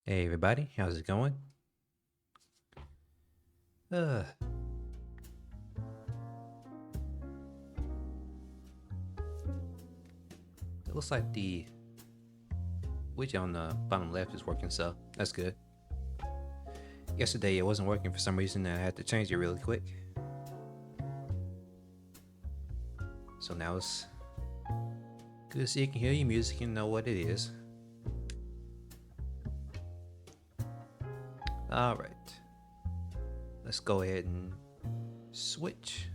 Hey everybody, how's it going? Uh, it looks like the widget on the bottom left is working, so that's good. Yesterday it wasn't working for some reason and I had to change it really quick. So now it's good so you can hear your music and know what it is. Alright, let's go ahead and switch.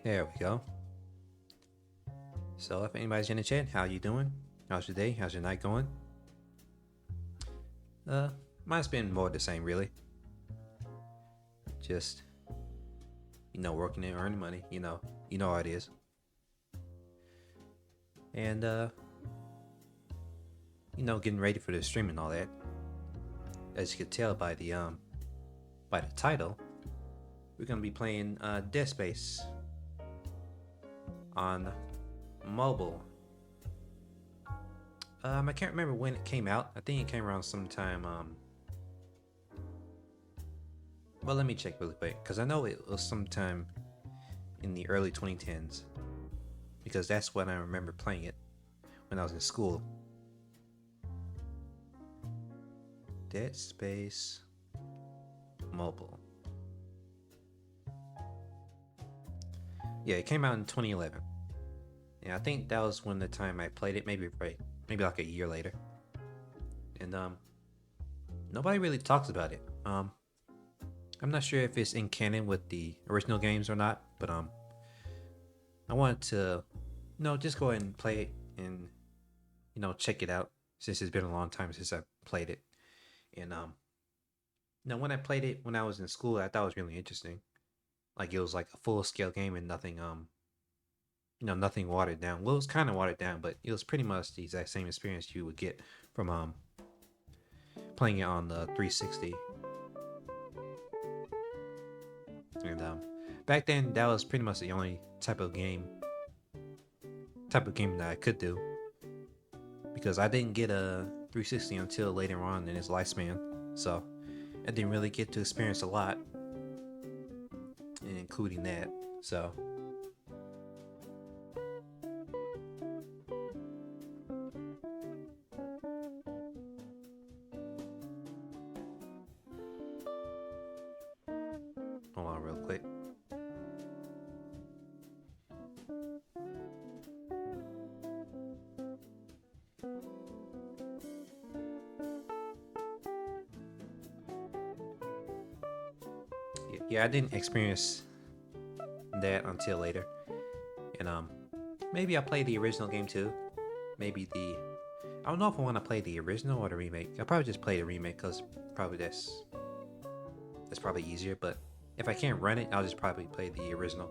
There we go. So if anybody's in the chat, how you doing? How's your day? How's your night going? Mine's been more the same really. Just working and earning money, you know how it is. And getting ready for the stream and all that. As you can tell by the title, we're gonna be playing Dead Space on mobile. I can't remember when it came out. I think it came around sometime. Well, let me check really quick because I know it was sometime in the early 2010s because that's when I remember playing it when I was in school. Dead Space mobile. Yeah, it came out in 2011. Yeah, I think that was when the time I played it. Maybe like a year later. And nobody really talks about it. I'm not sure if it's in canon with the original games or not, but I wanted to, just go ahead and play it and check it out since it's been a long time since I played it. And when I played it when I was in school, I thought it was really interesting. Like it was like a full scale game and nothing nothing watered down. Well, it was kind of watered down, but it was pretty much the exact same experience you would get from playing it on the 360. And back then, that was pretty much the only type of game that I could do because I didn't get a 360 until later on in its lifespan, so I didn't really get to experience a lot, including that. So. Hold on real quick. Yeah, I didn't experience that until later. And maybe I played the original game too. Maybe I don't know if I want to play the original or the remake. I'll probably just play the remake because probably that's probably easier. But if I can't run it, I'll just probably play the original.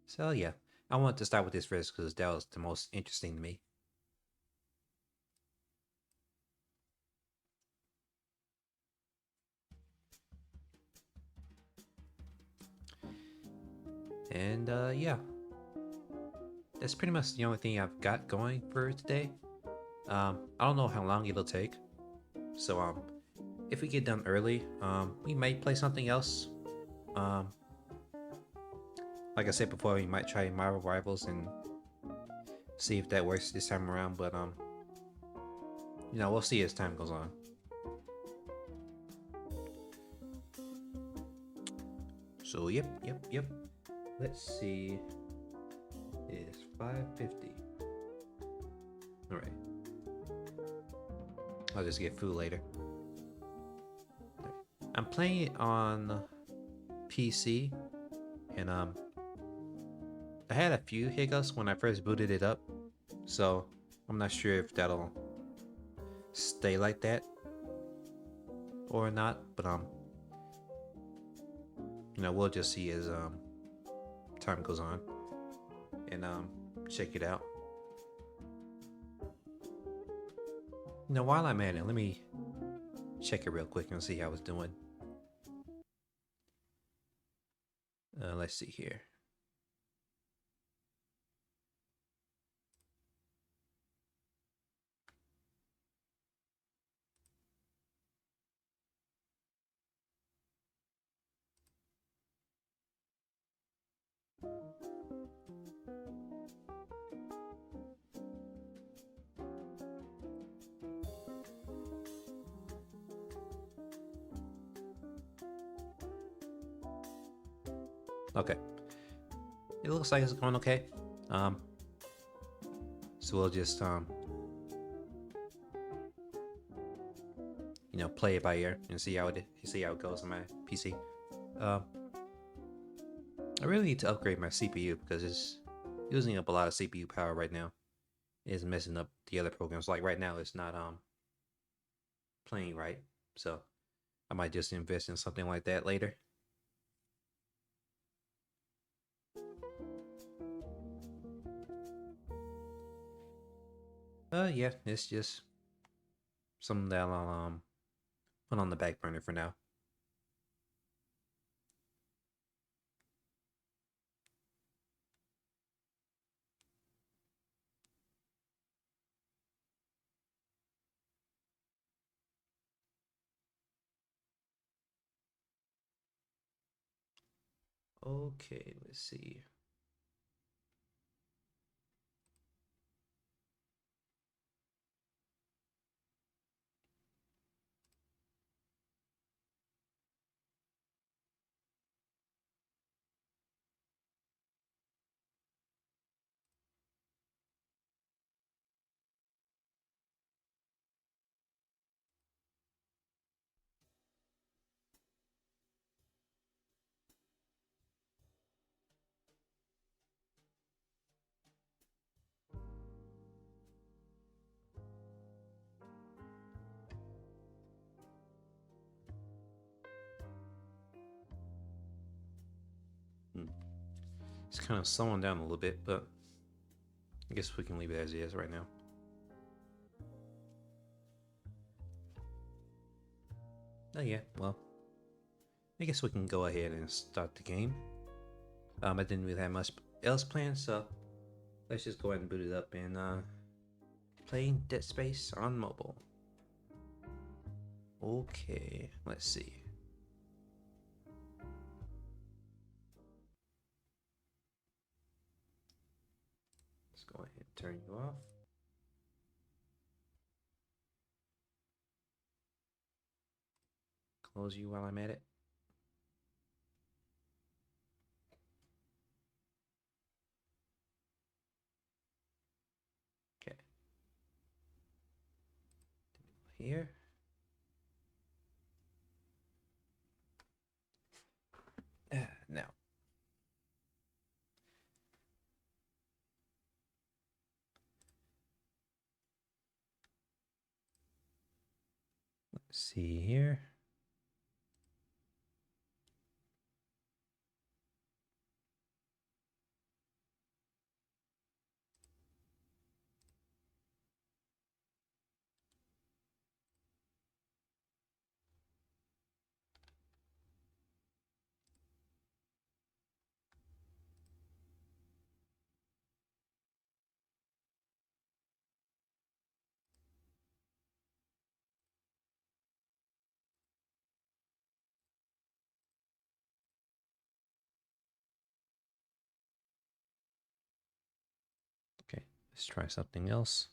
So yeah, I wanted to start with this first because that was the most interesting to me. And yeah, that's pretty much the only thing I've got going for today. I don't know how long it'll take. So if we get done early, we might play something else. Like I said before, we might try Marvel Rivals and see if that works this time around. But we'll see as time goes on. So yep. Let's see. It's 5:50. All right. I'll just get food later. I'm playing it on PC, and I had a few hiccups when I first booted it up, so I'm not sure if that'll stay like that or not. But we'll just see as time goes on, and check it out. While I'm at it, let me check it real quick and see how it's doing. Let's see here. Okay, it looks like it's going okay. So we'll just you know, play it by ear and see how it goes on my PC. I really need to upgrade my CPU because it's using up a lot of CPU power right now. It's messing up the other programs. Like right now, it's not playing right. So I might just invest in something like that later. Yeah, it's just something that I'll put on the back burner for now. Okay, let's see. It's kind of slowing down a little bit, but I guess we can leave it as it is right now. Oh yeah, well, I guess we can go ahead and start the game. I didn't really have much else planned, so let's just go ahead and boot it up and play Dead Space on mobile. Okay, let's see. Let's go ahead and turn you off. Close you while I'm at it. Okay. Here. Now. Let's see here. Okay, let's try something else.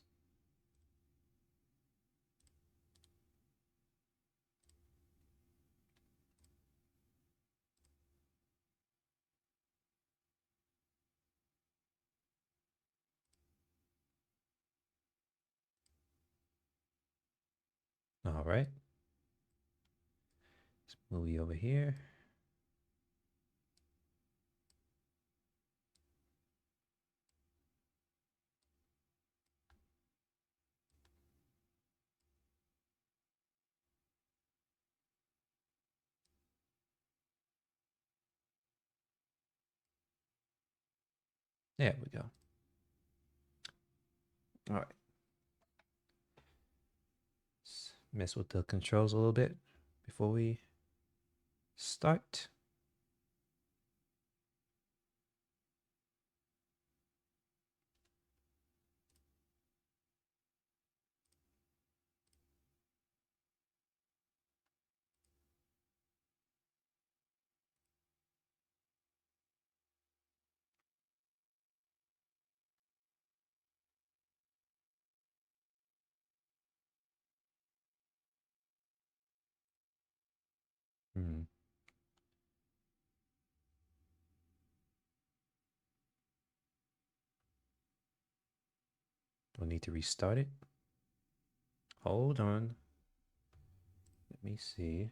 All right. Let's move you over here. There we go. All right. Mess with the controls a little bit before we start. Hmm. We'll need to restart it. Hold on. Let me see.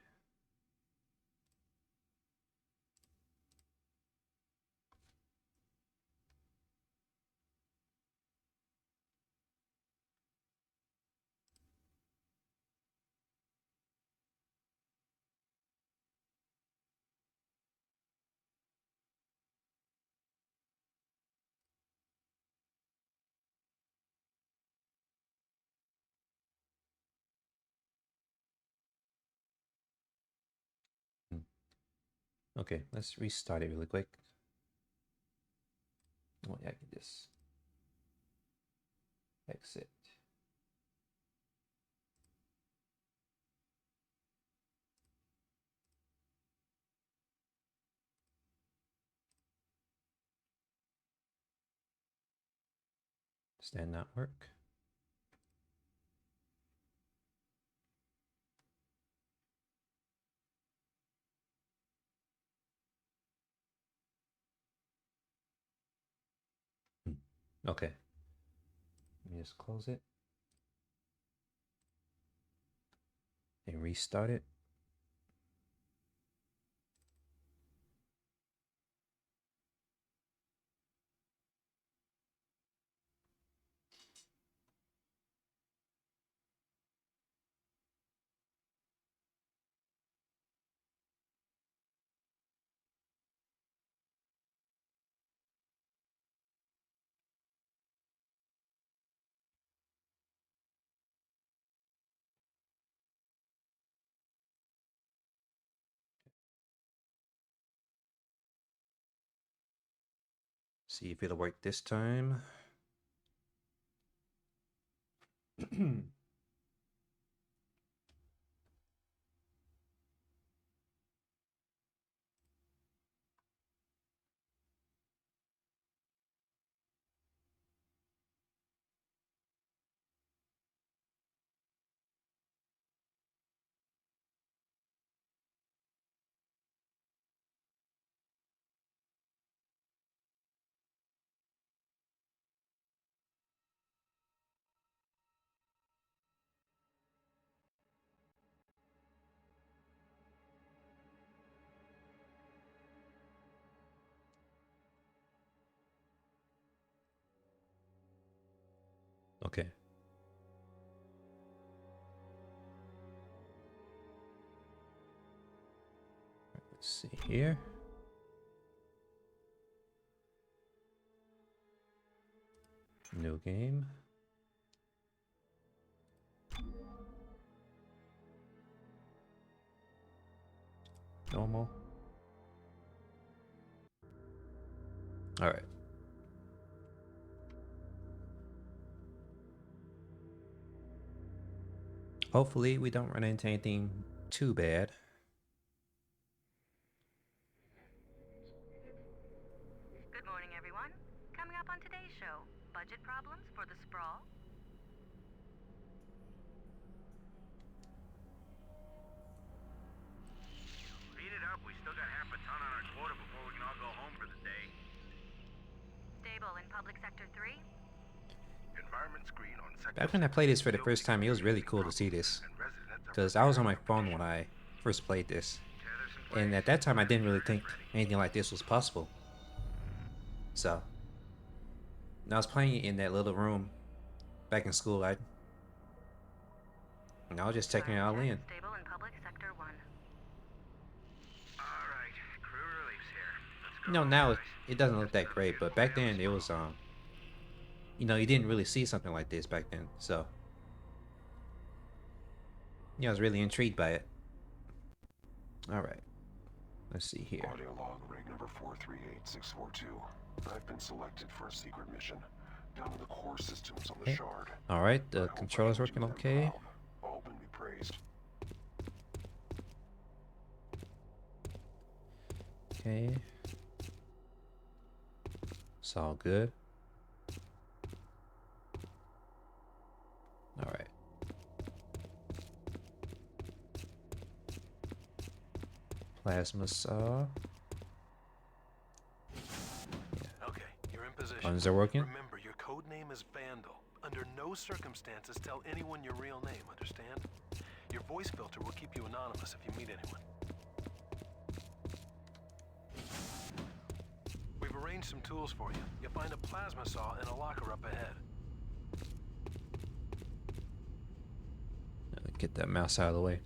Hmm. Okay, let's restart it really quick. Oh, yeah, I can just exit. Does that not work? Hmm. Okay. Let me just close it and restart it. See if it'll work this time. Okay. Let's see here. New game. Normal. All right. Hopefully we don't run into anything too bad. Good morning, everyone. Coming up on today's show, budget problems for the sprawl. Speed it up. We still got half a ton on our quota before we can all go home for the day. Stable in public sector 3. Environment screen on sector Back when I 6 played this for the still first time, it was really experiencing cool to see problems, this. and residents are Because I was on preparing my for phone when conditions. I first played this. Tether's in And place. at that time, I didn't really Turret is think ready. anything like this was possible. So, when I was playing it in that little room back in school, I was just taking it Environment all check. in. Stable in public sector 1. All right, crew relief's here. Let's You go, know, now guys. it doesn't look Just that another great, but beautiful back day on the then it was, sprawl. you didn't really see something like this back then. So, Yeah, I was really intrigued by it. All right. Let's see here. Audio log rig number 438642. I've been selected for a secret mission down in the core systems on the shard. All right, I the hope I controller's can do working them okay. proud. All been be praised. Okay. It's all good. All right. Plasma saw. Okay, you're in position. Buttons are working. Remember, your code name is Vandal. Under no circumstances tell anyone your real name, understand? Your voice filter will keep you anonymous if you meet anyone. We've arranged some tools for you. You'll find a plasma saw in a locker up ahead. Get that mouse out of the way.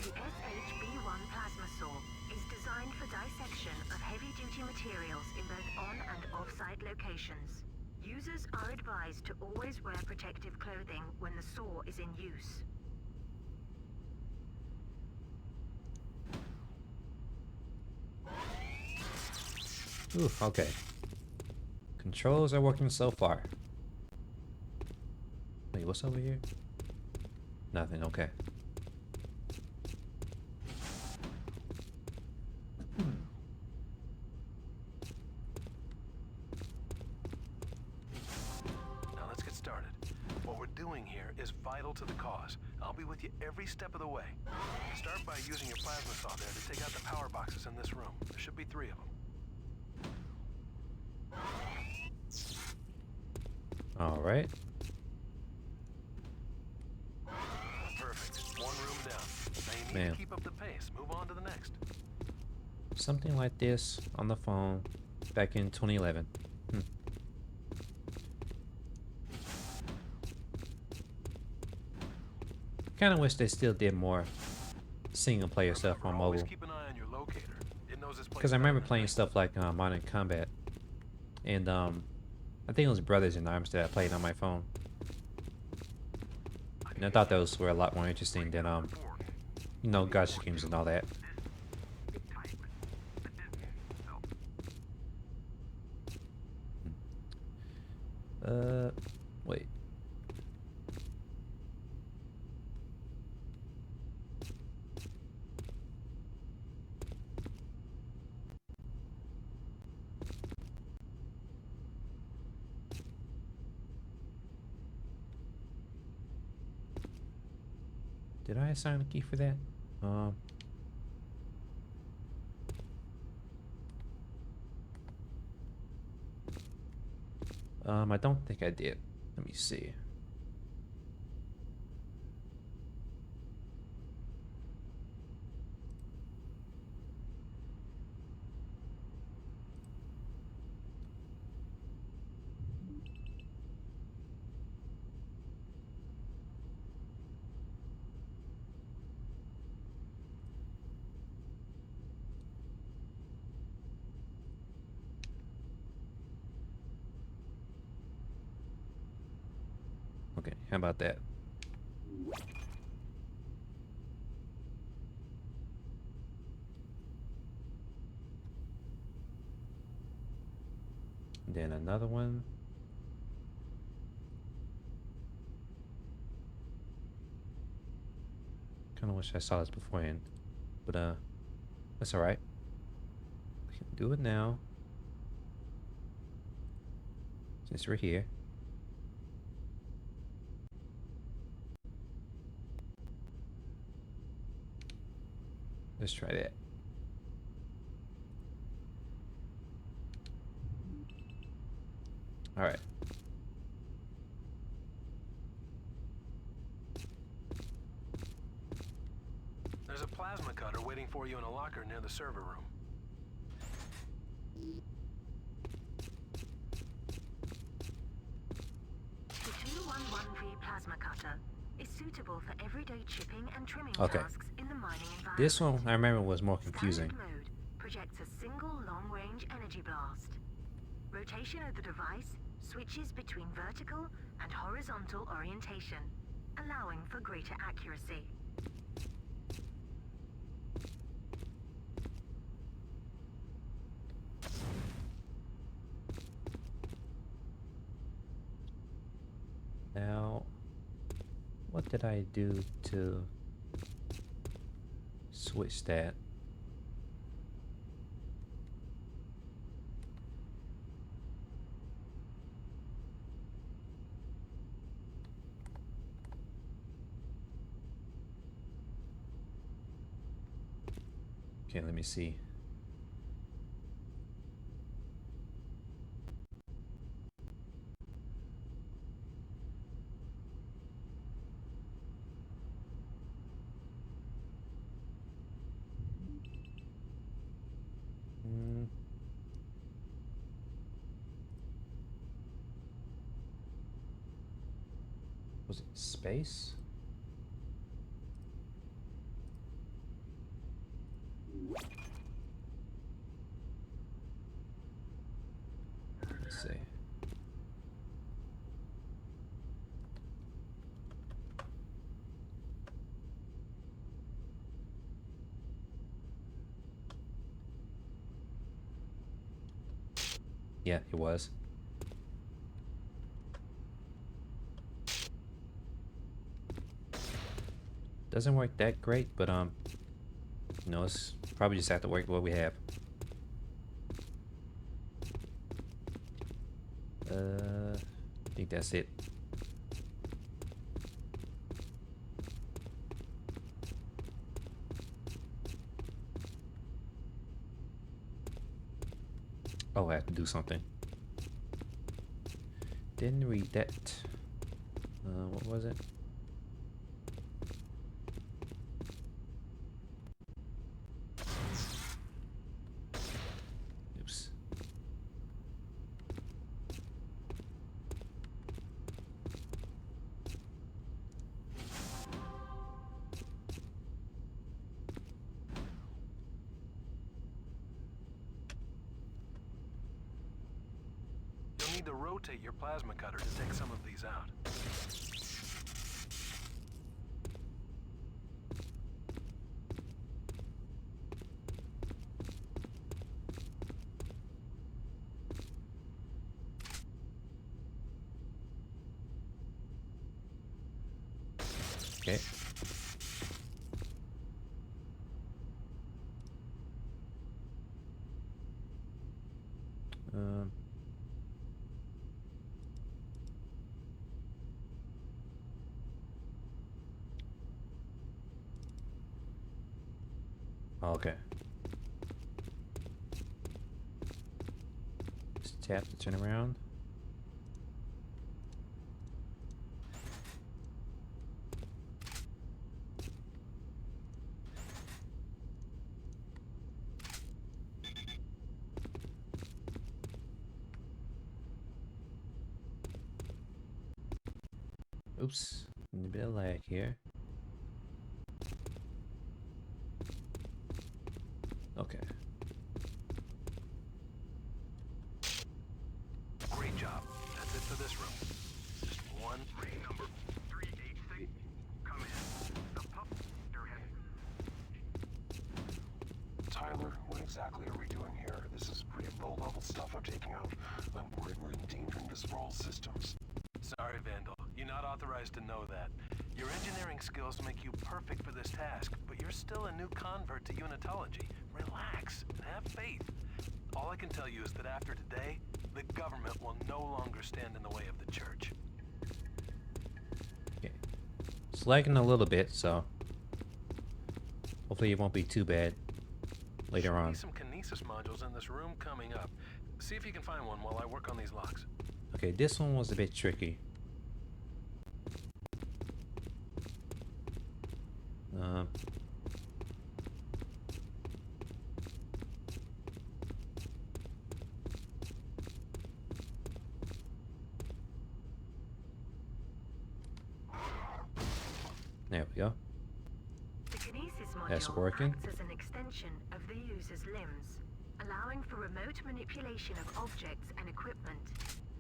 The SHB-1 plasma saw is designed for dissection of heavy-duty materials in both on- and off-site locations. Users are advised to always wear protective clothing when the saw is in use. Oof, okay. Controls are working so far. Wait, what's over here? Nothing, okay. Now let's get started. What we're doing here is vital to the cause. I'll be with you every step of the way. Start by using your plasma saw there to take out the power boxes in this room. There should be 3 of them. All right. Perfect. 1 room down. Now you need Man. to keep up the pace. Move on to the next. Something like this on the phone back in 2011. Kind of wish they still did more single player stuff on Remember, always mobile. keep an eye on your locator. It knows its place Because I better remember than playing you. stuff like Modern Combat. And I think it was Brothers in Arms that I played on my phone. And I thought those were a lot more interesting than you know, gotcha games and all that. Wait. Did I assign a key for that? I don't think I did. Let me see. Okay, how about that? Then another one. Kind of wish I saw this beforehand, but that's all right. We can do it now since we're here. Let's try that. All right. There's a plasma cutter waiting for you in a locker near the server room. The 211V plasma cutter is suitable for everyday chipping and trimming Okay. tasks in the mining environment. This one I remember was more confusing. Standard mode projects a single long-range energy blast. Rotation of the device switches between vertical and horizontal orientation, allowing for greater accuracy. Now, what did I do to switch that? Okay, let me see. Was it space? Let's see. Yeah, it was. Doesn't work that great, but no, it's probably just have to work with what we have. I think that's it. Oh, I have to do something. Didn't read that. What was it? Oops. You'll need to rotate your plasma cutter to take some of these out. Okay. Okay. Just tap to turn around. Oops, a bit of lag here. Okay. Great job. That's it for this room. Just one. Ring number 386. Come in. The publisher has... Tyler, what exactly are we doing here? This is pretty low-level stuff I'm taking out. I'm worried we're endangering Visceral systems. Sorry, Vandal. You're not authorized to know that. Your engineering skills make you perfect for this task, but you're still a new convert to unitology. Relax and have faith. All I can tell you is that after today, the government will no longer stand in the way of the church. Okay. It's lagging a little bit, so hopefully it won't be too bad later on. Should be some kinesis modules in this room coming up. See if you can find one while I work on these locks. Okay, this one was a bit tricky. There we go. The kinesis module That's working. acts as an extension of the user's limbs, allowing for remote manipulation of objects and equipment.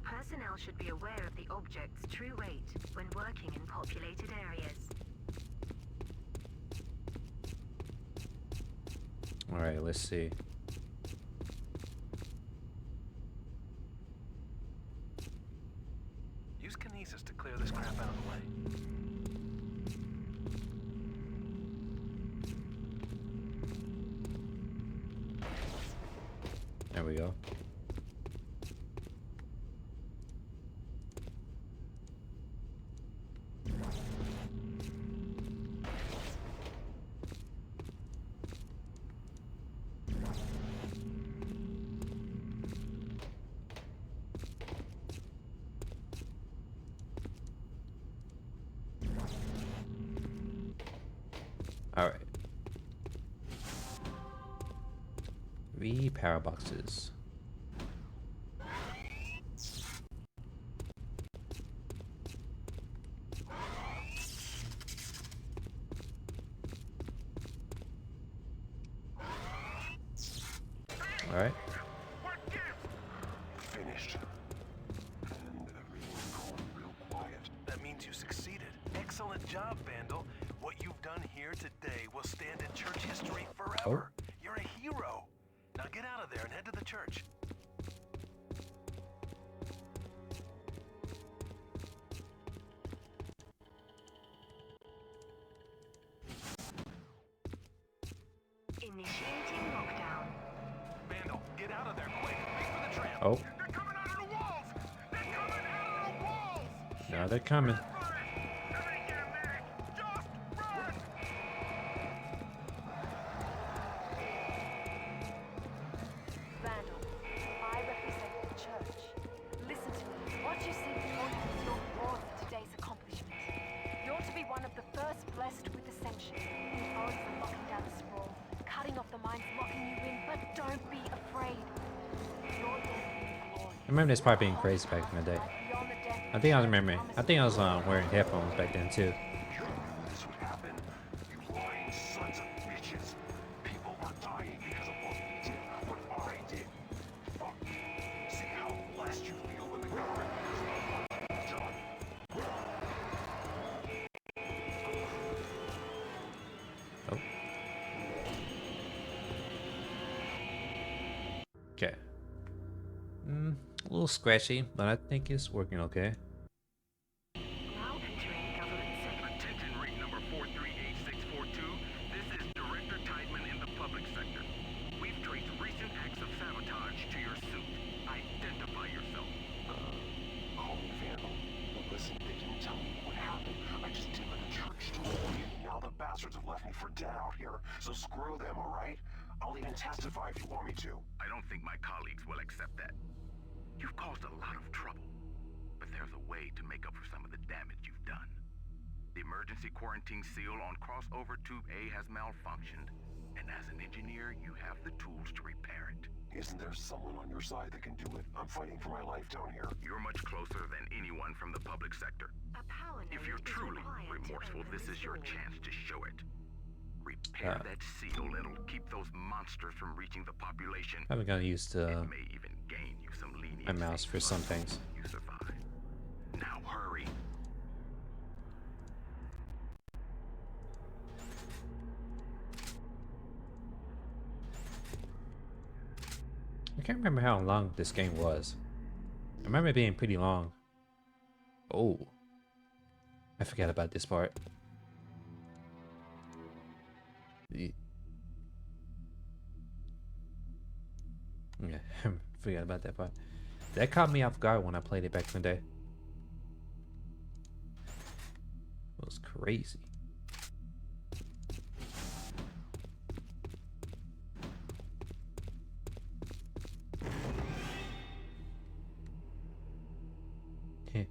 Personnel should be aware of the object's true weight when working in populated areas. Alright, let's see. Use kinesis to clear this crap out of the way. There we go. Alright. Power boxes. Alright. Finished. And everything's going real quiet. That means you succeeded. Excellent job, Vandal. What you've done here today will stand in church history forever. You're a hero. Now get out of there and head to the church. Initiating lockdown. Vandal, get out of there quick. Make for the tram. Oh, They're coming out of the walls! They're coming out of the walls! now they're coming. Run! Everybody get a medic! Just run! Vandal, I represent the church. Listen to me. What you see before you is your reward for today's accomplishment. You're to be one of the first blessed with ascension. Foes are locking down the sprawl, cutting off the minds locking you in, but don't be afraid. Your destiny is glory. I remember this part being crazy back in the day. Beyond the death I think I was remembering. I think I was wearing headphones back then too. You knew this would happen. You lying sons of bitches. People are dying because of what we did, what I did. Fuck you. See how blessed you feel when the government knows what you've done. Oh. Okay. A little scratchy, but I think it's working okay. Now entering government sector. Attention ring number 438642. This is Director Tideman in the public sector. We've traced recent acts of sabotage to your suit. Identify yourself. Call me Vandal. But listen, they didn't tell me what happened. I just did what the church told me, and now the bastards have left me for dead out here. So screw them, alright? I'll even testify if you want me to. I don't think my colleagues will accept that. You've caused a lot of trouble, but there's a way to make up for some of the damage you've done. The emergency quarantine seal on crossover tube A has malfunctioned, and as an engineer, you have the tools to repair it. Isn't there someone on your side that can do it? I'm fighting for my life down here. You're much closer than anyone from the public sector. A power If node you're is truly required to remorseful, open this the is your door. chance to show it. Repair that seal. It'll keep those monsters from reaching the population. I'm gonna use It the may even gain you some leniency. my mouse for some things. You survive. Now hurry. I can't remember how long this game was. I remember it being pretty long. Oh, I forgot about this part. Yeah, forgot about that part. That caught me off guard when I played it back in the day. It was crazy. Heh.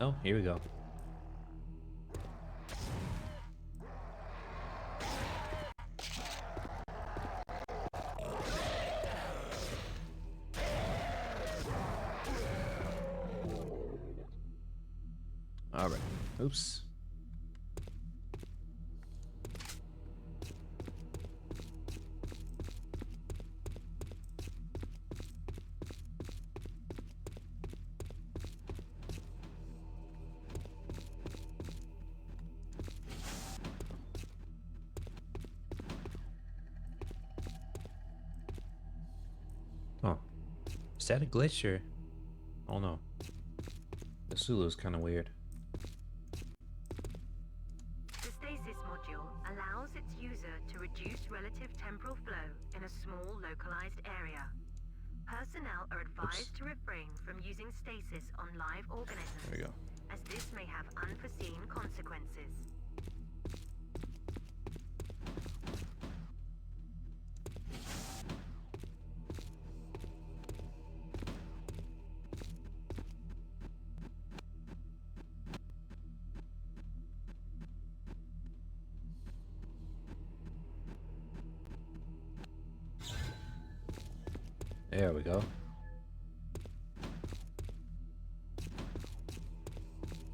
Oh, here we go. All right. Oops. Oh, is that a glitch or? Oh no. The Sulu is kind of weird. The stasis module allows its user to reduce relative temporal flow in a small localized area. Personnel are advised to refrain from using stasis on live organisms, There we go. as this may have unforeseen consequences. There we go.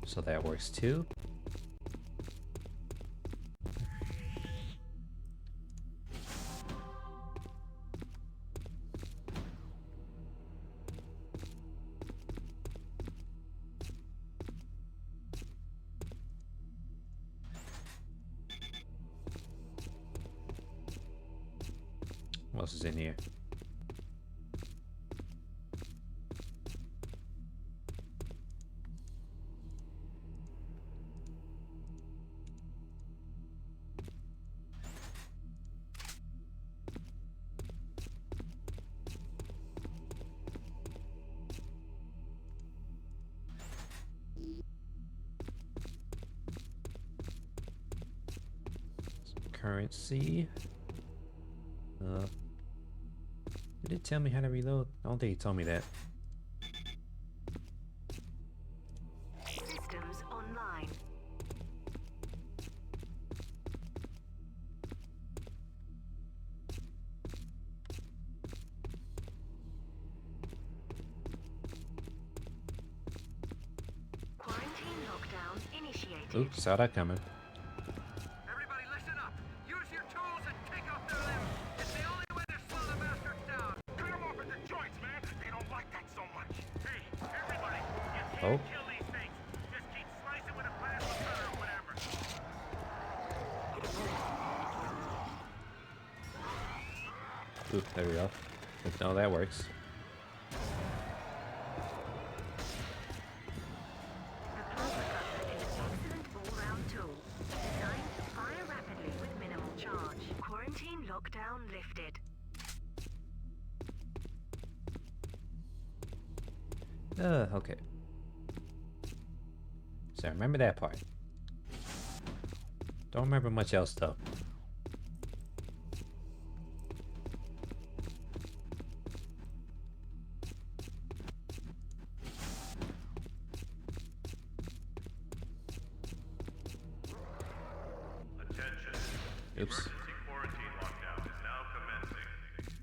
So that works too. What else is in here? Currency. Did it tell me how to reload? I don't think it told me that. Systems online. Quarantine lockdown initiated. Oops, saw that coming. Everybody listen up. Use your tools and take off their limbs. It's the only way to slow the bastards down. Cut them off at the joints, man. They don't like that so much. Hey, everybody, you can't Oh. kill these things. Just keep slicing with a plasma cutter or whatever. Ooh, there we go. No, that works. The plasma cutter is an excellent all-round tool, designed to fire rapidly with minimal charge. Quarantine lockdown lifted. Okay. So I remember that part. Don't remember much else though. Attention. Oops. Emergency quarantine lockdown is now commencing.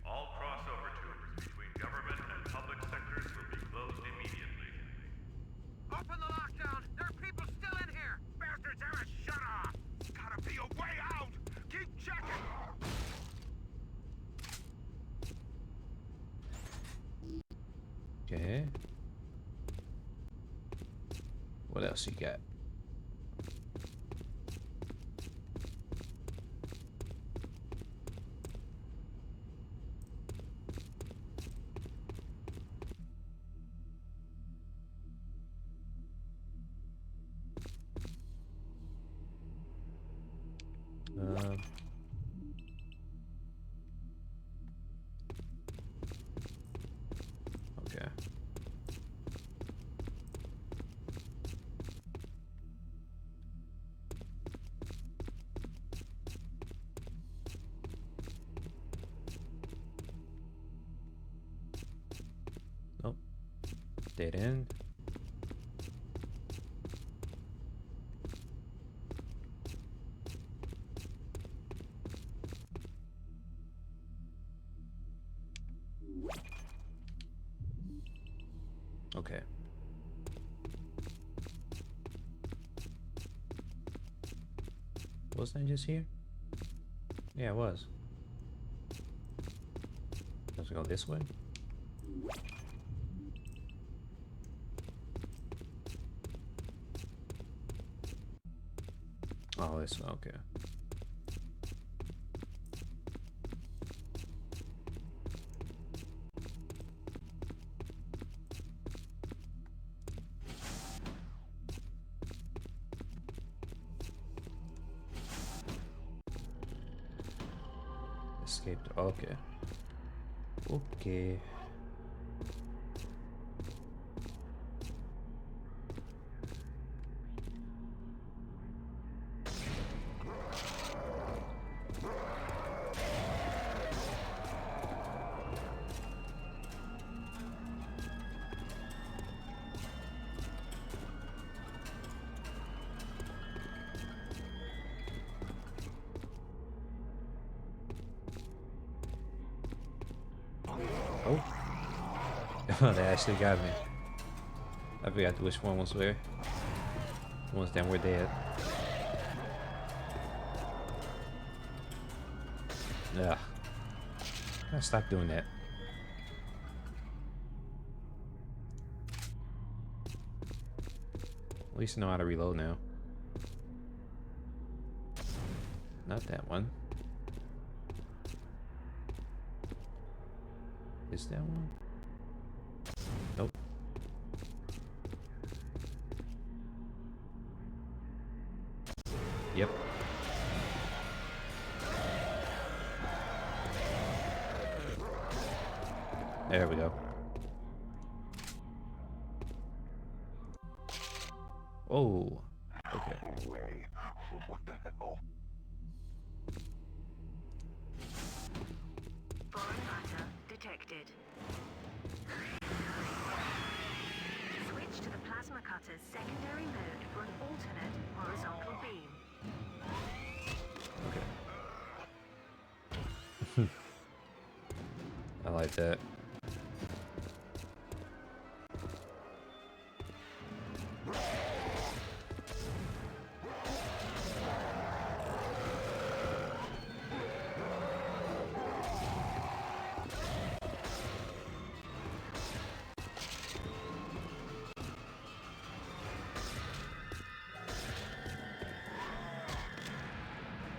All crossover tubers between government and public sectors will be closed immediately. Open the lockdown. There are people still in here. Bastards, have a shut off. Gotta be a way out. Keep checking. Okay. What else you got? Okay. Nope. Dead end. Wasn't I just here? Yeah, I was. Let's go this way. Oh, this one, okay. Escaped, okay. Okay. Oh, they actually got me. I forgot which one was where. The ones that were dead. Ugh. Gotta stop doing that. At least I know how to reload now. Not that one. Is that one? Nope. Yep. There we go. Oh. Okay. Anyway, what the hell? Foreign matter detected. Switch to the plasma cutter's secondary mode for an alternate horizontal beam. Okay. I like that.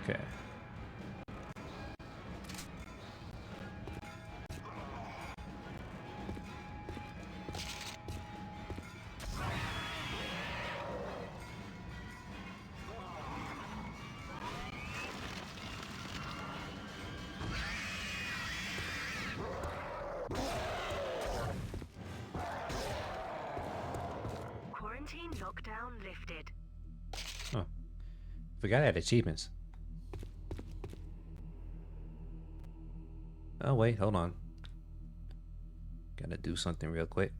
Okay. Quarantine lockdown lifted. Huh. Forgot I had achievements. Oh wait, hold on. Gotta do something real quick.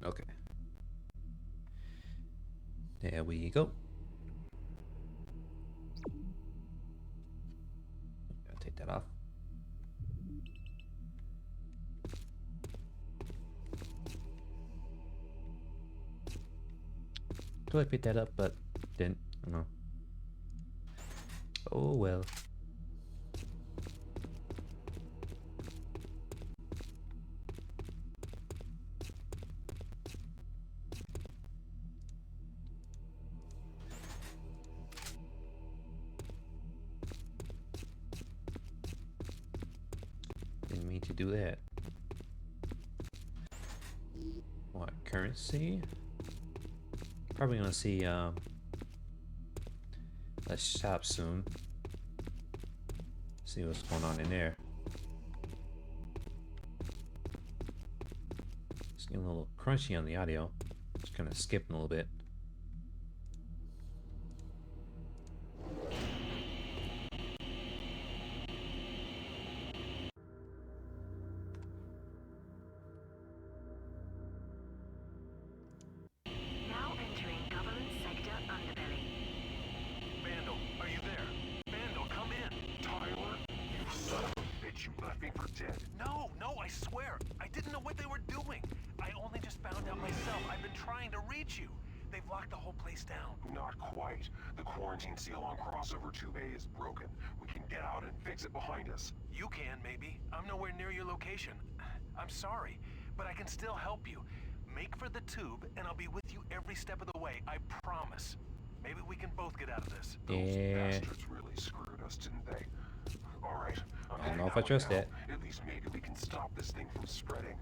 Okay. There we go. Gotta take that off. Could I pick that up, but didn't. I don't know. Oh well. Didn't mean to do that. What, currency? Probably gonna see a shop soon. See what's going on in there. It's getting a little crunchy on the audio. Just kind of skipping a little bit. leaving for dead. No, I swear. I didn't know what they were doing. I only just found out myself. I've been trying to reach you. They've locked the whole place down. Not quite. The quarantine seal on crossover tube A is broken. We can get out and fix it behind us. You can, maybe. I'm nowhere near your location. I'm sorry, but I can still help you. Make for the tube, and I'll be with you every step of the way. I promise. Maybe we can both get out of this. Those Yeah. bastards really screwed us, didn't they? All right. I don't know if I trust that. At least maybe we can stop this thing from spreading.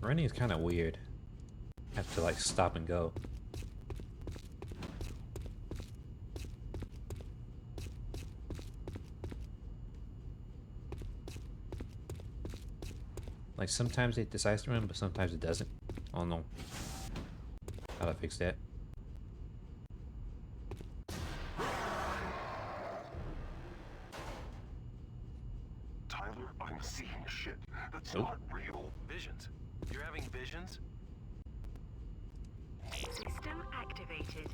Running is kind of weird. I have to like stop and go. Like sometimes it decides to run, but sometimes it doesn't. I don't know how to fix that. Tyler, I'm seeing shit. That's Nope. not real. Visions. You're having visions? System activated.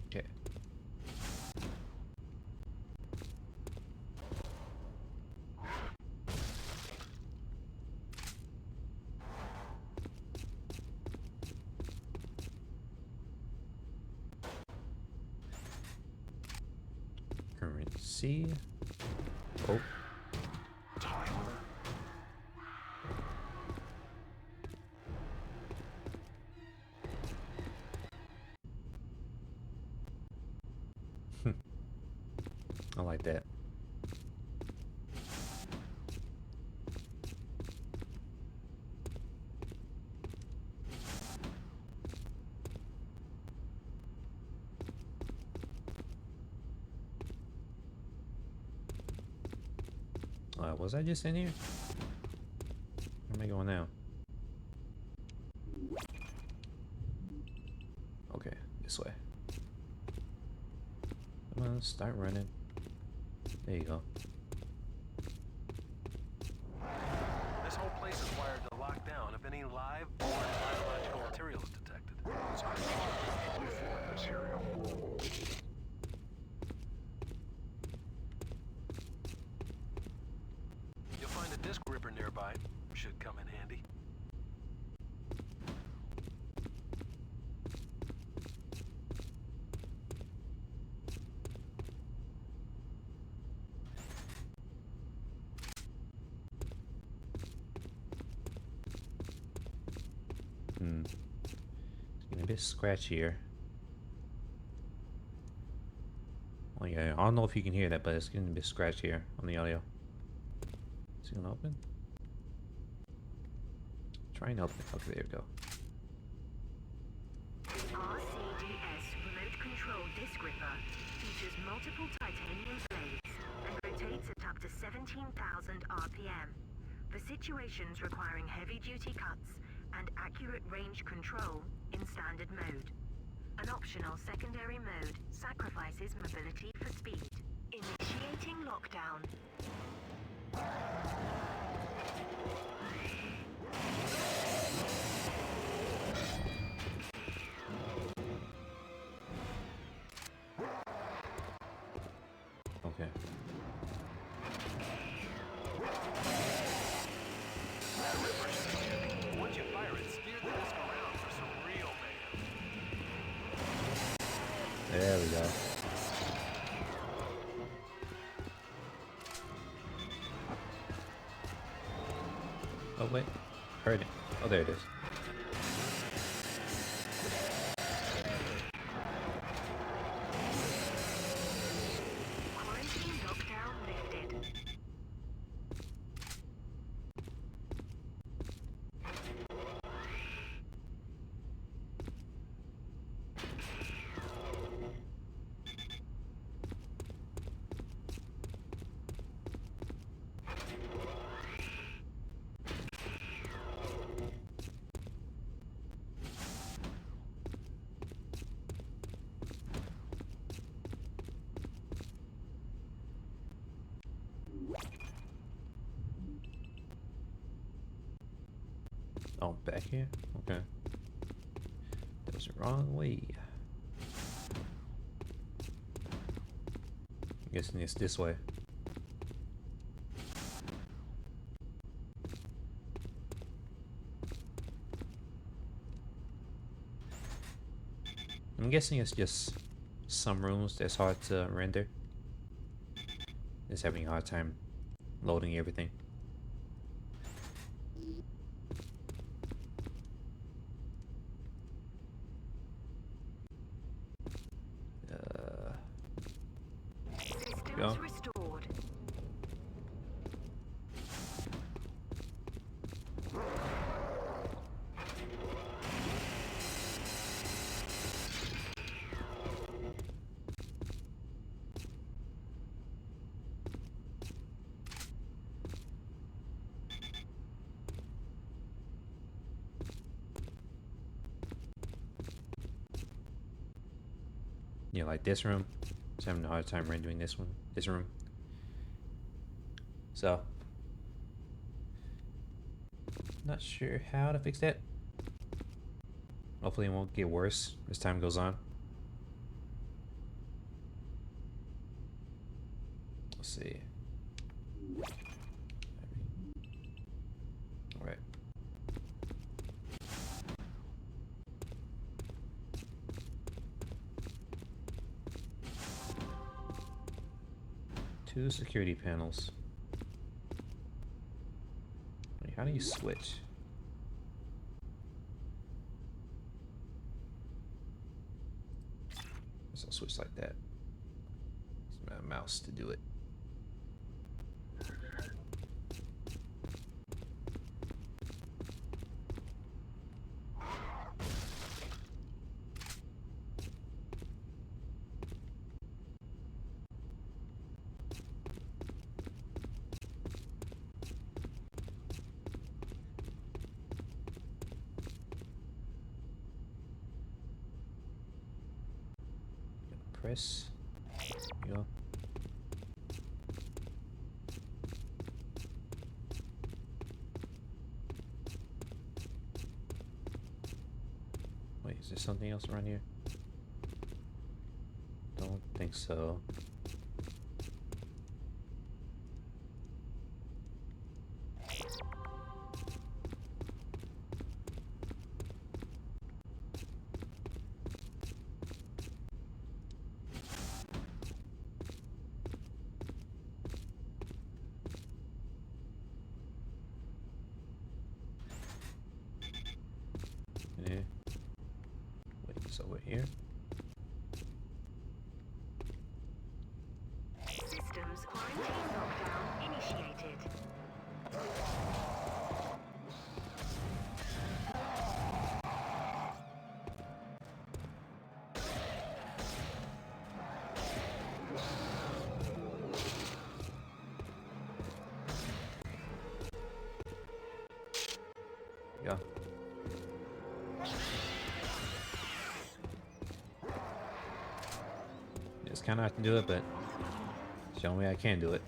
Okay. Currency. Oh. Tyler? I like that. Was I just in here? Where am I going now? Okay, this way. Come on, start running. There you go. This whole place is wired to lock down if any live or biological material is detected. Foreign material. You'll find a disc ripper nearby. Should come in handy. It's getting a bit scratchier. Oh yeah, I don't know if you can hear that, but it's getting a bit scratchier on the audio. Is it gonna open? Try and open it. Okay, there we go. The RCDS remote control disc ripper features multiple titanium blades and rotates at up to 17,000 RPM. For situations requiring heavy-duty cuts and accurate range control in standard mode. An optional secondary mode sacrifices mobility for speed. Initiating lockdown. Okay. Once you fire it, steer the disc around for some real mayhem. There we go. Oh wait, heard it. Oh, there it is. Quarantine lockdown lifted. Oh, back here? Okay. That was the wrong way. I'm guessing it's this way. I'm guessing it's just some rooms that's hard to render. Just having a hard time loading everything. Go. Systems restored. Yeah, like this room. Just having a hard time rendering this room. So, not sure how to fix that. Hopefully it won't get worse as time goes on. Let's see. Alright. Two security panels. Wait, how do you switch? Guess I'll switch like that. Use my mouse to do it. Press. There you go. Wait, is there something else around here? Don't think so. Yeah. Wait, it's over here. Systems quarantine lockdown initiated. Yeah. It's kind of hard to do it, but it's the only way I can do it.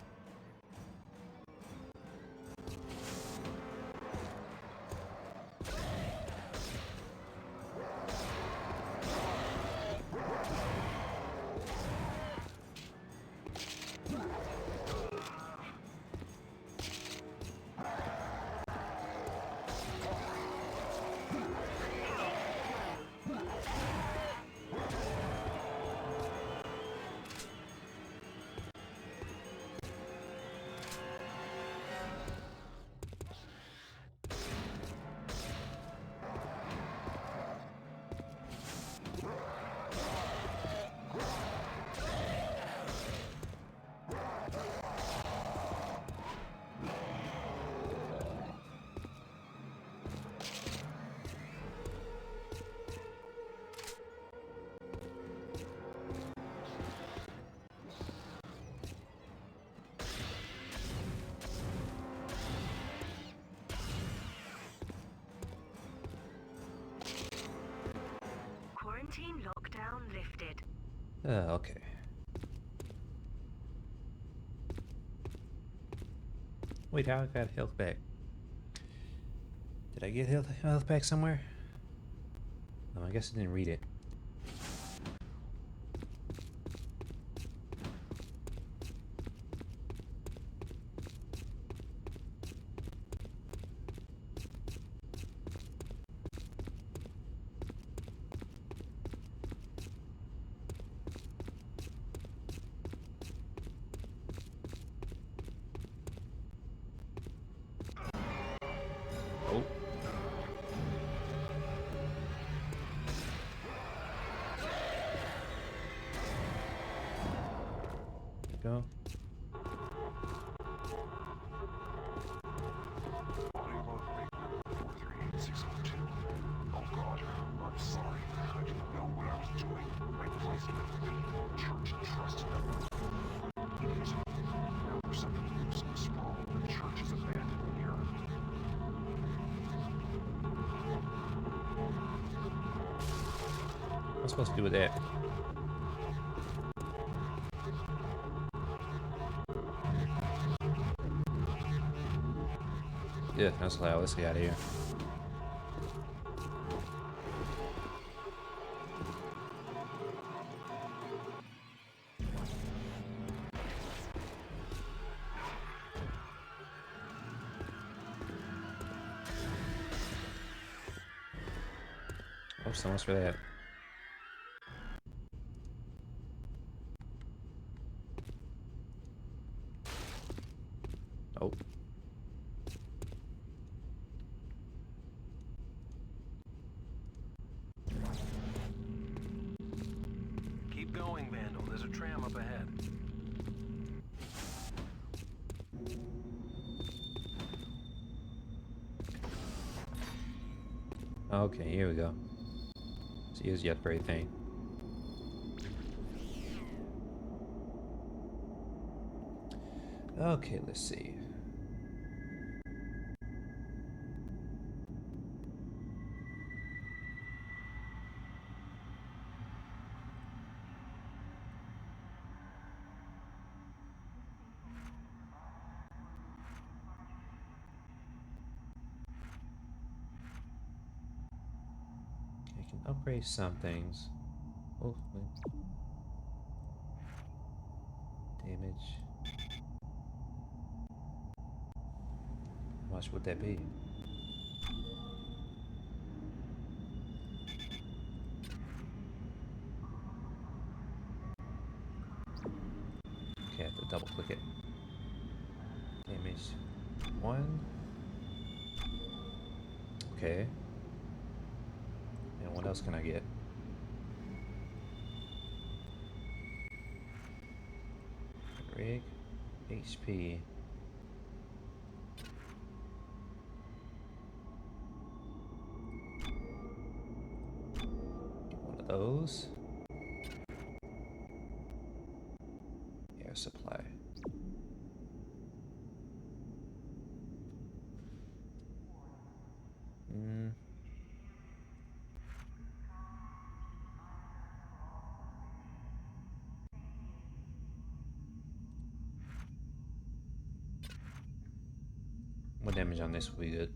Quarantine lockdown lifted. Okay. Wait, how I got health back? Did I get health pack somewhere? No, I guess I didn't read it. Oh. Go. Oh God, I'm sorry. I didn't know what I was doing. My place left. Church trusted them. Idiot. Now there's something loose and sprawl. The church is abandoned here. What's I supposed to do with that? Yeah, that's loud. Let's get out of here. Oh, so much for that. Oh. Keep going, Vandal. There's a tram up ahead. Okay, here we go. So here's the upgrade thing. Okay, let's see. I can upgrade some things. Oh, wait. Damage. How much would that be? Okay, I have to double click it. Damage 1. Okay. And what else can I get? Rig. HP. Get one of those. Air supply. What damage on this will be good?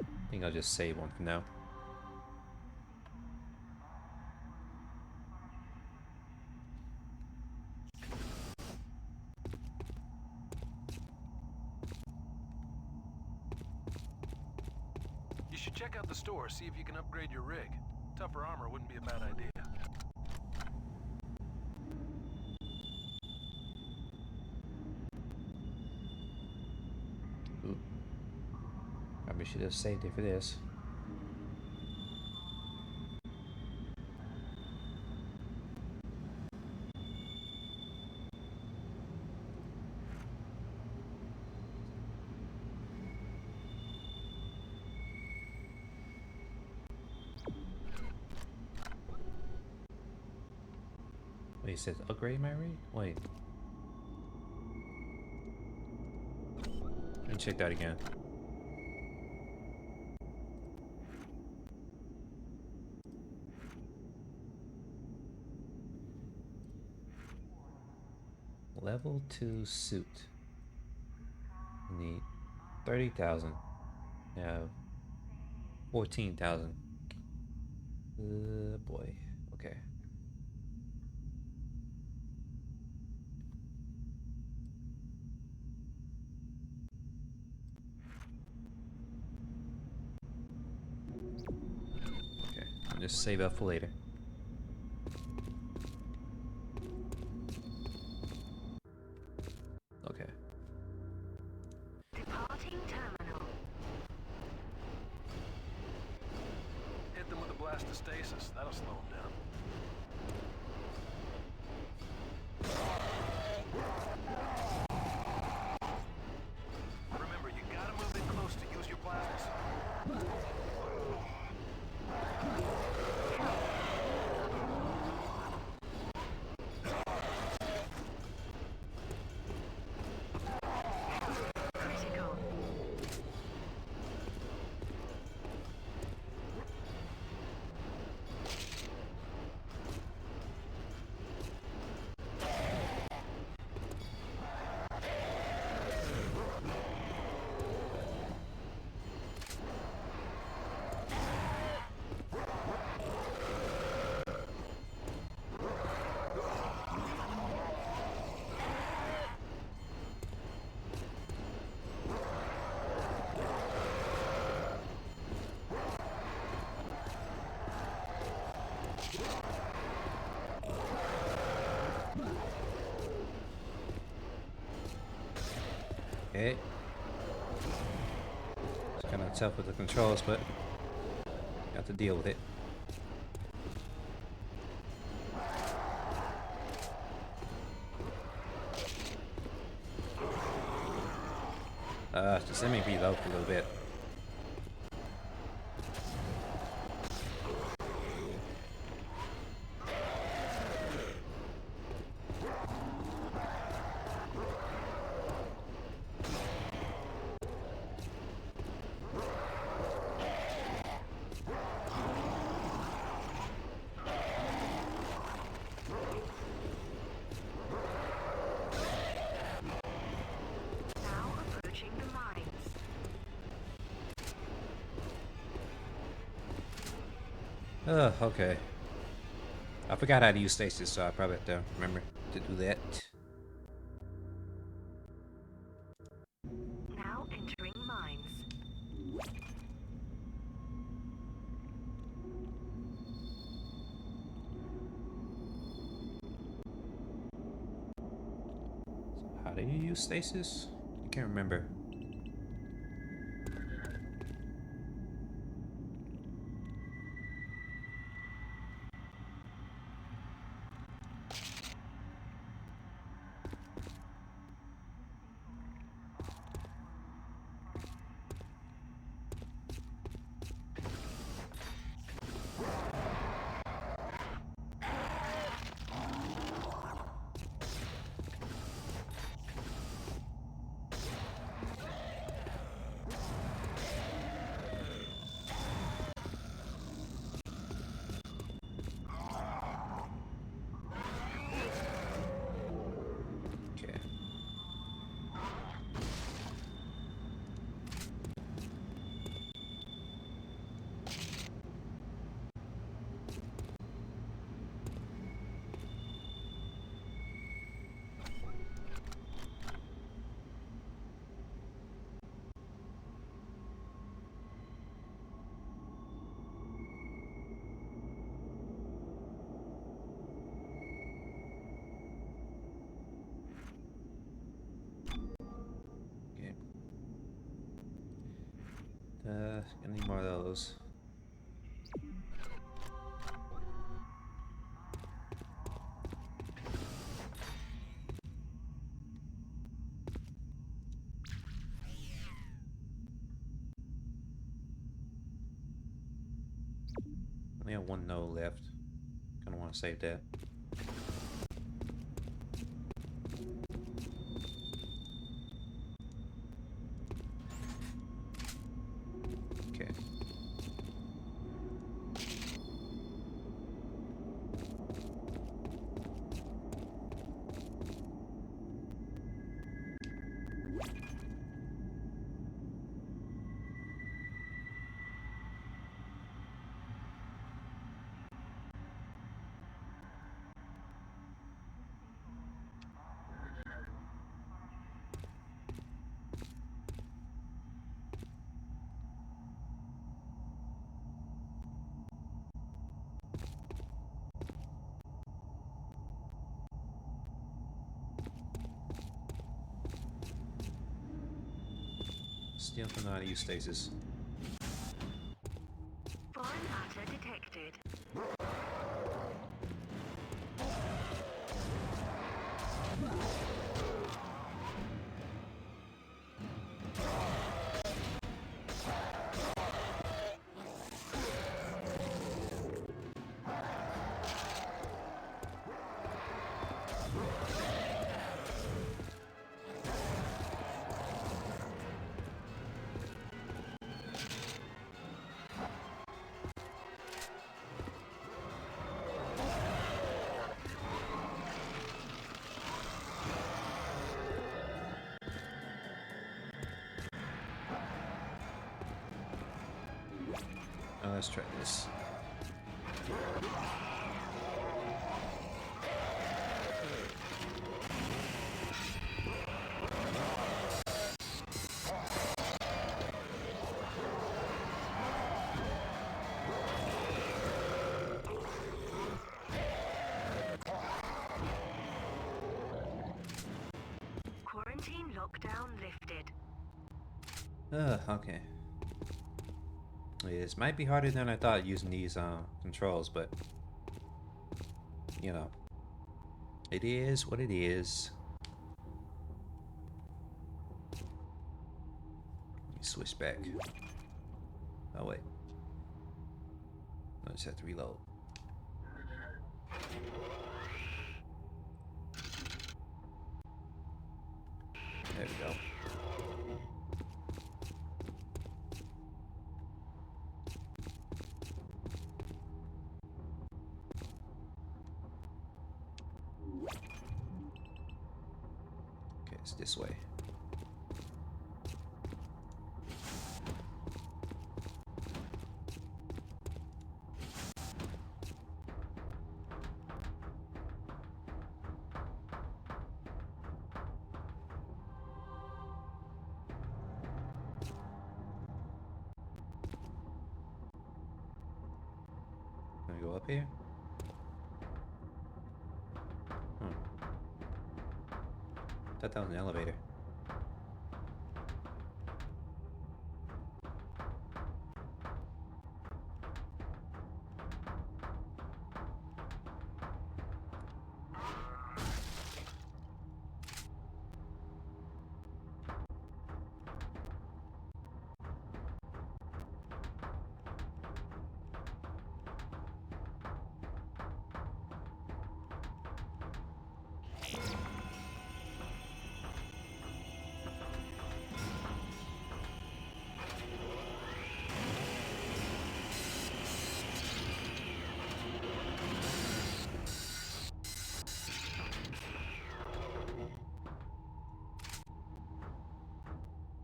I think I'll just save one for now. You should check out the store, see if you can upgrade your rig. Tougher armor wouldn't be a bad idea. Ooh. Probably should have saved it for this. Wait, it says upgrade my rate? Wait. Let me check that again. Level 2 suit. You need 30,000. Have 14,000. Boy. Okay. Okay. I'll just save up for later. Okay. Departing terminal. Hit them with a blast of stasis. That'll slow them down. Remember, you gotta move in close to use your plasmas. Critical. Okay. It's kind of tough with the controls, but got to deal with it. Just let me reload for a little bit. Now approaching the mines. Okay. I forgot how to use stasis, so I probably have to remember to do that. Now entering mines. How do you use stasis? I can't remember. Okay. Okay. I need more of those. Only have one node left. Kinda wanna save that. Still don't know how to use stasis. Foreign matter detected. Let's try this. Quarantine lockdown lifted. Okay. This might be harder than I thought using these controls, but you know, it is what it is. Let me switch back. Oh wait, I just have to reload. There we go. Okay, it's this way. Can I go up here? Thought that was an elevator.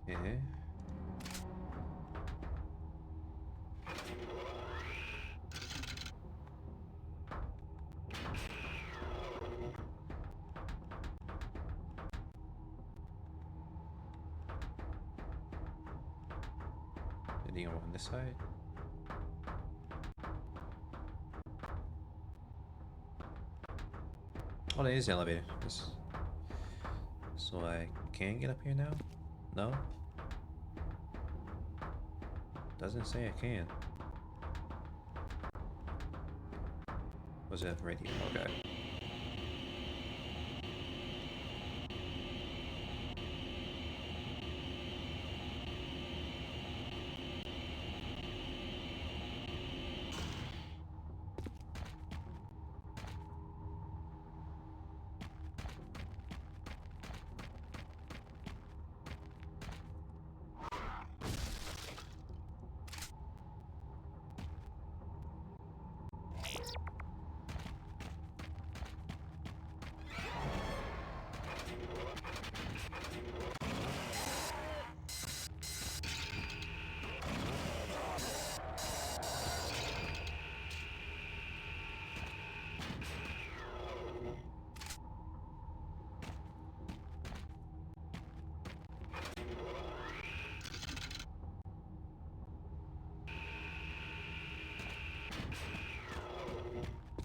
Yeah. Anything on this side? Oh, there is an elevator. So I can get up here now? No? Doesn't say I can. Was it right here? Okay.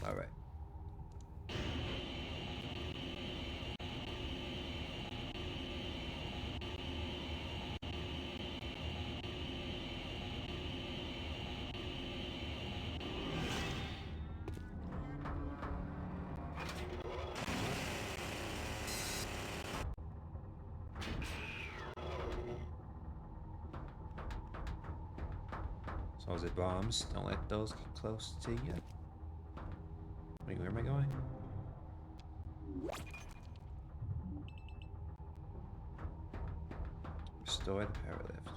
All right. So is it bombs? Don't let those get close to you. Wait, where am I going? Restore the power lift.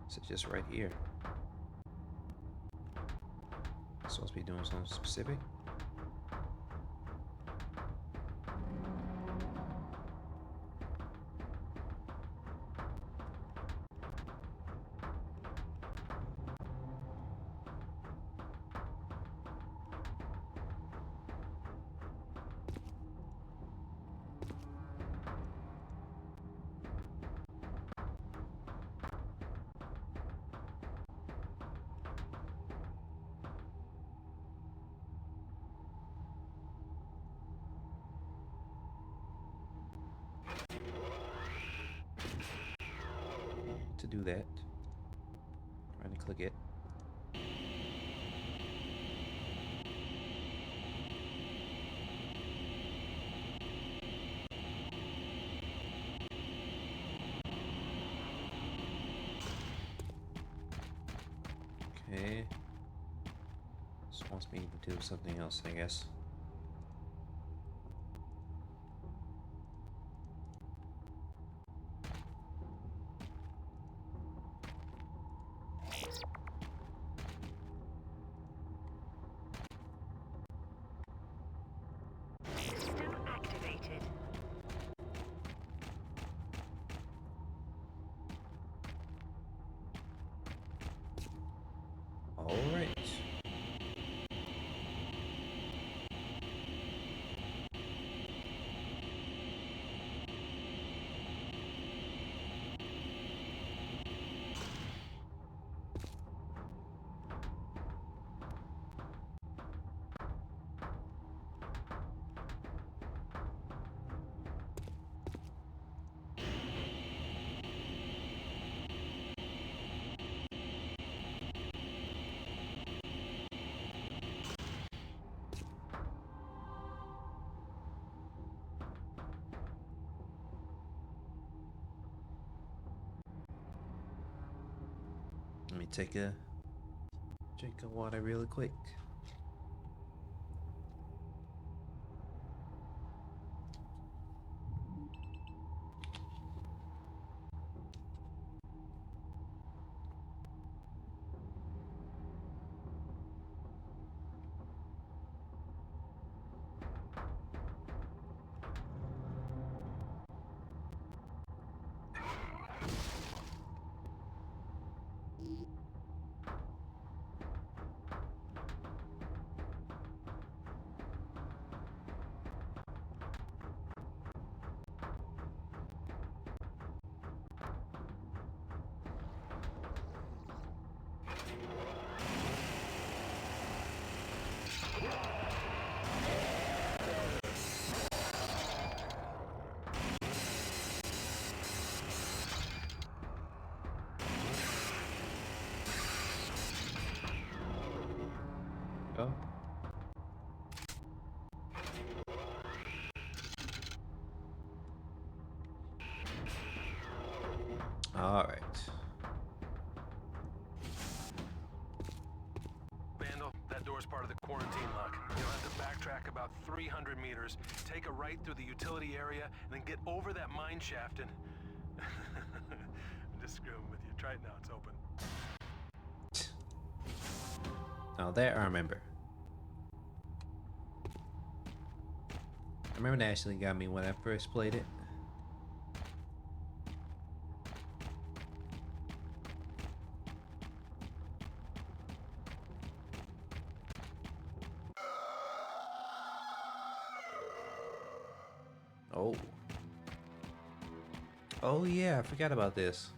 Is it just right here? Supposed to be doing something specific? To do that, trying to click it. Okay. This wants me to do something else, I guess. System activated. All right. Let me take a drink of water really quick. Oh. All right. Vandal, that door's part of the quarantine lock. You'll have to backtrack about 300 meters, take a right through the utility area, and then get over that mine shaft and... I'm just screwing with you. Try it now, it's open. Now that I remember. I remember that actually got me when I first played it. Oh. Oh yeah, I forgot about this.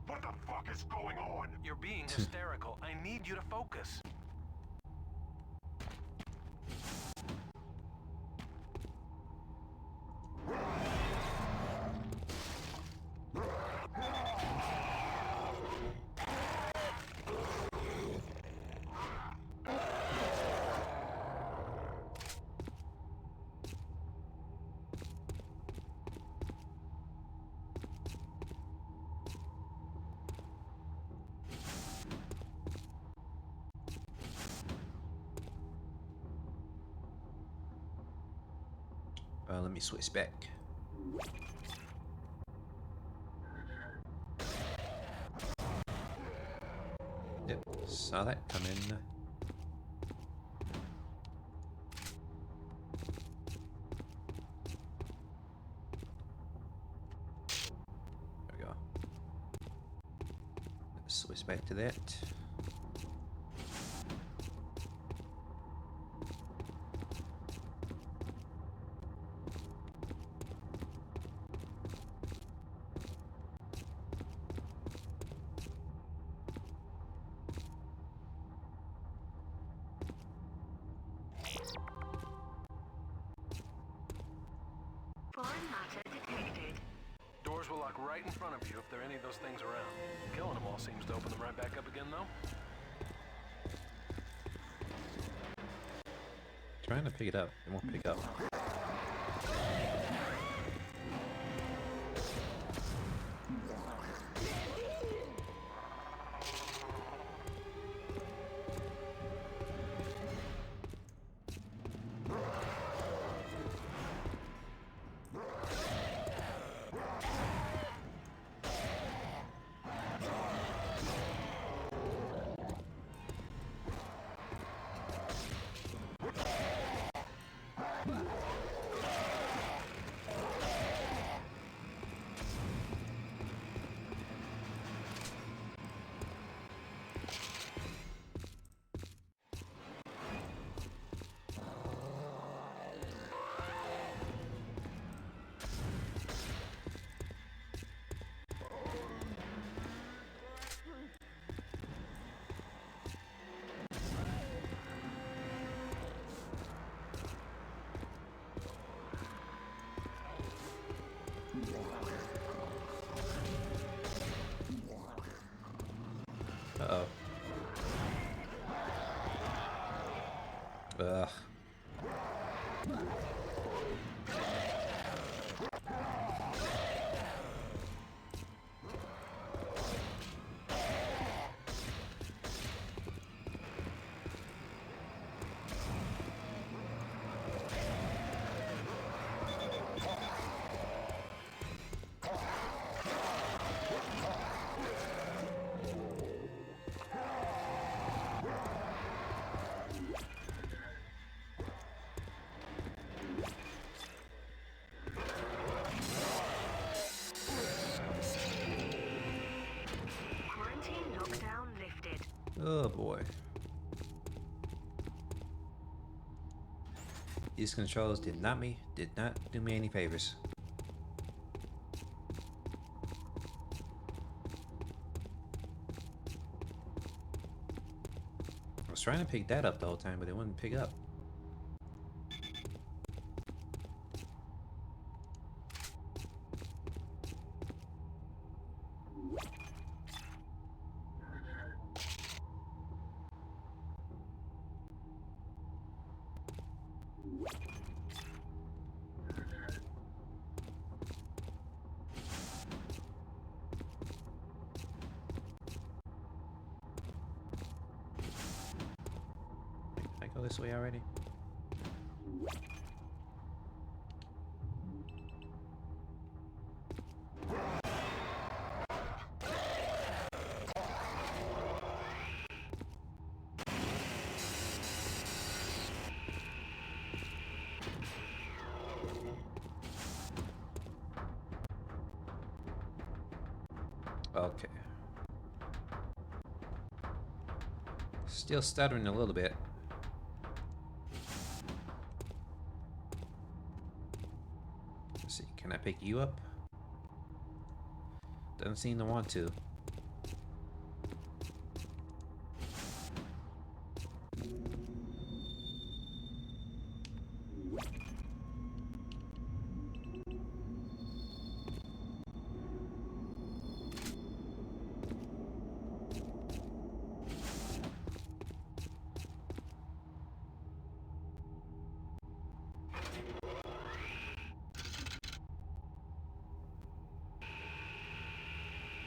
What the fuck is going on? You're being hysterical. I need you to focus. Let me switch back. Yep, saw that coming. There we go. Let's switch back to that. Foreign matter detected. Doors will lock right in front of you if there are any of those things around. Killing them all seems to open them right back up again, though. Trying to pick it up. It won't pick up. Uh-oh. Ugh. Quarantine lockdown lifted. Oh boy. These controls did not do me any favors. I was trying to pick that up the whole time, but it wouldn't pick up. Did I go this way already? Okay. Still stuttering a little bit. Let's see, can I pick you up? Doesn't seem to want to.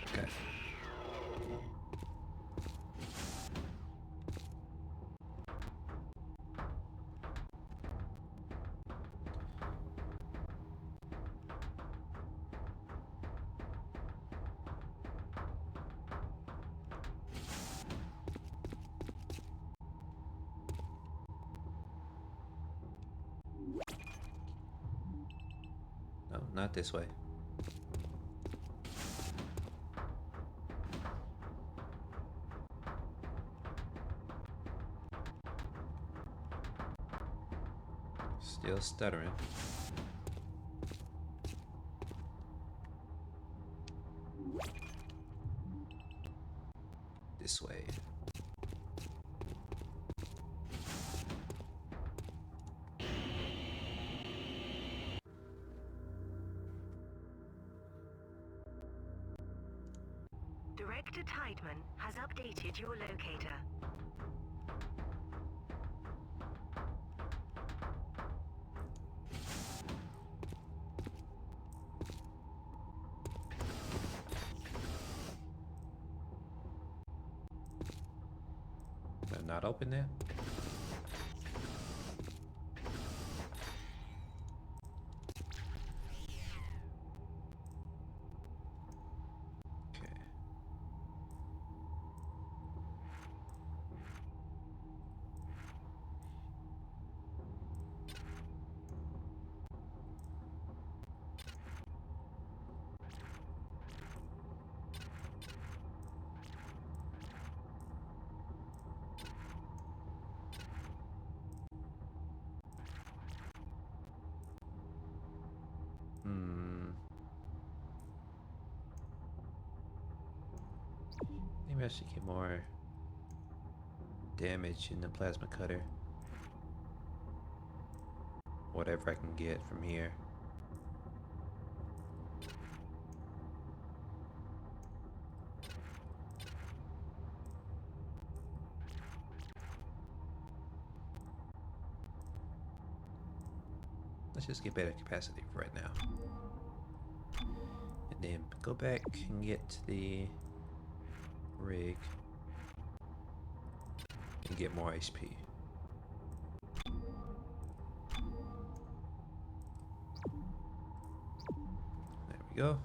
Okay. not this way. Still stuttering. This way. Director Tideman has updated your locator. Did I not open that? Okay. Maybe I should get more damage in the plasma cutter. Whatever I can get from here. Let's just get better capacity for right now. And then go back and get the rig and get more HP. There we go.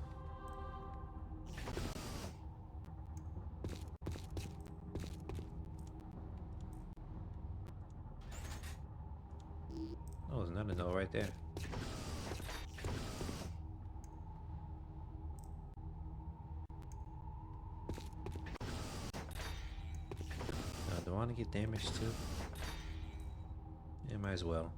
Oh, there's another note right there. Do I want to get damaged too? Yeah, might as well.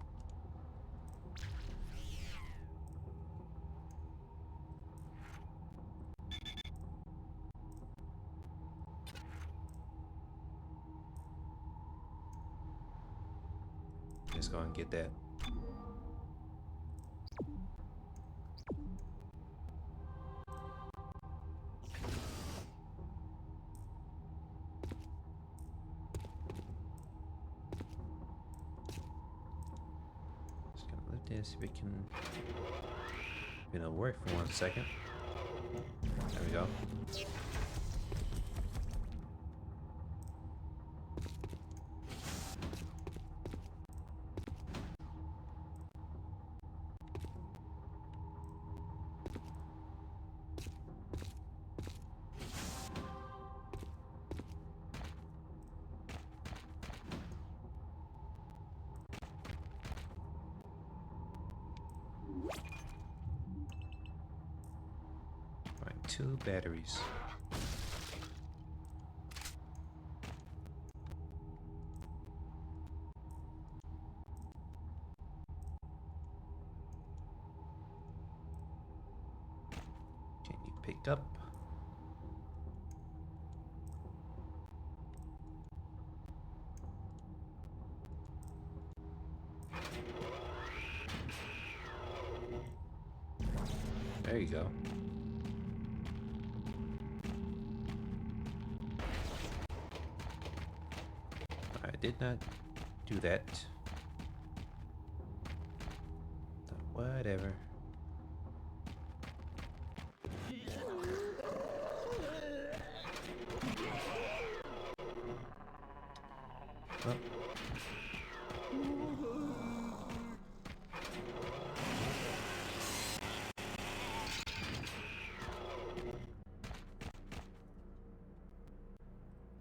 Just go and get that. See if we can, work for 1 second. There we go. Find 2 batteries. Can you pick up? There you go. I did not do that. But whatever. Oh.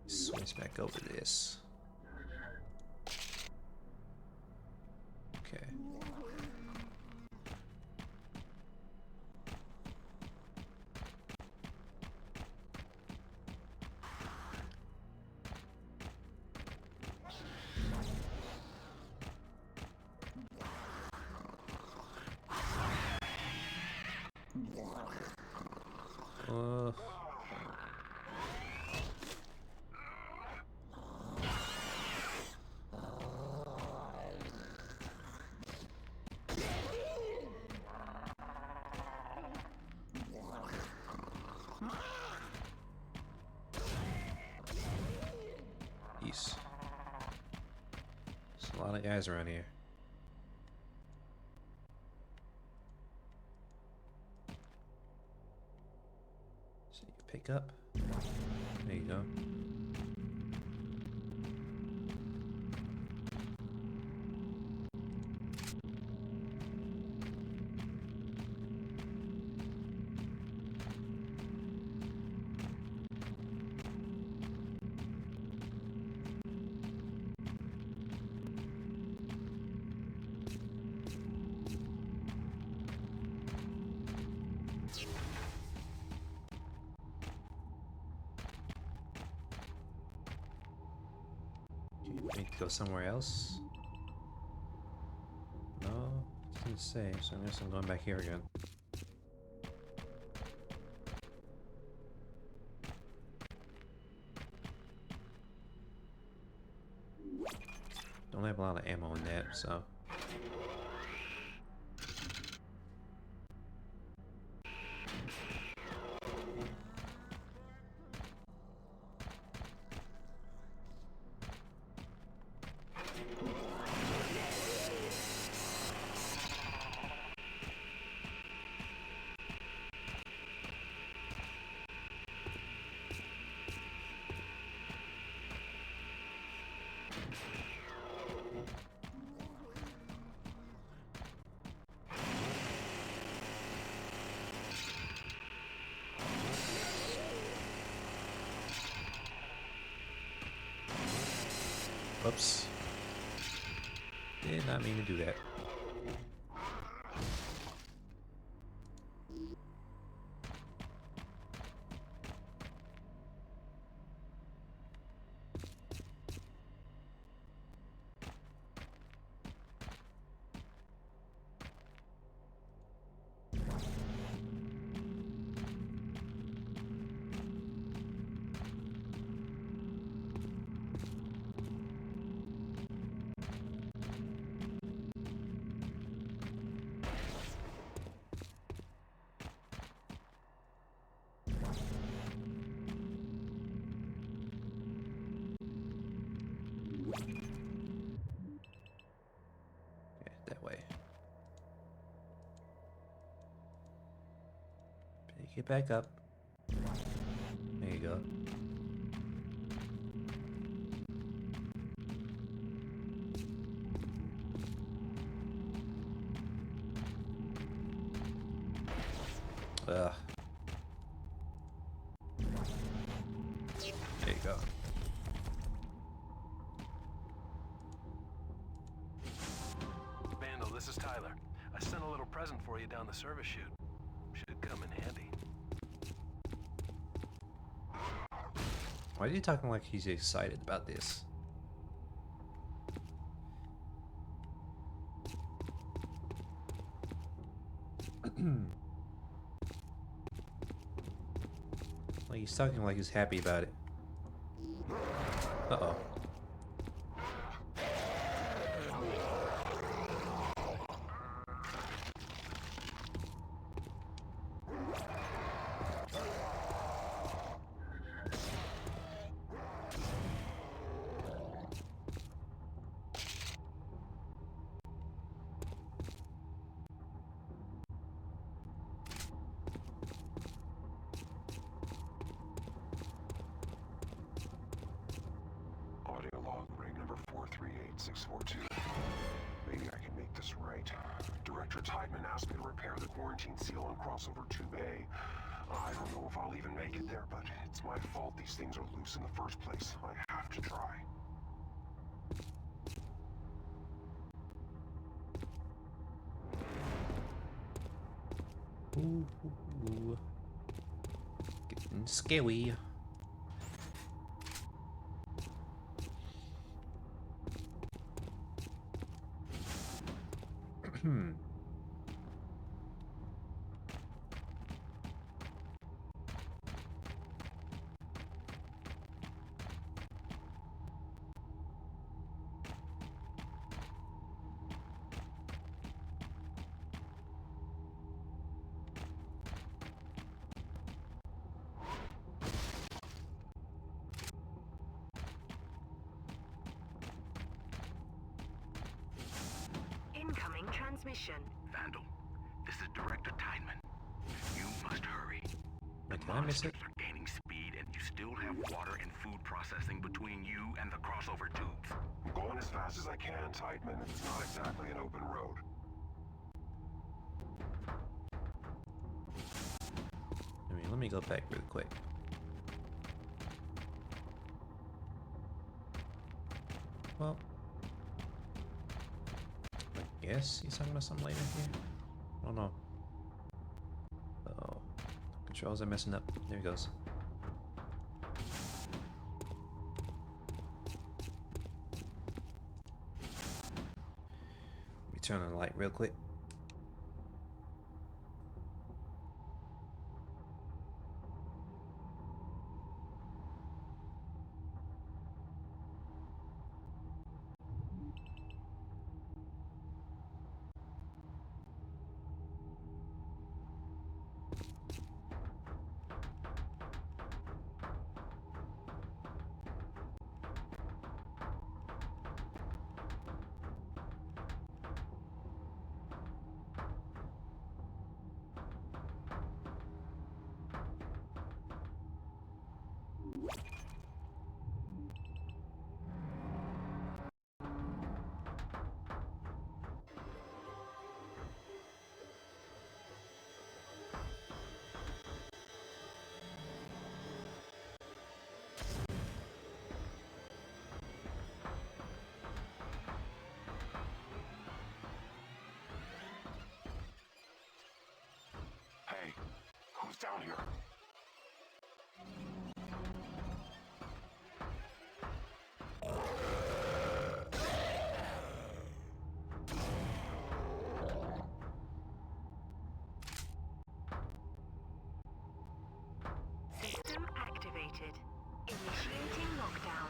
Switch back over this. Okay. Jeez. There's a lot of guys around here. So you pick up. There you go. Need to go somewhere else? No, it didn't say, so I guess I'm going back here again. Don't have a lot of ammo in that, so. Whoops. Did not mean to do that. Okay, that way. Pick it back up. There you go. Ugh. There you go. Vandal, this is Tyler. I sent a little present for you down the service chute. Should come in handy. Why are you talking like he's excited about this? Like he's talking like he's happy about it. Uh-oh. Audio log ring number 438642. Maybe I can make this right. Director Tideman asked me to repair the quarantine seal on crossover tube A. I don't know if I'll even make it there, but it's my fault these things are loose in the first place. I have to try. Ooh, ooh, ooh. Getting scary. mission? Vandal, this is Director Tideman. You must hurry. Wait, can I miss it? Monsters are gaining speed, and you still have water and food processing between you and the crossover tubes. I'm going as fast as I can, Tideman. It's not exactly an open road. Let me go back real quick. Well, I guess he's talking about something later here. I don't know. Oh, controls are messing up. There he goes. Let me turn on the light real quick. Hey, who's down here? System activated. Initiating lockdown.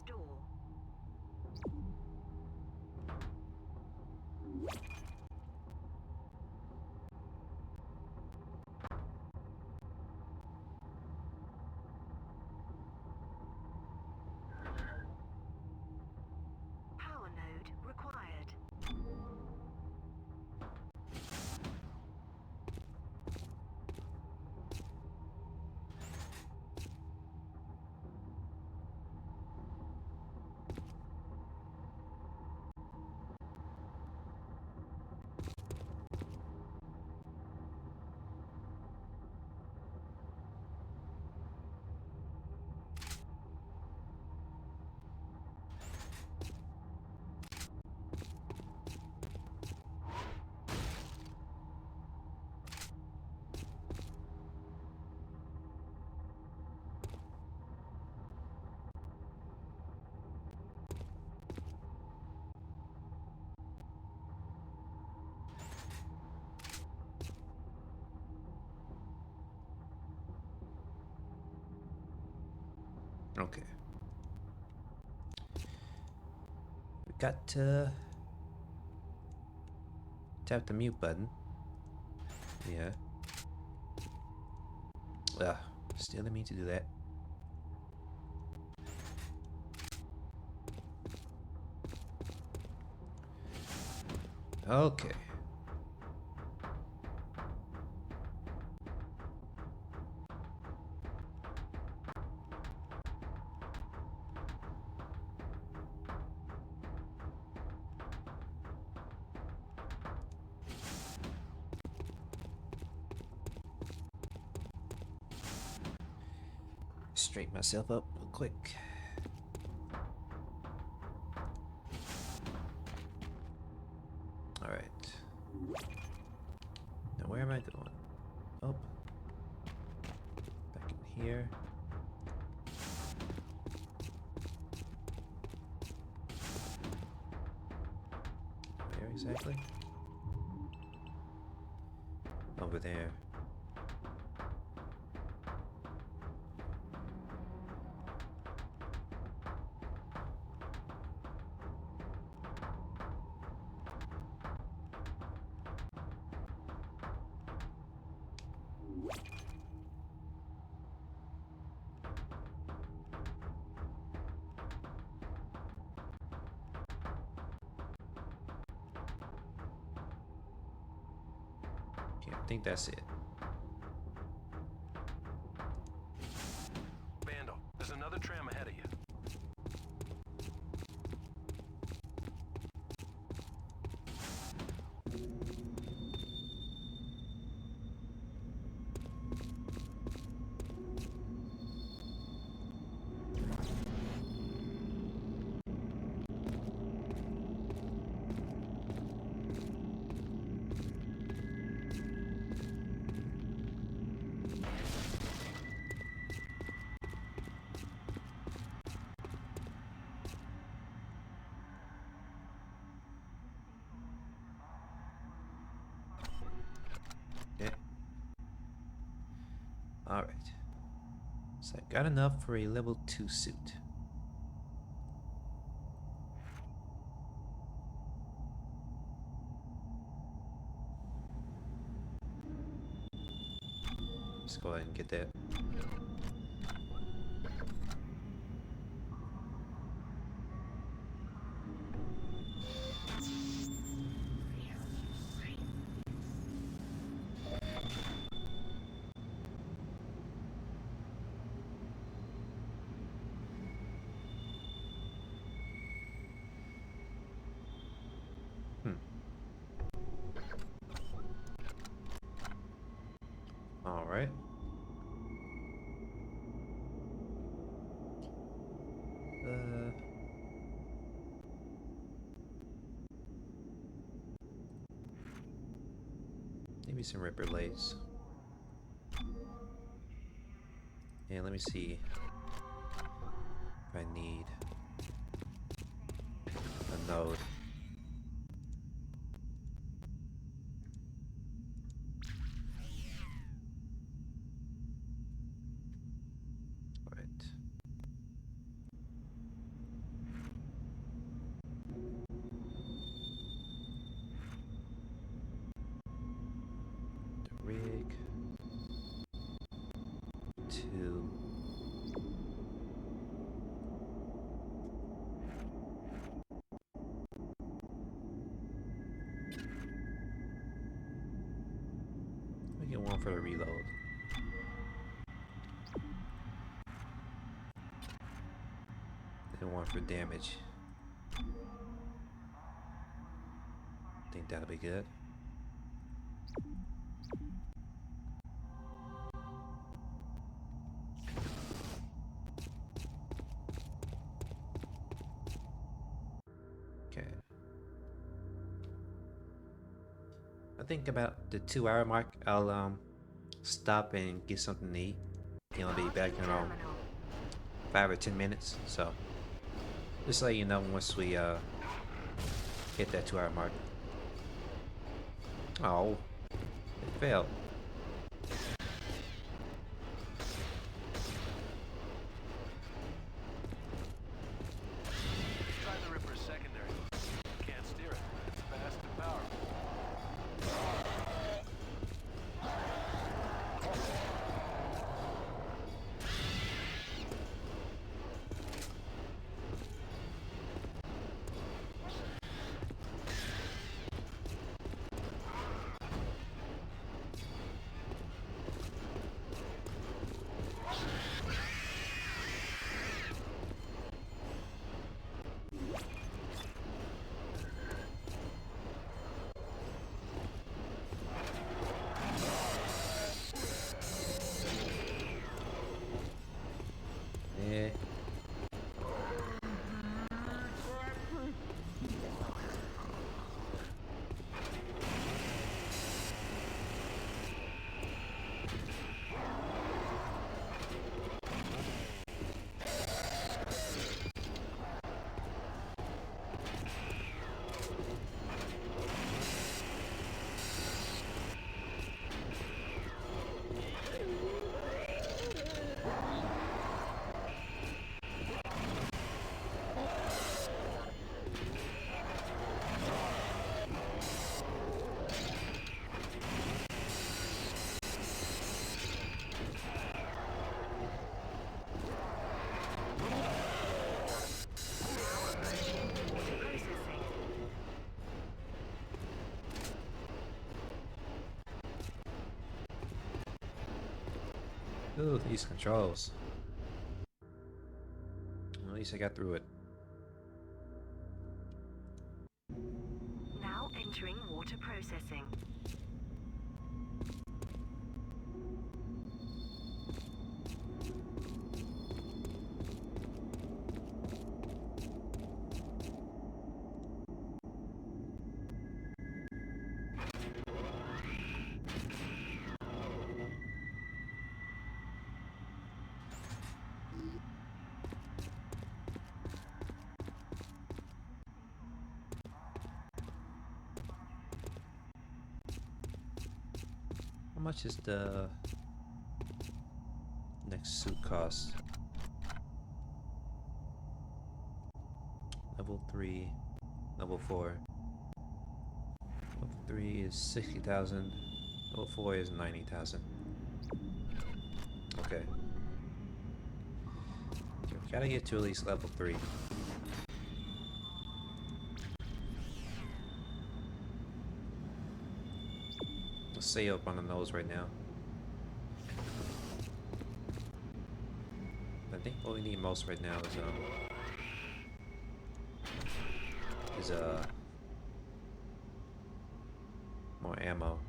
Restore. Power node required. Okay. We got to tap the mute button. Yeah. Still didn't mean to do that. Okay. Straighten myself up real quick. Alright. Now where am I going? Oh. Back in here. Where exactly? Over there. Okay, I think that's it. Vandal, there's another tram ahead of you. Okay. Alright. So I got enough for a level 2 suit. Let's go ahead and get that. Alright. Maybe some ripper lace. And let me see if I need a node. Alright. to... Let me get one for the reload. And one for damage. Think that'll be good. Okay. I think about the 2-hour mark, I'll stop and get something to eat. And I'll be back in around 5 or 10 minutes. So just let you know once we hit that 2-hour mark. Oh, it failed. Try the Ripper's secondary. Can't steer it. It's fast and powerful. Yeah. Ooh, these controls. At least I got through it. Now entering water processing. How much is the next suit cost? Level 3, level 4. Level 3 is 60,000. Level 4 is 90,000. Okay. Gotta get to at least level 3. Let's stay up on the nose right now. I think what we need most right now is more ammo.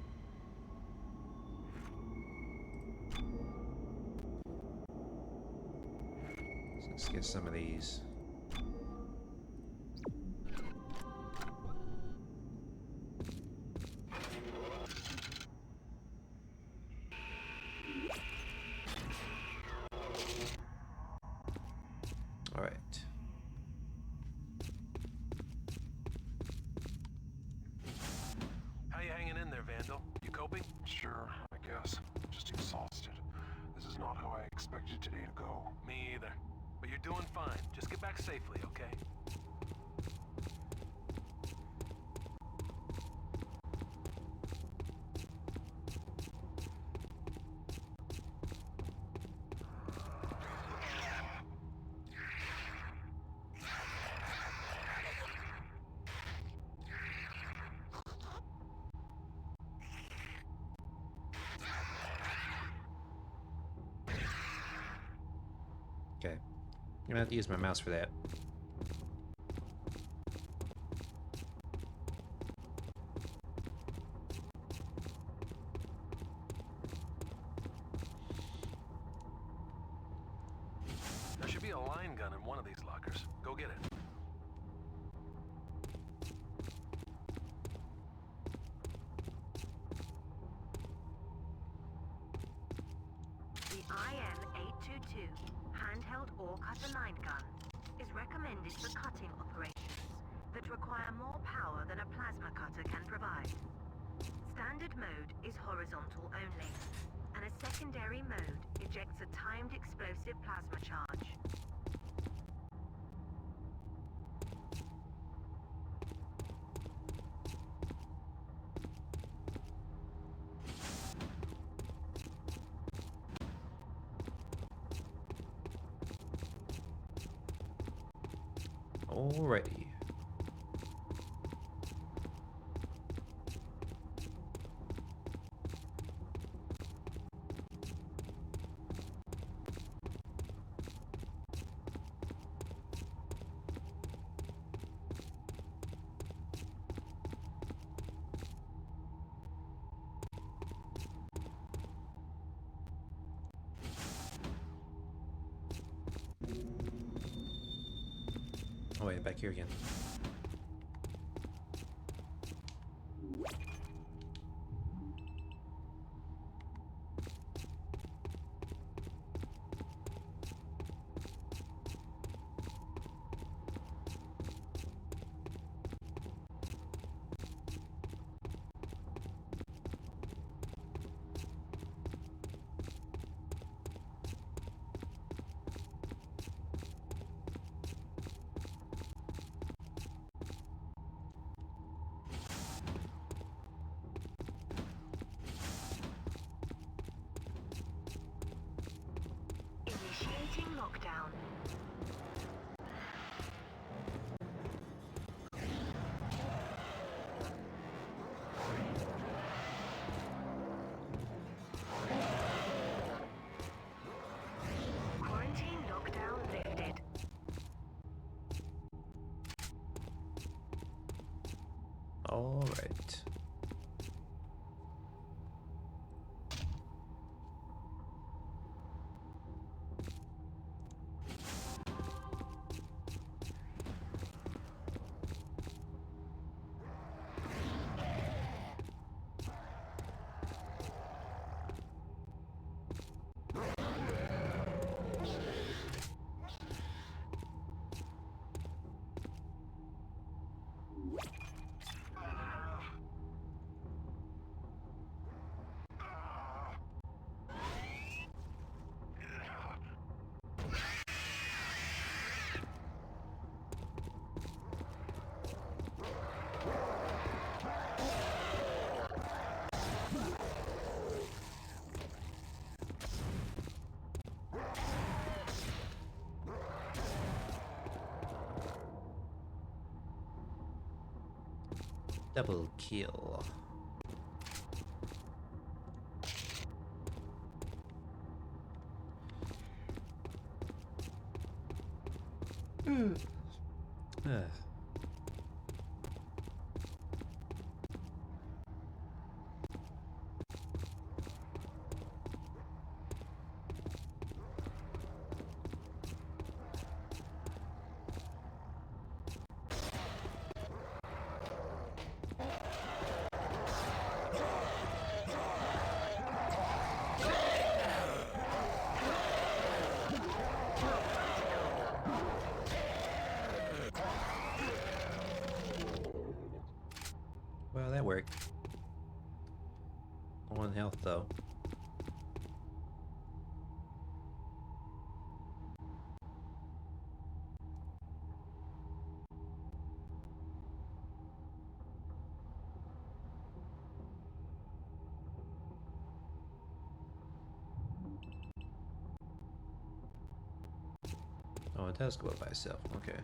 So let's get some of these. All right. How you hanging in there, Vandal? You coping? Sure, I guess. Just exhausted. This is not how I expected today to go. Me either. But you're doing fine. Just get back safely, okay? gonna have to use my mouse for that. There should be a line gun in one of these lockers. Go get it. The IN-822 handheld ore cutter line gun is recommended for cutting operations that require more power than a plasma cutter can provide. Standard mode is horizontal only, and a secondary mode ejects a timed explosive plasma charge. Alrighty. Oh wait, back here again. Initiating lockdown. Quarantine lockdown lifted. All right. Double kill. Ugh. Well, that worked. Low on health, though. Oh, it does go up by itself. Okay.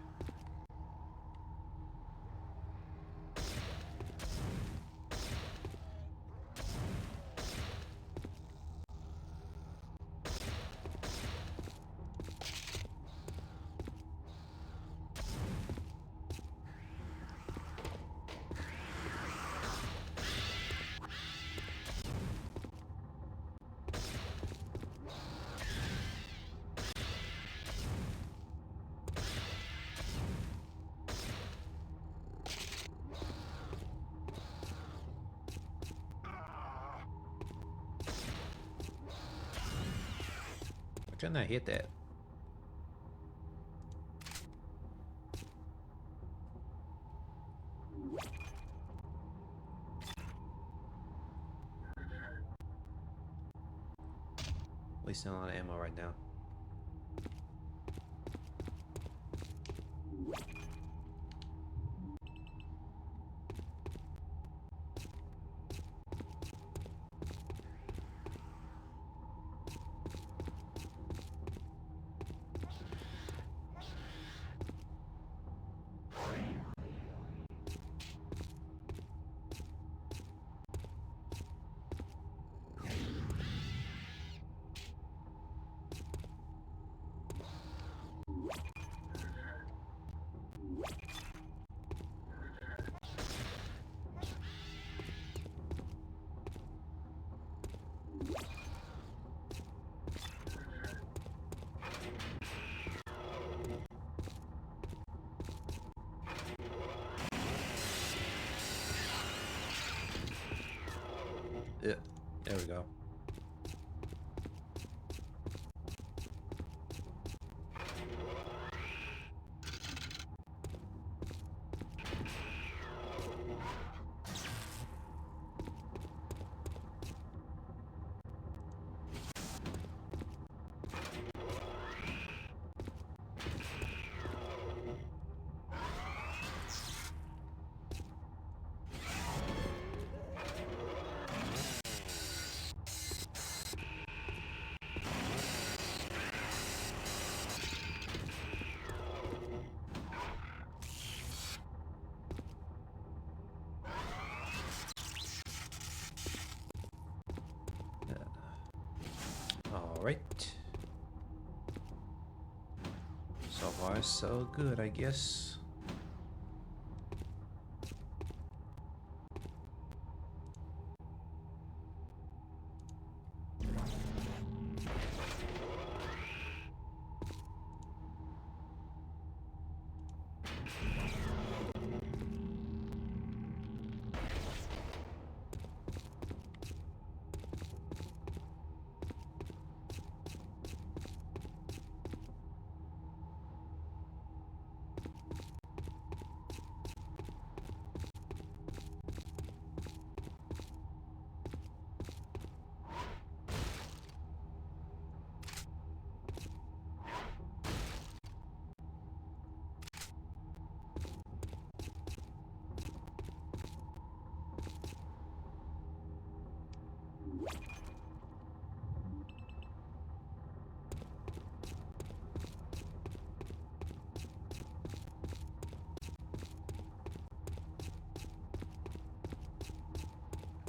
Couldn't I hit that? Wasting a lot of ammo right now. Yeah, there we go. Alright. So far, so good, I guess.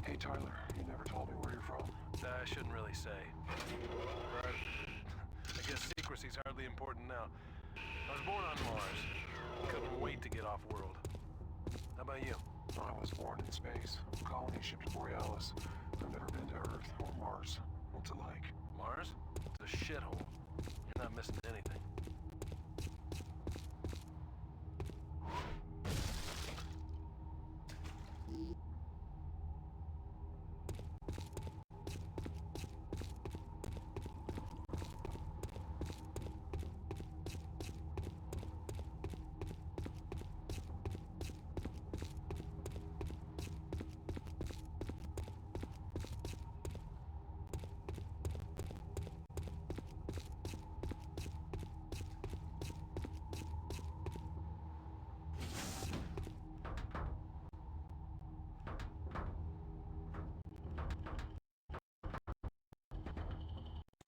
Hey, Tyler, you never told me where you're from. I shouldn't really say. But I guess secrecy's hardly important now. I was born on Mars. Couldn't wait to get off world. How about you? I was born in space. Colony ship to Borealis. I've never been to Earth or Mars. What's it like? Mars? It's a shithole. You're not missing anything.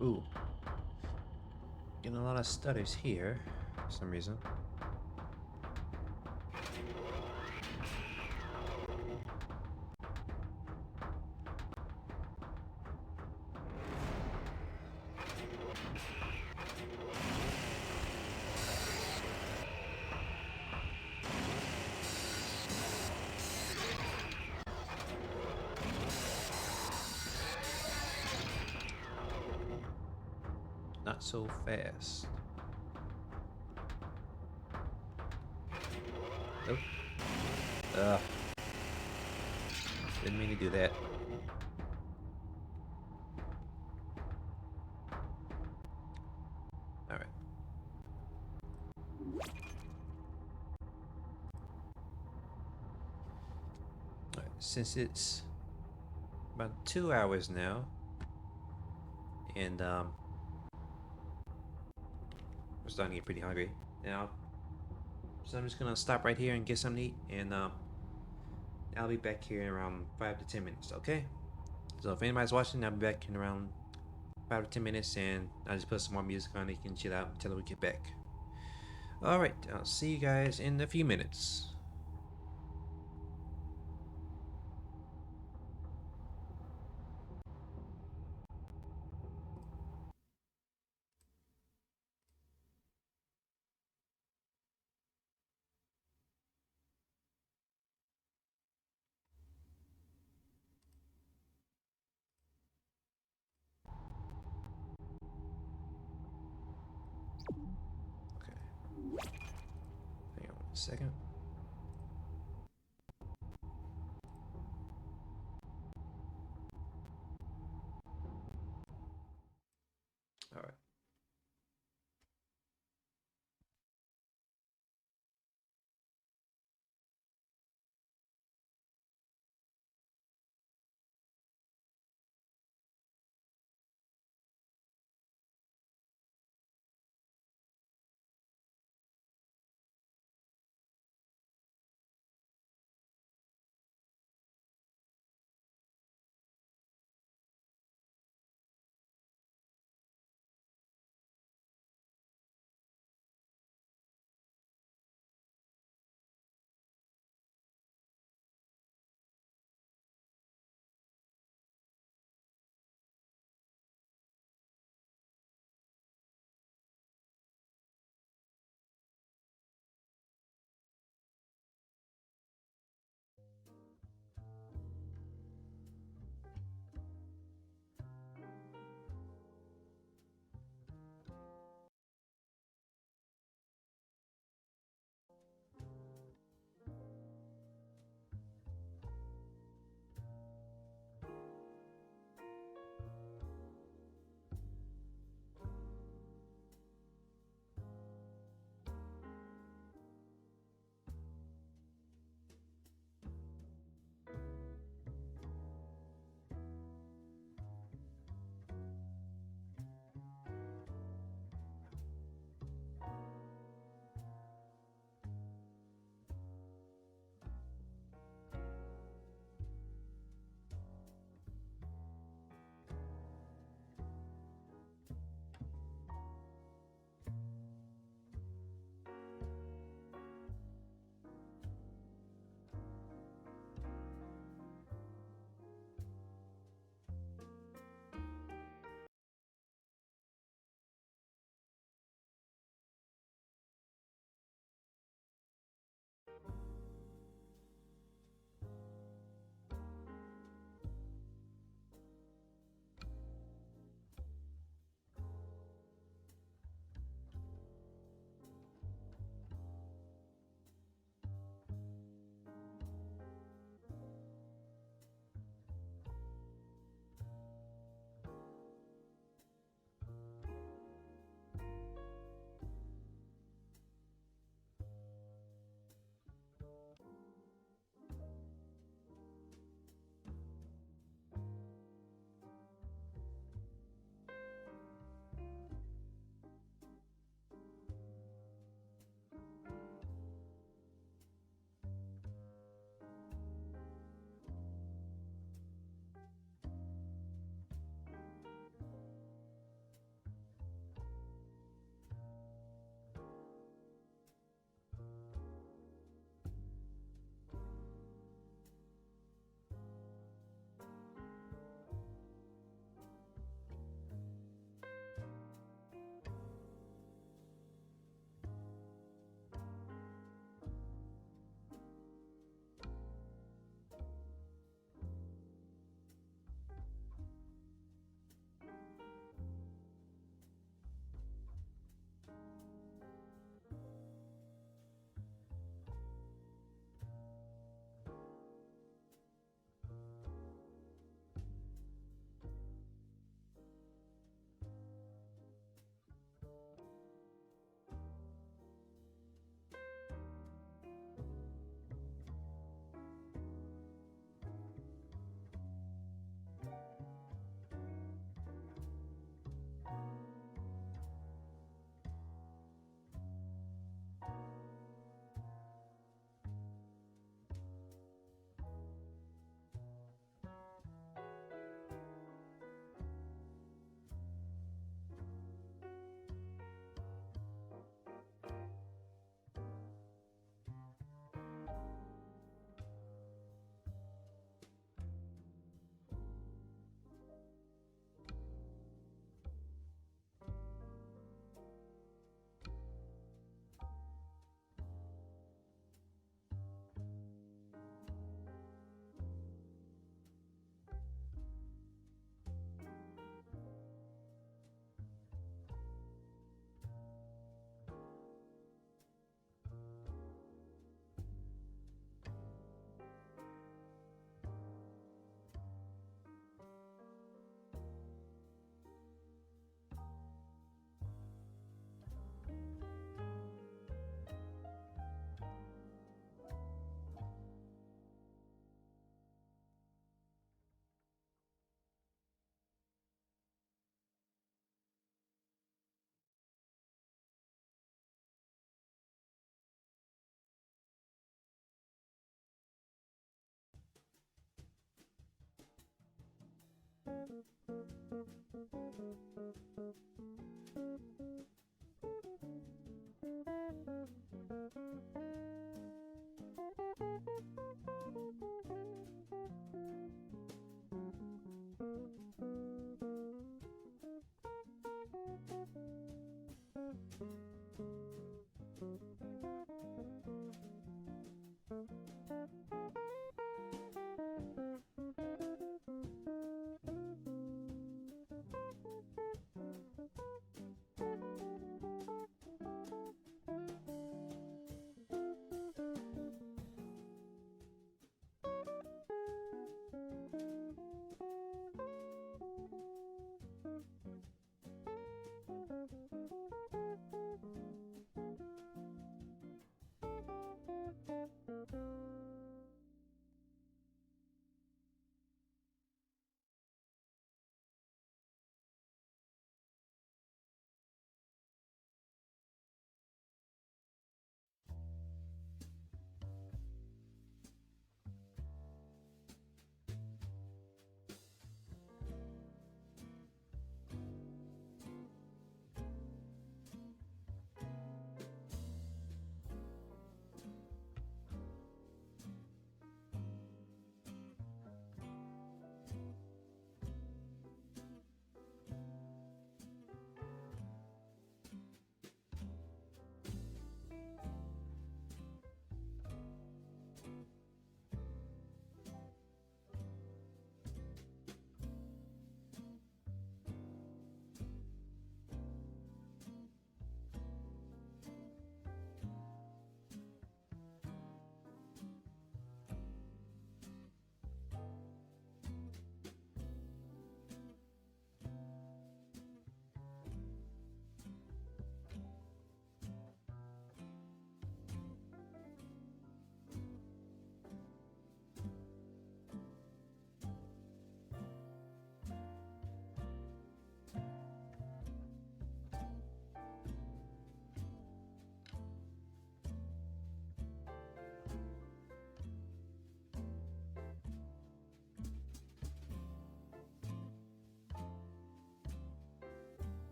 Ooh. Getting a lot of stutters here for some reason. Not so fast. Nope. Ugh. Didn't mean to do that. since it's about 2 hours now, and we're starting to get pretty hungry now. So I'm just gonna stop right here and get something to eat, and I'll be back here in around 5 to 10 minutes. Okay. So if anybody's watching, I'll be back in around 5 to 10 minutes, and I'll just put some more music on. You can chill out until we get back. All right. I'll see you guys in a few minutes. Okay. Hang on a second. All right.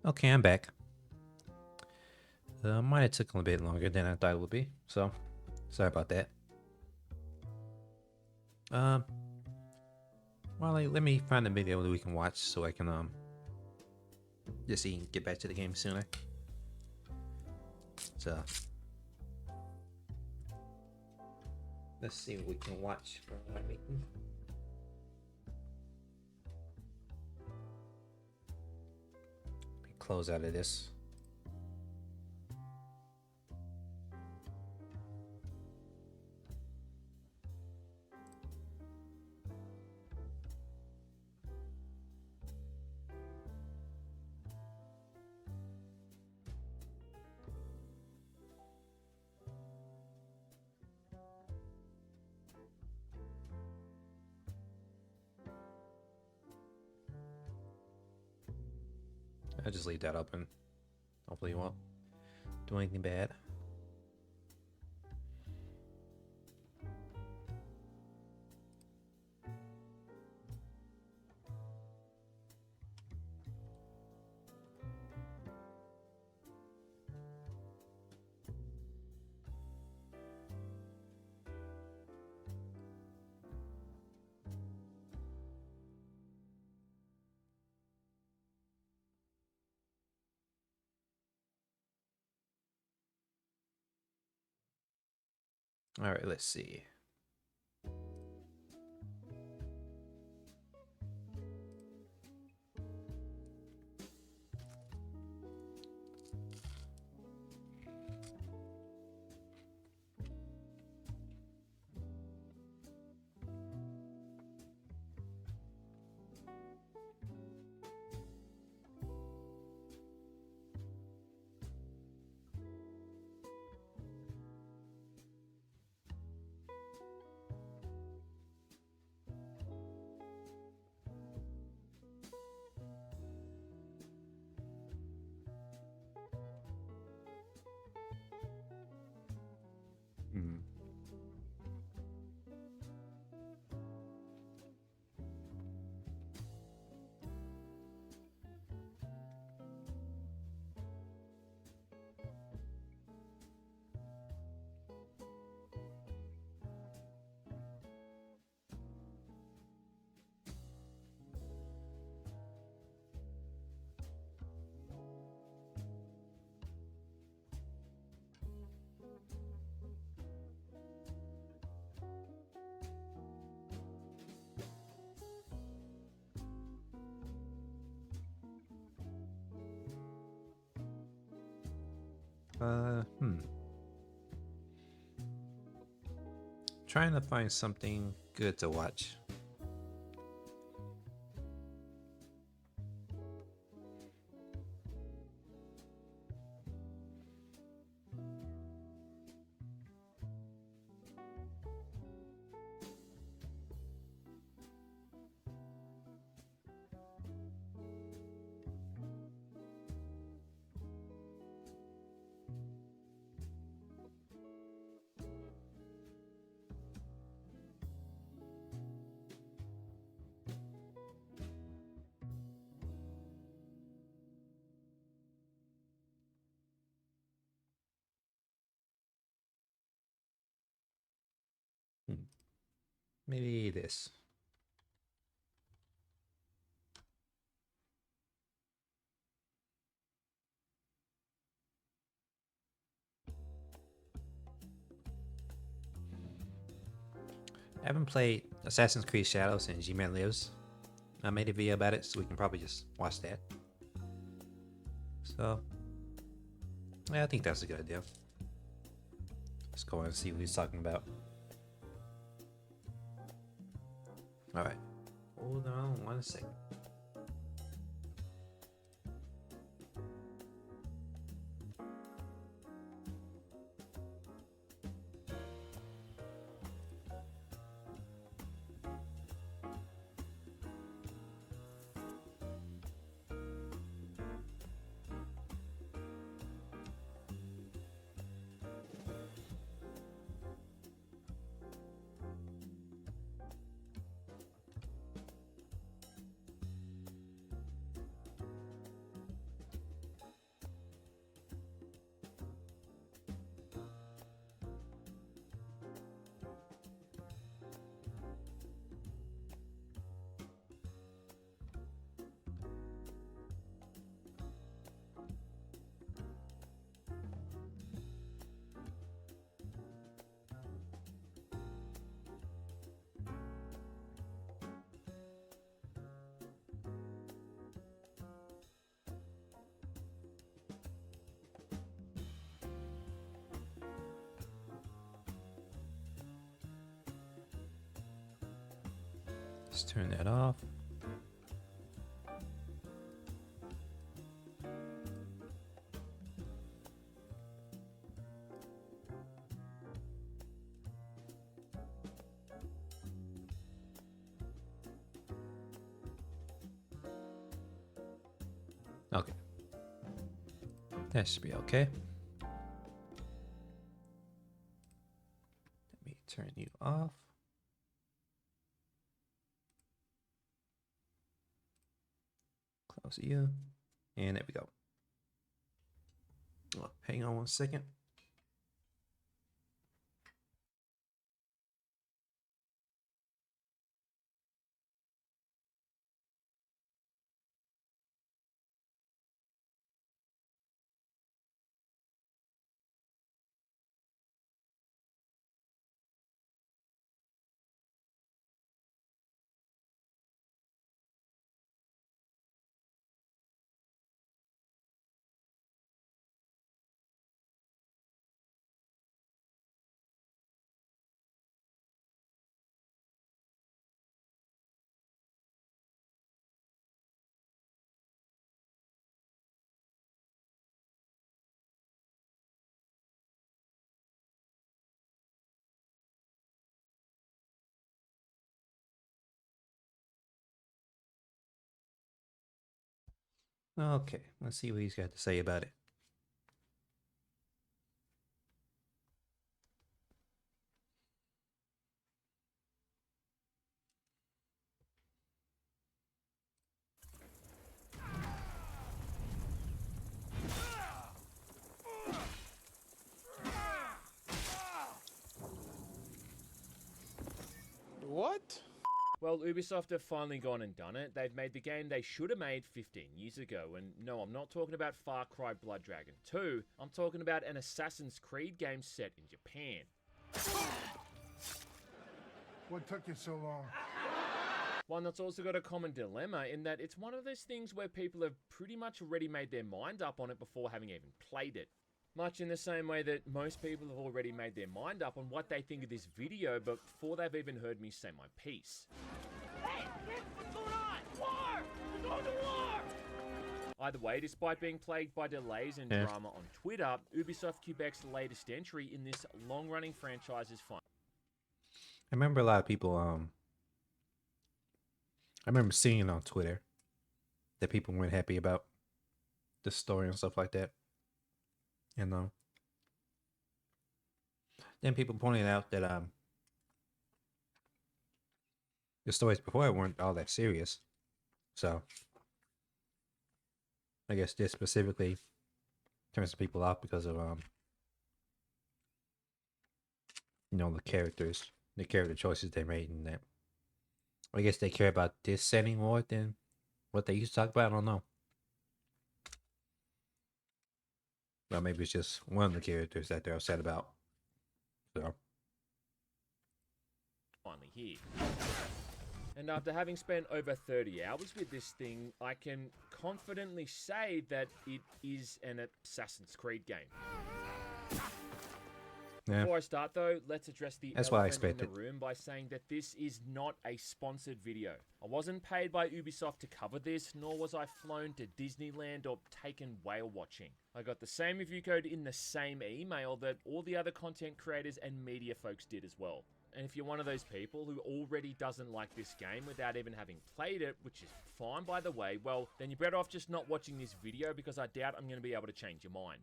Okay, I'm back. Might have took a bit longer than I thought it would be, so sorry about that. Well, let me find a video that we can watch so I can just get back to the game sooner. So let's see what we can watch for my meeting. Let me close out of this. I'll just leave that open. Hopefully you won't do anything bad. All right, let's see. Hmm. Trying to find something good to watch. Maybe this. I haven't played Assassin's Creed Shadows since G-Man Lives. I made a video about it, so we can probably just watch that. So, yeah, I think that's a good idea. Let's go and see what he's talking about. Alright. Hold on 1 second. Let's turn that off. Okay. That should be okay. Let me turn you off. Close you. And there we go. Oh, hang on one second. Okay, let's see what he's got to say about it. What? Well, Ubisoft have finally gone and done it. They've made the game they should have made 15 years ago. And no, I'm not talking about Far Cry Blood Dragon 2. I'm talking about an Assassin's Creed game set in Japan. What took you so long? One that's also got a common dilemma in that it's one of those things where people have pretty much already made their mind up on it before having even played it. Much in the same way that most people have already made their mind up on what they think of this video before they've even heard me say my piece. Hey, what's going on? War! We're going to war! Either way, despite being plagued by delays and drama on Twitter, Ubisoft Quebec's latest entry in this long-running franchise is fine. I remember a lot of people, I remember seeing on Twitter that people weren't happy about the story and stuff like that. And then people pointed out that the stories before it weren't all that serious. So I guess this specifically turns people off because of you know, the character choices they made, and that I guess they care about this setting more than what they used to talk about. I don't know. Well, maybe it's just one of the characters that they're upset about. So Finally here. And after having spent over 30 hours with this thing, I can confidently say that it is an Assassin's Creed game. yeah, Before I start though, let's address the That's what I elephant in the expected. room by saying that this is not a sponsored video. I wasn't paid by Ubisoft to cover this, nor was I flown to Disneyland or taken whale watching. I got the same review code in the same email that all the other content creators and media folks did as well. And if you're one of those people who already doesn't like this game without even having played it, which is fine by the way, well, then you're better off just not watching this video because I doubt I'm going to be able to change your mind.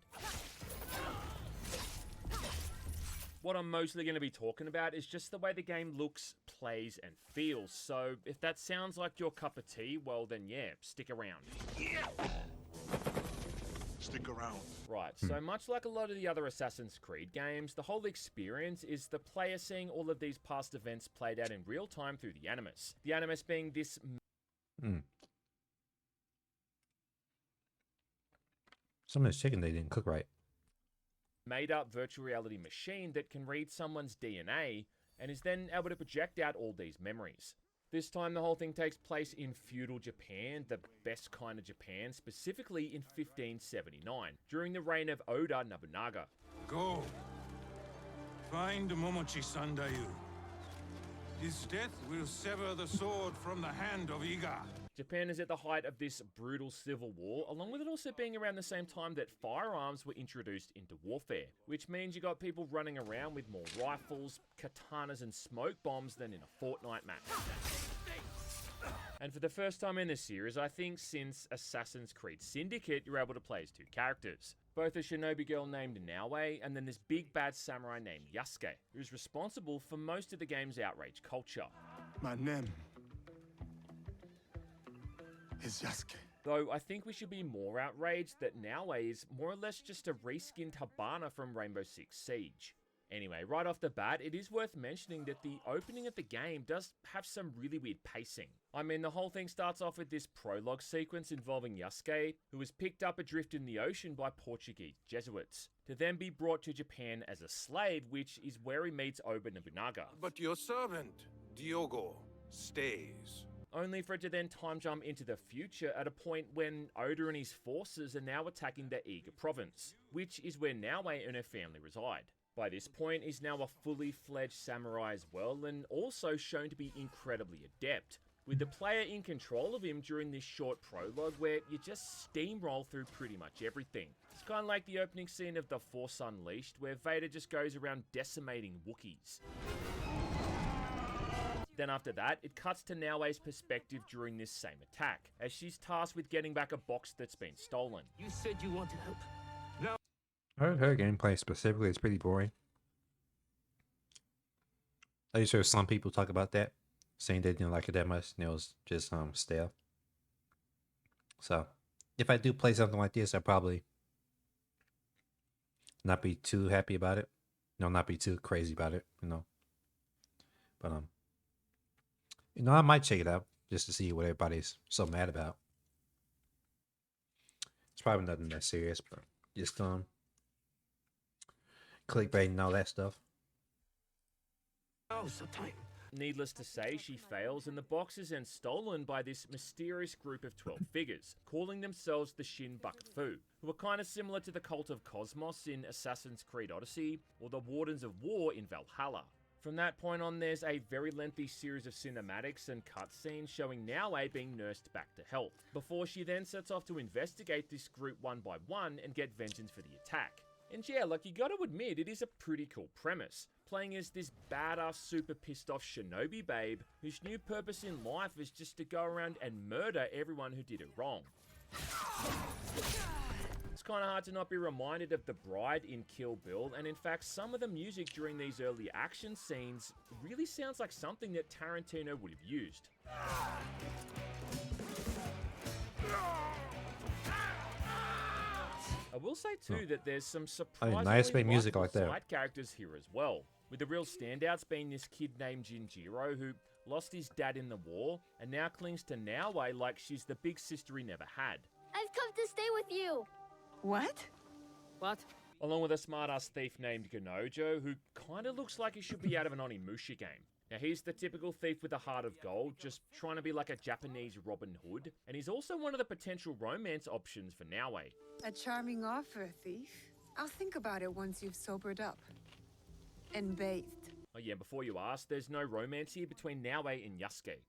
What I'm mostly going to be talking about is just the way the game looks, plays, and feels. So if that sounds like your cup of tea, well then yeah, stick around. Stick around. Right, so much like a lot of the other Assassin's Creed games, the whole experience is the player seeing all of these past events played out in real time through the Animus. The Animus being this some of this chicken they didn't cook right. made-up virtual reality machine that can read someone's DNA and is then able to project out all these memories. This time the whole thing takes place in feudal Japan, the best kind of Japan, specifically in 1579, during the reign of Oda Nobunaga. Go. Find Momochi Sandayu. His death will sever the sword from the hand of Iga. Japan is at the height of this brutal civil war, along with it also being around the same time that firearms were introduced into warfare, which means you got people running around with more rifles, katanas and smoke bombs than in a Fortnite match. And for the first time in the series, I think since Assassin's Creed Syndicate, you're able to play as two characters. Both a shinobi girl named Naoe, and then this big bad samurai named Yasuke, who's responsible for most of the game's outrage culture. My name is Yasuke. Though I think we should be more outraged that Naoe is more or less just a reskinned Habana from Rainbow Six Siege. Anyway, right off the bat, it is worth mentioning that the opening of the game does have some really weird pacing. I mean, the whole thing starts off with this prologue sequence involving Yasuke, who was picked up adrift in the ocean by Portuguese Jesuits, to then be brought to Japan as a slave, which is where he meets Oba Nobunaga. But your servant, Diogo, stays. Only for it to then time jump into the future at a point when Oda and his forces are now attacking the Iga province, which is where Naoe and her family reside. By this point, he's now a fully fledged samurai as well, and also shown to be incredibly adept, with the player in control of him during this short prologue where you just steamroll through pretty much everything. It's kind of like the opening scene of The Force Unleashed, where Vader just goes around decimating Wookiees. Then after that, it cuts to Naoe's perspective during this same attack, as she's tasked with getting back a box that's been stolen. You said you wanted help. Her gameplay specifically is pretty boring. I just heard some people talk about that, saying they didn't like it that much, and it was just stale. So, if I do play something like this, I'll probably not be too happy about it. Not be too crazy about it, But I might check it out just to see what everybody's so mad about. It's probably nothing that serious, but just clickbait and all that stuff. Needless to say, she fails, and the box is then stolen by this mysterious group of 12 figures, calling themselves the Shin Bakufu, who are kind of similar to the Cult of Cosmos in Assassin's Creed Odyssey, or the Wardens of War in Valhalla. From that point on, there's a very lengthy series of cinematics and cutscenes showing Naoe being nursed back to health, before she then sets off to investigate this group one by one and get vengeance for the attack. And yeah, you gotta admit, it is a pretty cool premise, playing as this badass super pissed off shinobi babe whose new purpose in life is just to go around and murder everyone who did it wrong. It's kind of hard to not be reminded of the bride in Kill Bill, and in fact some of the music during these early action scenes really sounds like something that Tarantino would have used. I will say too that there's some surprisingly music like that. side characters here as well, with the real standouts being this kid named Jinjiro who lost his dad in the war and now clings to Naoe like she's the big sister he never had. I've come to stay with you. What? What? Along with a smart-ass thief named Ganojo who kinda looks like he should be out of an Onimusha game. Now he's the typical thief with a heart of gold, just trying to be like a Japanese Robin Hood, and he's also one of the potential romance options for Naoe. A charming offer, thief. I'll think about it once you've sobered up. And bathed. Oh yeah, before you ask, there's no romance here between Naoe and Yasuke.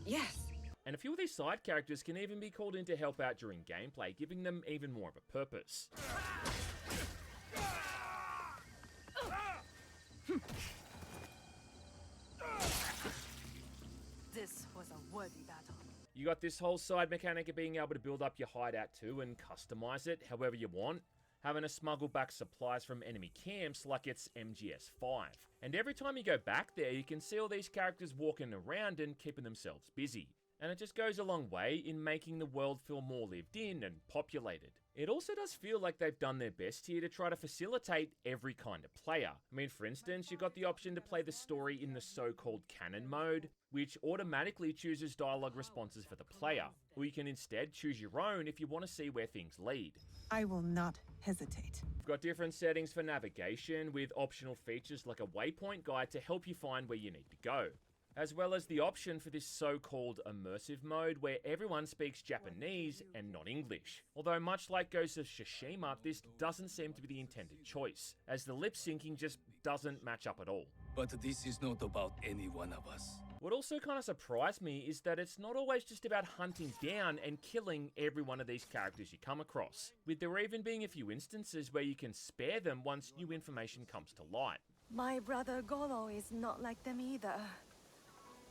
Yes. And a few of these side characters can even be called in to help out during gameplay, giving them even more of a purpose. This was a worthy battle. You got this whole side mechanic of being able to build up your hideout too and customize it however you want, having to smuggle back supplies from enemy camps like it's MGS5. And every time you go back there, you can see all these characters walking around and keeping themselves busy. And it just goes a long way in making the world feel more lived in and populated. It also does feel like they've done their best here to try to facilitate every kind of player. I mean, for instance, you got the option to play the story in the so-called canon mode, which automatically chooses dialogue responses for the player, or you can instead choose your own if you want to see where things lead. I will not hesitate. You've got different settings for navigation with optional features like a waypoint guide to help you find where you need to go, as well as the option for this so-called immersive mode where everyone speaks Japanese and not English. Although much like Ghost of Tsushima, this doesn't seem to be the intended choice, as the lip syncing just doesn't match up at all. But this is not about any one of us. What also kind of surprised me is that it's not always just about hunting down and killing every one of these characters you come across, with there even being a few instances where you can spare them once new information comes to light. My brother Golo is not like them either.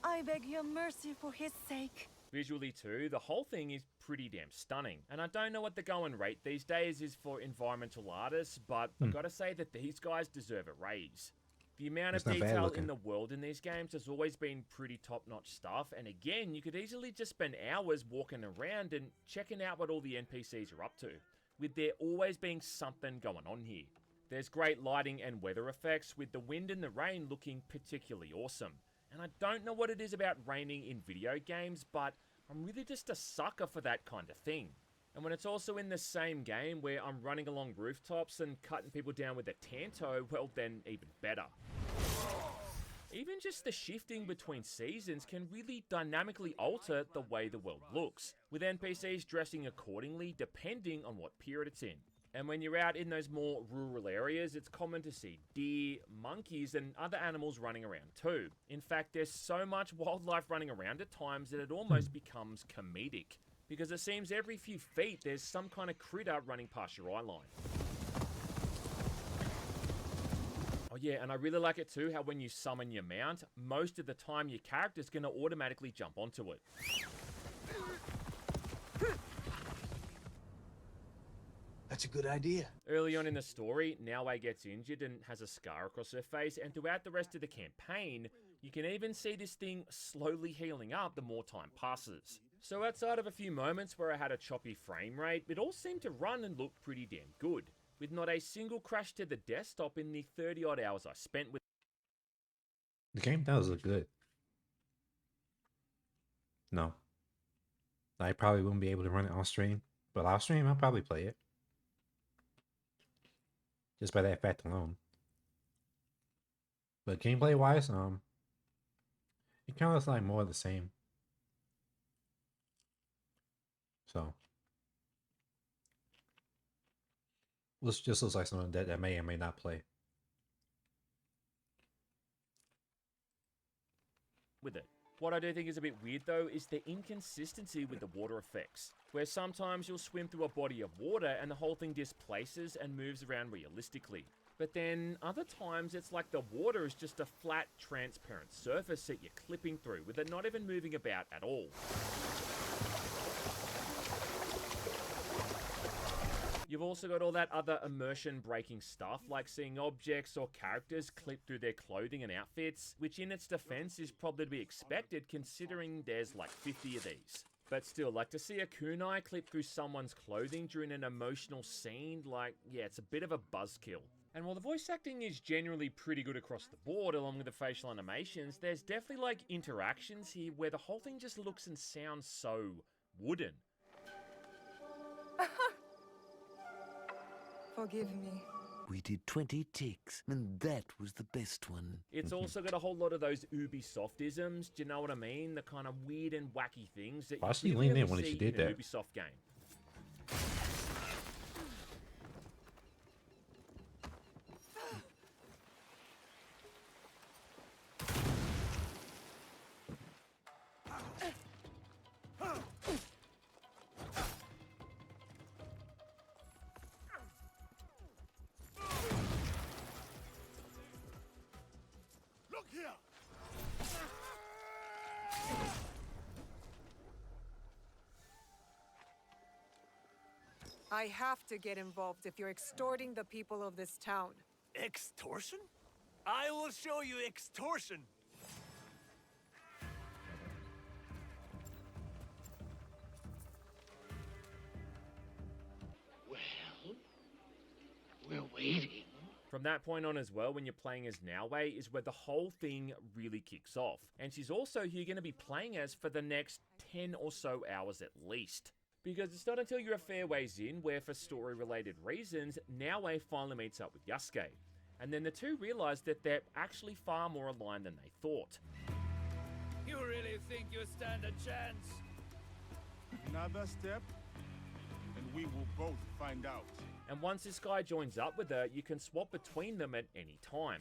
I beg your mercy for his sake. Visually too, the whole thing is pretty damn stunning, and I don't know what the going rate these days is for environmental artists, but I've got to say that these guys deserve a raise. The amount of detail in the world in these games has always been pretty top-notch stuff, and again, you could easily just spend hours walking around and checking out what all the NPCs are up to, with there always being something going on here. There's great lighting and weather effects, with the wind and the rain looking particularly awesome. And I don't know what it is about raining in video games, but I'm really just a sucker for that kind of thing. And when it's also in the same game where I'm running along rooftops and cutting people down with a tanto, well then even better. Even just the shifting between seasons can really dynamically alter the way the world looks, with NPCs dressing accordingly depending on what period it's in. And when you're out in those more rural areas, it's common to see deer, monkeys, and other animals running around too. In fact, there's so much wildlife running around at times that it almost becomes comedic, because it seems every few feet there's some kind of critter running past your eye line. Oh yeah, and I really like it too how when you summon your mount, most of the time your character's going to automatically jump onto it. That's a good idea. Early on in the story, Naue gets injured and has a scar across her face, and throughout the rest of the campaign, you can even see this thing slowly healing up the more time passes. So outside of a few moments where I had a choppy frame rate, it all seemed to run and look pretty damn good, with not a single crash to the desktop in the 30 odd hours I spent with. The game does look good. No. I probably wouldn't be able to run it on stream, but off stream I'll probably play it. Just by that fact alone. But gameplay wise, it kind of looks like more of the same. So this just looks like something that I may or may not play. With it. What I do think is a bit weird though is the inconsistency with the water effects, where sometimes you'll swim through a body of water and the whole thing displaces and moves around realistically. But then other times it's like the water is just a flat, transparent surface that you're clipping through with it not even moving about at all. You've also got all that other immersion breaking stuff like seeing objects or characters clip through their clothing and outfits, which in its defense is probably to be expected considering there's like 50 of these. But still, like to see a kunai clip through someone's clothing during an emotional scene, like, yeah, it's a bit of a buzzkill. And while the voice acting is generally pretty good across the board along with the facial animations, there's definitely like interactions here where the whole thing just looks and sounds so wooden. Forgive me. We did 20 ticks, and that was the best one. It's also got a whole lot of those Ubisoft-isms, do you know what I mean? The kind of weird and wacky things that you leaned really in when see she did in an that. Ubisoft game. I have to get involved if you're extorting the people of this town. Extortion? I will show you extortion! Well, we're waiting. From that point on as well, when you're playing as Naue, is where the whole thing really kicks off. And she's also who you're going to be playing as for the next 10 or so hours at least. Because it's not until you're a fair ways in where, for story-related reasons, Naue finally meets up with Yasuke. And then the two realise that they're actually far more aligned than they thought. You really think you stand a chance? Another step, and we will both find out. And once this guy joins up with her, you can swap between them at any time.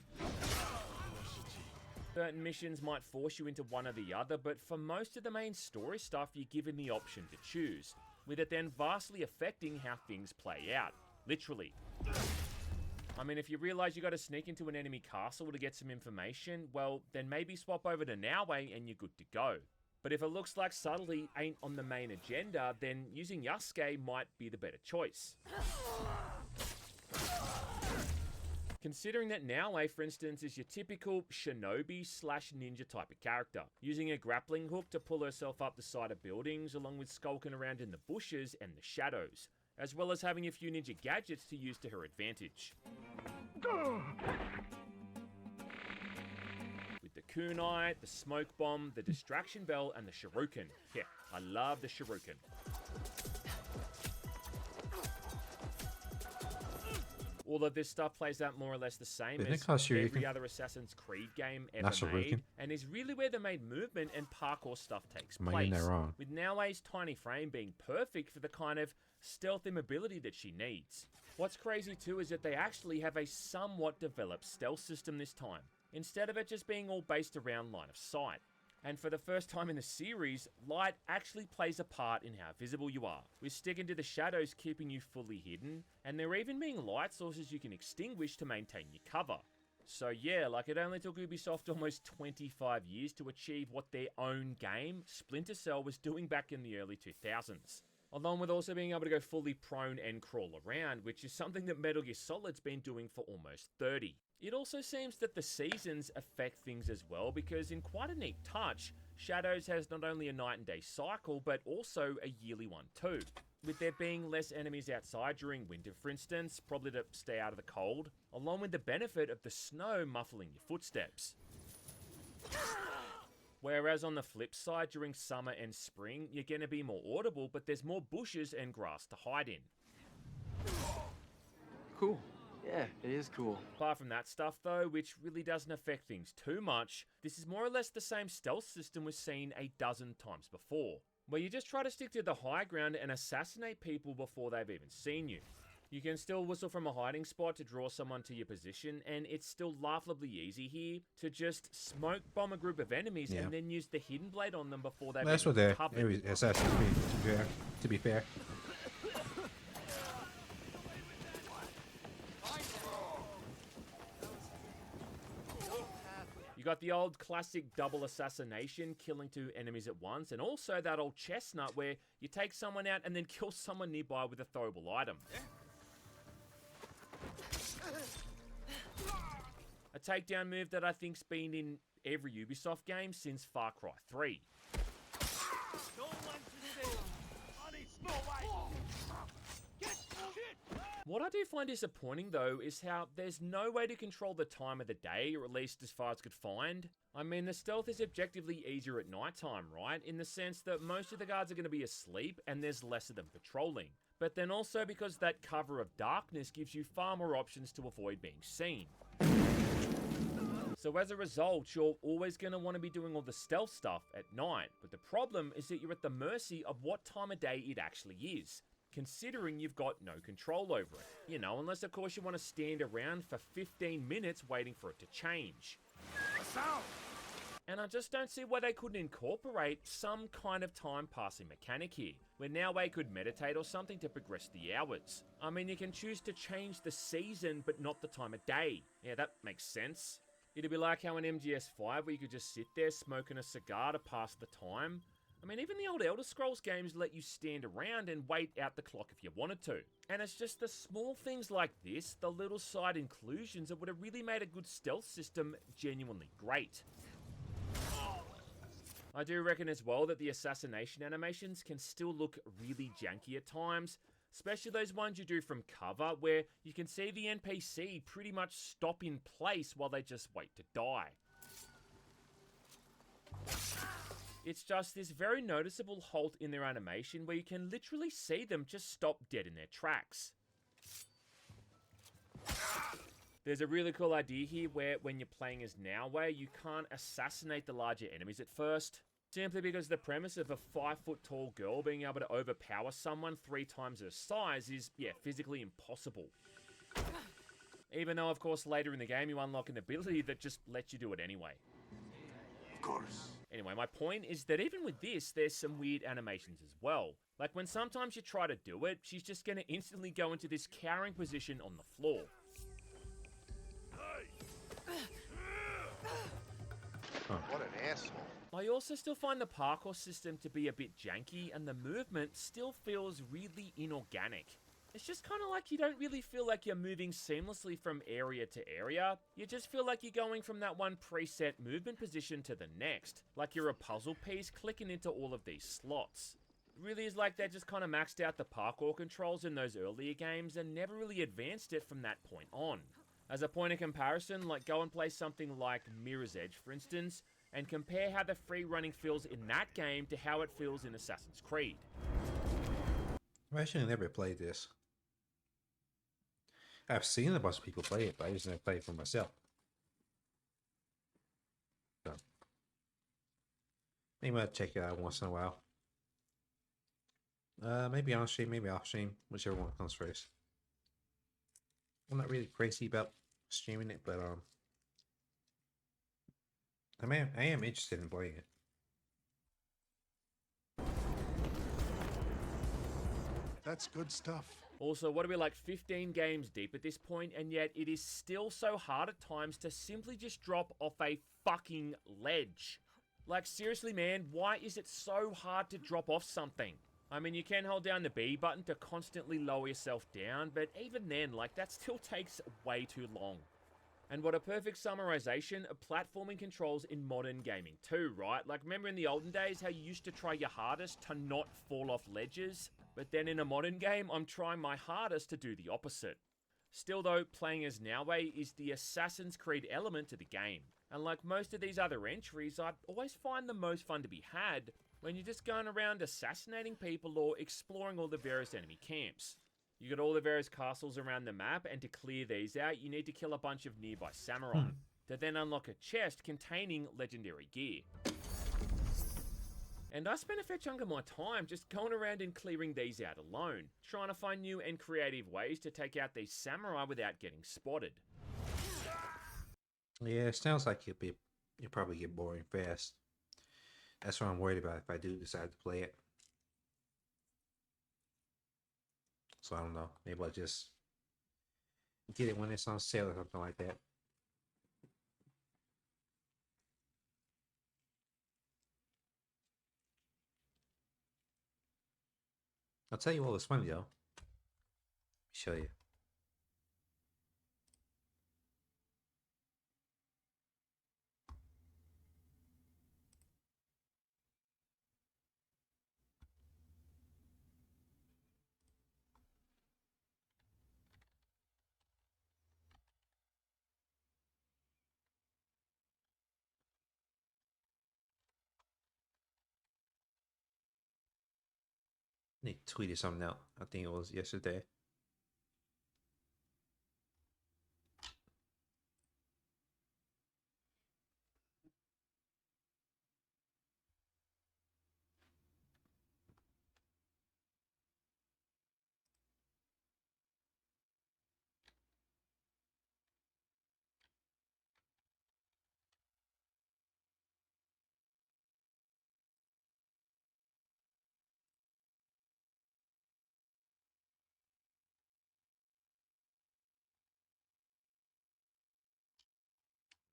Certain missions might force you into one or the other, but for most of the main story stuff, you're given the option to choose, with it then vastly affecting how things play out. Literally. I mean, if you realize you got to sneak into an enemy castle to get some information, well, then maybe swap over to Noway and you're good to go. But if it looks like subtlety ain't on the main agenda, then using Yasuke might be the better choice. Considering that Noway, for instance, is your typical shinobi/ninja type of character, using a grappling hook to pull herself up the side of buildings, along with skulking around in the bushes and the shadows, as well as having a few ninja gadgets to use to her advantage. With the kunai, the smoke bomb, the distraction bell, and the shuriken. Yeah, I love the shuriken. All of this stuff plays out more or less the same as every other Assassin's Creed game ever made, and is really where the main movement and parkour stuff takes place, with Noway's tiny frame being perfect for the kind of stealth immobility that she needs. What's crazy too is that they actually have a somewhat developed stealth system this time, instead of it just being all based around line of sight. And for the first time in the series, light actually plays a part in how visible you are, with sticking to the shadows keeping you fully hidden, and there even being light sources you can extinguish to maintain your cover. So yeah, like it only took Ubisoft almost 25 years to achieve what their own game, Splinter Cell, was doing back in the early 2000s. Along with also being able to go fully prone and crawl around, which is something that Metal Gear Solid's been doing for almost 30. It also seems that the seasons affect things as well, because in quite a neat touch, Shadows has not only a night and day cycle, but also a yearly one too. With there being less enemies outside during winter, for instance, probably to stay out of the cold, along with the benefit of the snow muffling your footsteps. Whereas on the flip side, during summer and spring, you're going to be more audible, but there's more bushes and grass to hide in. Cool. Yeah, it is cool. Apart from that stuff though, which really doesn't affect things too much, this is more or less the same stealth system we've seen a dozen times before, where you just try to stick to the high ground and assassinate people before they've even seen you. You can still whistle from a hiding spot to draw someone to your position, and it's still laughably easy here to just smoke bomb a group of enemies and then use the hidden blade on them before they've That's what they're Assassin's Creed, to be fair. You got the old classic double assassination, killing two enemies at once, and also that old chestnut where you take someone out and then kill someone nearby with a throwable item. A takedown move that I think's been in every Ubisoft game since Far Cry 3. What I do find disappointing though is how there's no way to control the time of the day, or at least as far as I could find. I mean, the stealth is objectively easier at nighttime, right? In the sense that most of the guards are going to be asleep and there's less of them patrolling. But then also because that cover of darkness gives you far more options to avoid being seen. So as a result, you're always going to want to be doing all the stealth stuff at night, but the problem is that you're at the mercy of what time of day it actually is, considering you've got no control over it. You know, unless of course you want to stand around for 15 minutes waiting for it to change. And I just don't see why they couldn't incorporate some kind of time passing mechanic here, where Noway could meditate or something to progress the hours. I mean, you can choose to change the season, but not the time of day. Yeah, that makes sense. It'd be like how in MGS5, where you could just sit there smoking a cigar to pass the time. I mean, even the old Elder Scrolls games let you stand around and wait out the clock if you wanted to. And it's just the small things like this, the little side inclusions, that would have really made a good stealth system genuinely great. I do reckon as well that the assassination animations can still look really janky at times, especially those ones you do from cover, where you can see the NPC pretty much stop in place while they just wait to die. It's just this very noticeable halt in their animation where you can literally see them just stop dead in their tracks. There's a really cool idea here where when you're playing as Noway, you can't assassinate the larger enemies at first, simply because the premise of a 5-foot-tall girl being able to overpower someone 3 times her size is, yeah, physically impossible. Even though, of course, later in the game you unlock an ability that just lets you do it anyway. course. Anyway, my point is that even with this, there's some weird animations as well. Like when sometimes you try to do it, she's just gonna instantly go into this cowering position on the floor. What an asshole. I also still find the parkour system to be a bit janky, and the movement still feels really inorganic. It's just kind of like you don't really feel like you're moving seamlessly from area to area. You just feel like you're going from that one preset movement position to the next, like you're a puzzle piece clicking into all of these slots. It really is like they just kind of maxed out the parkour controls in those earlier games and never really advanced it from that point on. As a point of comparison, like go and play something like Mirror's Edge, for instance, and compare how the free running feels in that game to how it feels in Assassin's Creed. I actually never played this. I've seen a bunch of people play it, but I just never played it for myself. So maybe I'll check it out once in a while. Maybe on stream, maybe off stream, whichever one comes first. I'm not really crazy about streaming it, but I am interested in playing it. That's good stuff. Also, what are we, like 15 games deep at this point, and yet it is still so hard at times to simply just drop off a fucking ledge. Like seriously man, why is it so hard to drop off something? I mean, you can hold down the B button to constantly lower yourself down, but even then, like that still takes way too long. And what a perfect summarization of platforming controls in modern gaming too, right? Like remember in the olden days how you used to try your hardest to not fall off ledges? But then in a modern game, I'm trying my hardest to do the opposite. Still though, playing as Naue is the Assassin's Creed element to the game. And like most of these other entries, I always find the most fun to be had when you're just going around assassinating people or exploring all the various enemy camps. You got all the various castles around the map, and to clear these out, you need to kill a bunch of nearby samurai, to then unlock a chest containing legendary gear. And I spent a fair chunk of my time just going around and clearing these out alone, trying to find new and creative ways to take out these samurai without getting spotted. Yeah, it sounds like you'll probably get boring fast. That's what I'm worried about if I do decide to play it. So I don't know. Maybe I'll just get it when it's on sale or something like that. I'll tell you what was funny though. Let me show you. They tweeted something out. I think it was yesterday.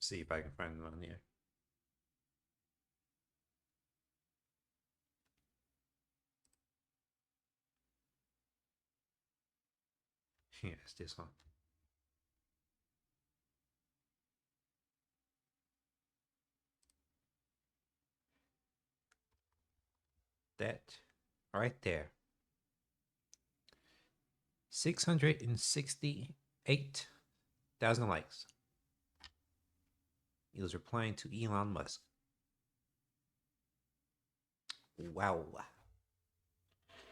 See if I can find it on here. Yeah, it's this one. That right there. 668,000 likes. He was replying to Elon Musk. Wow.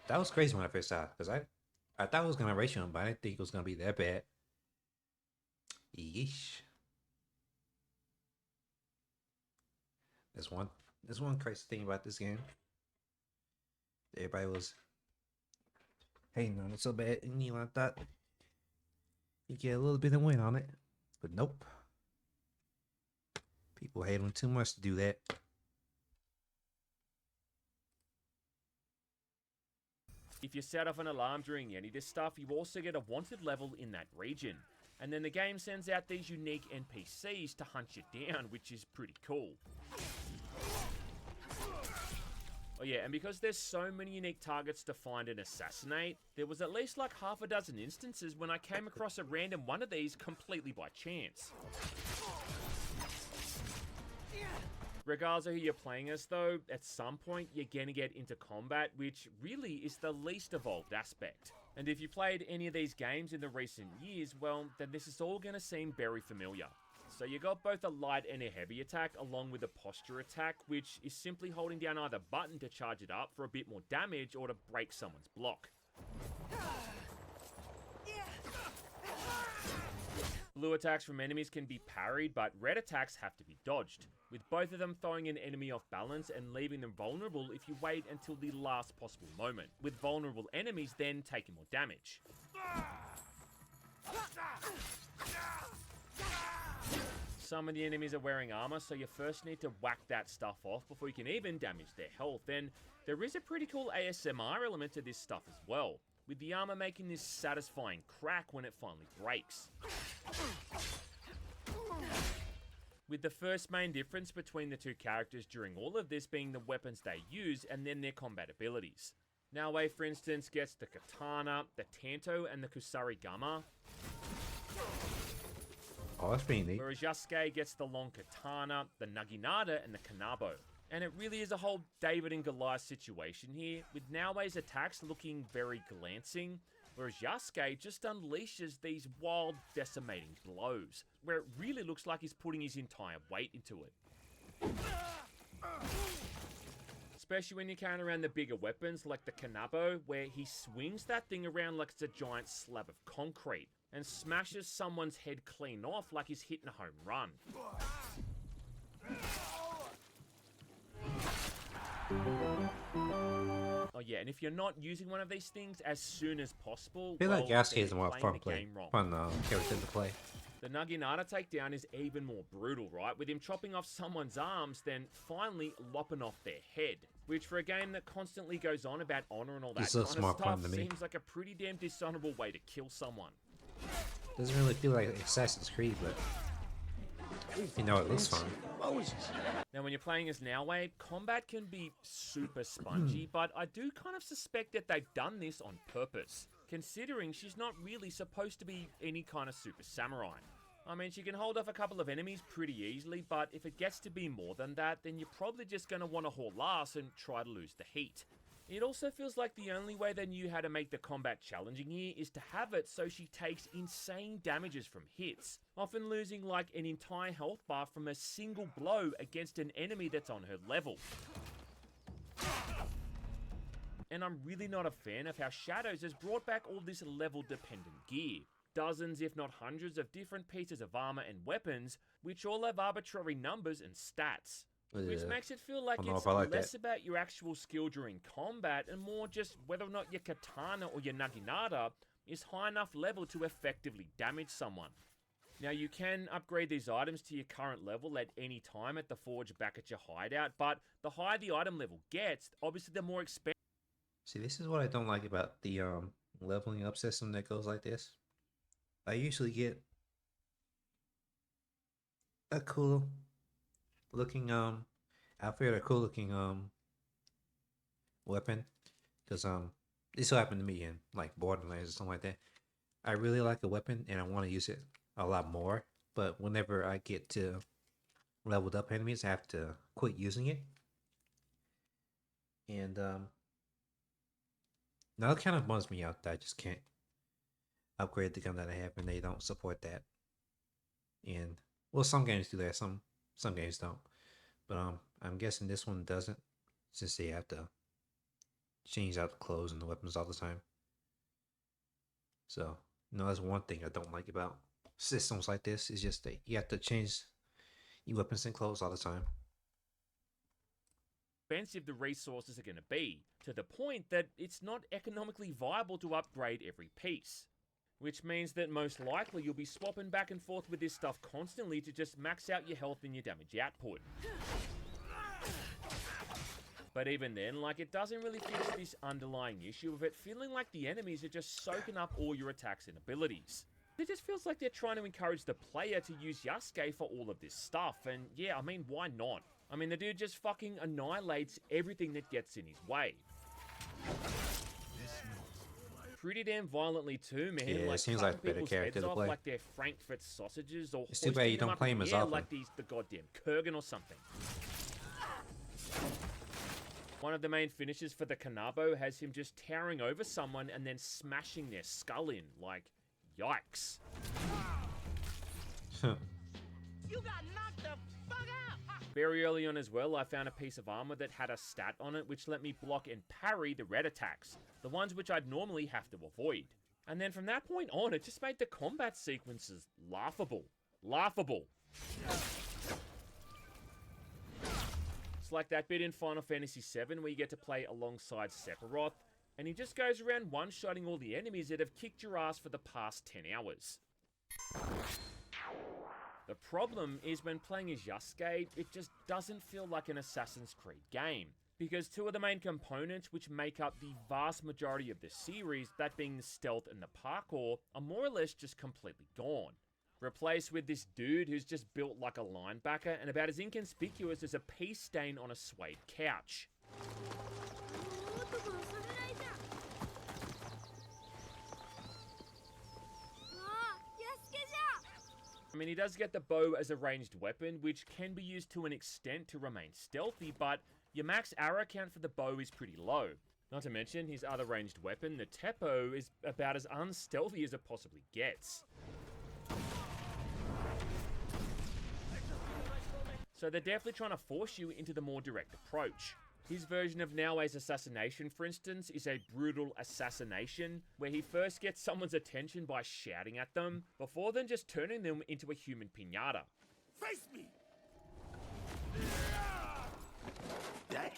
That was crazy when I first saw it, because I thought it was going to ratio him, but I didn't think it was going to be that bad. Yeesh. There's one crazy thing about this game. Everybody was hating on it so bad, and Elon thought he'd get a little bit of win on it, but nope. People hate him too much to do that. If you set off an alarm during any of this stuff, you also get a wanted level in that region. And then the game sends out these unique NPCs to hunt you down, which is pretty cool. Oh yeah, and because there's so many unique targets to find and assassinate, there was at least like half a dozen instances when I came across a random one of these completely by chance. Regardless of who you're playing as though, at some point you're gonna get into combat, which really is the least evolved aspect. And if you played any of these games in the recent years, well, then this is all gonna seem very familiar. So you got both a light and a heavy attack along with a posture attack, which is simply holding down either button to charge it up for a bit more damage or to break someone's block. Blue attacks from enemies can be parried, but red attacks have to be dodged, with both of them throwing an enemy off balance and leaving them vulnerable if you wait until the last possible moment, with vulnerable enemies then taking more damage. Some of the enemies are wearing armor, so you first need to whack that stuff off before you can even damage their health. And there is a pretty cool ASMR element to this stuff as well, with the armor making this satisfying crack when it finally breaks. With the first main difference between the two characters during all of this being the weapons they use and then their combat abilities. Naoe, for instance, gets the katana, the tanto, and the kusarigama. Oh, that's pretty neat. Whereas Yasuke gets the long katana, the naginata, and the kanabo. And it really is a whole David and Goliath situation here, with Naoe's attacks looking very glancing, whereas Yasuke just unleashes these wild, decimating blows, where it really looks like he's putting his entire weight into it. Especially when you're carrying around the bigger weapons like the kanabo, where he swings that thing around like it's a giant slab of concrete, and smashes someone's head clean off like he's hitting a home run. Oh yeah, and if you're not using one of these things as soon as possible, I feel like well, Yasuke is more fun character to play. The Naginata takedown is even more brutal, right? With him chopping off someone's arms, then finally lopping off their head. Which for a game that constantly goes on about honor and all that kind of stuff, seems like a pretty damn dishonorable way to kill someone. Doesn't really feel like Assassin's Creed, but you know it looks fun. Now when you're playing as Naoe, combat can be super spongy, but I do kind of suspect that they've done this on purpose, considering she's not really supposed to be any kind of super samurai. I mean, she can hold off a couple of enemies pretty easily, but if it gets to be more than that, then you're probably just going to want to haul ass and try to lose the heat. It also feels like the only way they knew how to make the combat challenging here is to have it so she takes insane damages from hits, often losing like an entire health bar from a single blow against an enemy that's on her level. And I'm really not a fan of how Shadows has brought back all this level-dependent gear. Dozens, if not hundreds, of different pieces of armor and weapons, which all have arbitrary numbers and stats. Which makes it feel like it's less about your actual skill during combat and more just whether or not your katana or your naginata is high enough level to effectively damage someone. Now you can upgrade these items to your current level at any time at the forge back at your hideout, but the higher the item level gets, obviously the more expensive. See, this is what I don't like about the leveling up system that goes like this. I usually get a cool looking outfit, a cool looking weapon, because this will happen to me in like Borderlands or something like that. I really like a weapon and I want to use it a lot more, but whenever I get to leveled up enemies, I have to quit using it. And now it kind of bums me out that I just can't upgrade the gun that I have and they don't support that. And well, some games do that, some games don't. But I'm guessing this one doesn't, since they have to change out the clothes and the weapons all the time. So, you know, that's one thing I don't like about systems like this, is just that you have to change your weapons and clothes all the time. Expensive the resources are going to be, to the point that it's not economically viable to upgrade every piece. Which means that most likely you'll be swapping back and forth with this stuff constantly to just max out your health and your damage output. But even then, like, it doesn't really fix this underlying issue of it feeling like the enemies are just soaking up all your attacks and abilities. It just feels like they're trying to encourage the player to use Yasuke for all of this stuff, and yeah, I mean, why not? I mean, the dude just fucking annihilates everything that gets in his way. Pretty damn violently too, man. Yeah, like, it seems like a better people's character heads to off play. like they're Frankfurt sausages, or It's too bad you hoisting them don't up play in him the as air often. like he's the goddamn Kurgan or something. One of the main finishes for the Kanabo has him just towering over someone and then smashing their skull in. Like, yikes. You got knocked the fuck out! Very early on as well, I found a piece of armor that had a stat on it which let me block and parry the red attacks, the ones which I'd normally have to avoid. And then from that point on, it just made the combat sequences laughable. Laughable. It's like that bit in Final Fantasy VII where you get to play alongside Sephiroth, and he just goes around one-shotting all the enemies that have kicked your ass for the past 10 hours. The problem is when playing as Yasuke, it just doesn't feel like an Assassin's Creed game, because two of the main components which make up the vast majority of the series, that being the stealth and the parkour, are more or less just completely gone. Replaced with this dude who's just built like a linebacker and about as inconspicuous as a pea stain on a suede couch. I mean, he does get the bow as a ranged weapon, which can be used to an extent to remain stealthy, but your max arrow count for the bow is pretty low. Not to mention, his other ranged weapon, the Teppo, is about as unstealthy as it possibly gets. So they're definitely trying to force you into the more direct approach. His version of Naoe's assassination, for instance, is a brutal assassination, where he first gets someone's attention by shouting at them, before then just turning them into a human piñata. Face me! Damn!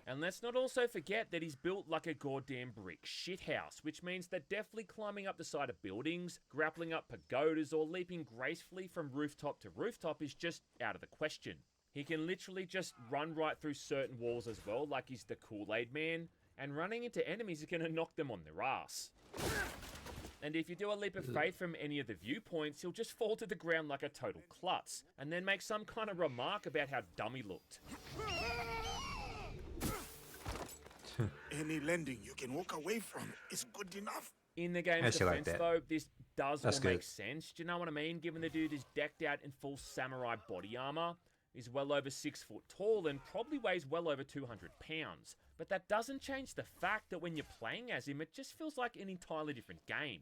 And let's not also forget that he's built like a goddamn brick shithouse, which means that definitely climbing up the side of buildings, grappling up pagodas, or leaping gracefully from rooftop to rooftop is just out of the question. He can literally just run right through certain walls as well, like he's the Kool-Aid man, and running into enemies is going to knock them on their ass. And if you do a leap of faith from any of the viewpoints, he'll just fall to the ground like a total klutz, and then make some kind of remark about how dumb he looked. Any landing you can walk away from is good enough. In the game's Actually, defense, like that. though, this does That's all make good. sense. Do you know what I mean? Given the dude is decked out in full samurai body armor, is well over 6 foot tall, and probably weighs well over 200 pounds. But that doesn't change the fact that when you're playing as him, it just feels like an entirely different game.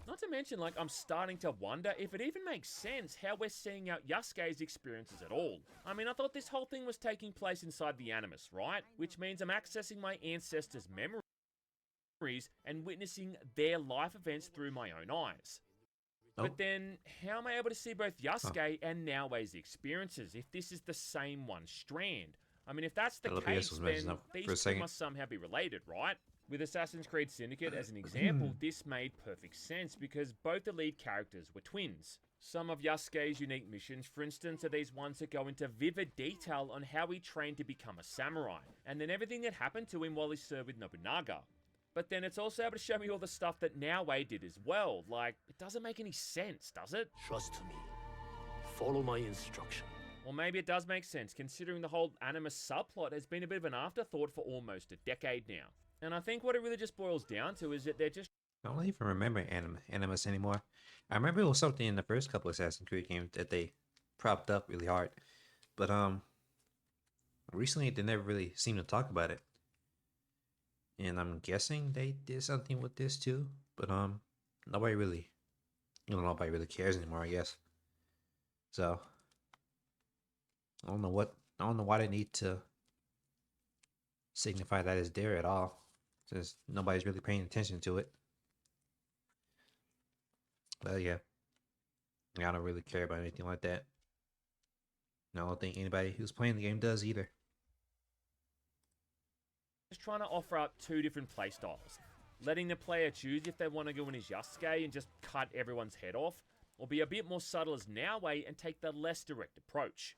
Not to mention, like, I'm starting to wonder if it even makes sense how we're seeing out Yasuke's experiences at all. I mean, I thought this whole thing was taking place inside the Animus, right? Which means I'm accessing my ancestors' memories and witnessing their life events through my own eyes. But then, how am I able to see both Yasuke and Naoe's experiences if this is the same one strand? I mean, if that's the case, then these two must somehow be related, right? With Assassin's Creed Syndicate as an example, this made perfect sense because both the lead characters were twins. Some of Yasuke's unique missions, for instance, are these ones that go into vivid detail on how he trained to become a samurai, and then everything that happened to him while he served with Nobunaga. But then it's also able to show me all the stuff that Naoe did as well. Like, it doesn't make any sense, does it? Trust me. Follow my instruction. Or maybe it does make sense, considering the whole Animus subplot has been a bit of an afterthought for almost a decade now. And I think what it really just boils down to is that they're just... I don't even remember Animus anymore. I remember it was something in the first couple of Assassin's Creed games that they propped up really hard. But recently they never really seemed to talk about it. And I'm guessing they did something with this too. But nobody really cares anymore, I guess. So I don't know why they need to signify that it's there at all, since nobody's really paying attention to it. But yeah, I don't really care about anything like that. And I don't think anybody who's playing the game does either. just trying to offer up two different playstyles. Letting the player choose if they want to go in as Yasuke and just cut everyone's head off, or be a bit more subtle as Naoe and take the less direct approach.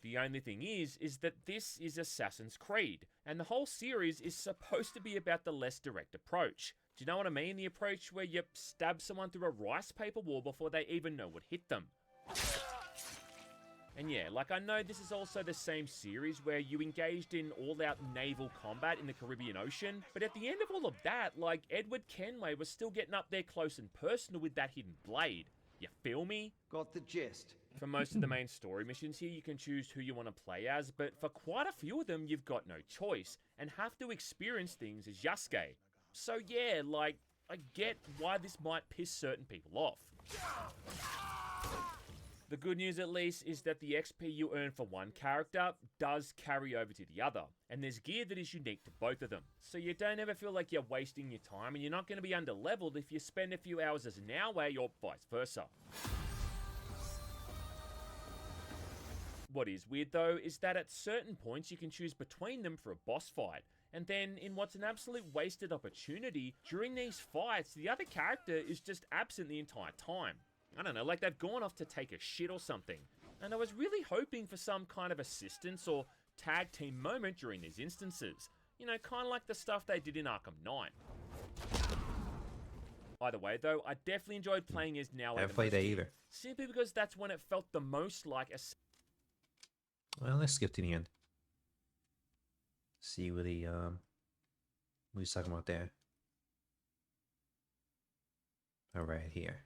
The only thing is that this is Assassin's Creed, and the whole series is supposed to be about the less direct approach. Do you know what I mean? The approach where you stab someone through a rice paper wall before they even know what hit them. And yeah, like I know this is also the same series where you engaged in all-out naval combat in the Caribbean Ocean, but at the end of all of that, like, Edward Kenway was still getting up there close and personal with that hidden blade. You feel me? Got the gist. For most of the main story missions here, you can choose who you want to play as, but for quite a few of them, you've got no choice, and have to experience things as Yasuke. So yeah, like, I get why this might piss certain people off. The good news, at least, is that the XP you earn for one character does carry over to the other, and there's gear that is unique to both of them. So you don't ever feel like you're wasting your time, and you're not going to be under-leveled if you spend a few hours as an hour or vice versa. What is weird though, is that at certain points you can choose between them for a boss fight, and then in what's an absolute wasted opportunity, during these fights, the other character is just absent the entire time. I don't know, like they've gone off to take a shit or something. And I was really hoping for some kind of assistance or tag team moment during these instances. You know, kind of like the stuff they did in Arkham Knight. Either way though, I definitely enjoyed playing as now. I haven't played that either. Simply because that's when it felt the most like a... Well, let's skip to the end. See what he what he's talking about there. All right, here.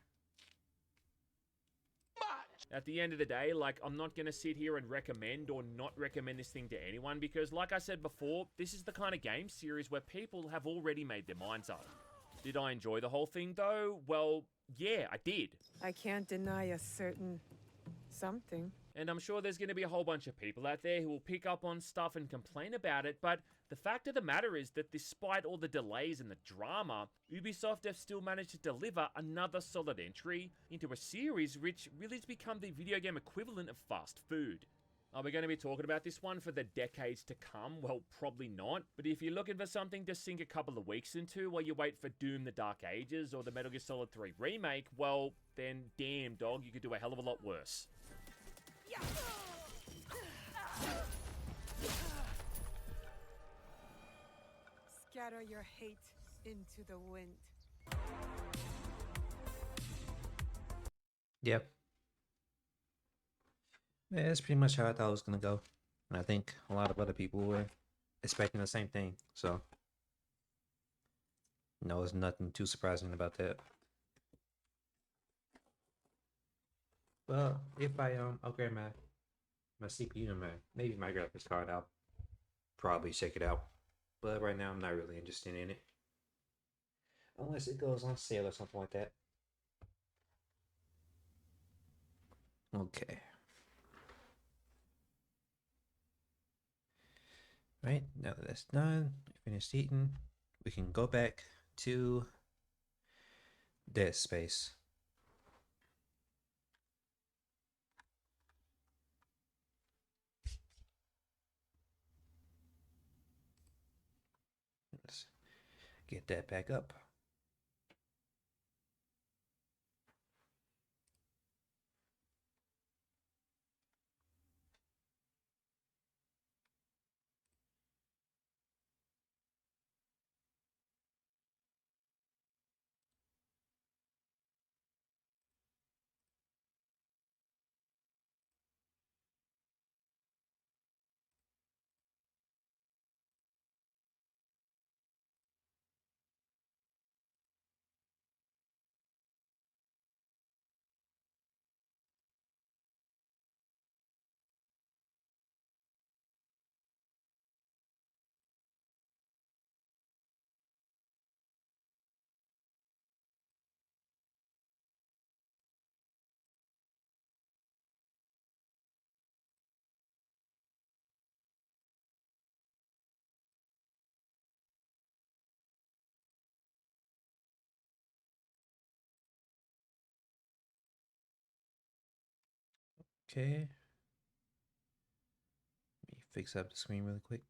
At the end of the day, like, I'm not going to sit here and recommend or not recommend this thing to anyone because, like I said before, this is the kind of game series where people have already made their minds up. Did I enjoy the whole thing, though? Well, yeah, I did. I can't deny a certain something. And I'm sure there's going to be a whole bunch of people out there who will pick up on stuff and complain about it, but the fact of the matter is that despite all the delays and the drama, Ubisoft have still managed to deliver another solid entry into a series which really has become the video game equivalent of fast food. Are we going to be talking about this one for the decades to come? Well, probably not. But if you're looking for something to sink a couple of weeks into while you wait for Doom the Dark Ages or the Metal Gear Solid 3 remake, well, then damn dog, you could do a hell of a lot worse. Scatter your hate into the wind. Yep. Yeah, that's pretty much how I thought it was gonna go. And I think a lot of other people were expecting the same thing. So no, there's nothing too surprising about that. Well, if I upgrade my CPU and maybe my graphics card, I'll probably check it out. But right now I'm not really interested in it. Unless it goes on sale or something like that. Okay. Right, now that that's done, we finished eating, we can go back to Dead Space. Let's get that back up. Okay. Let me fix up the screen really quick.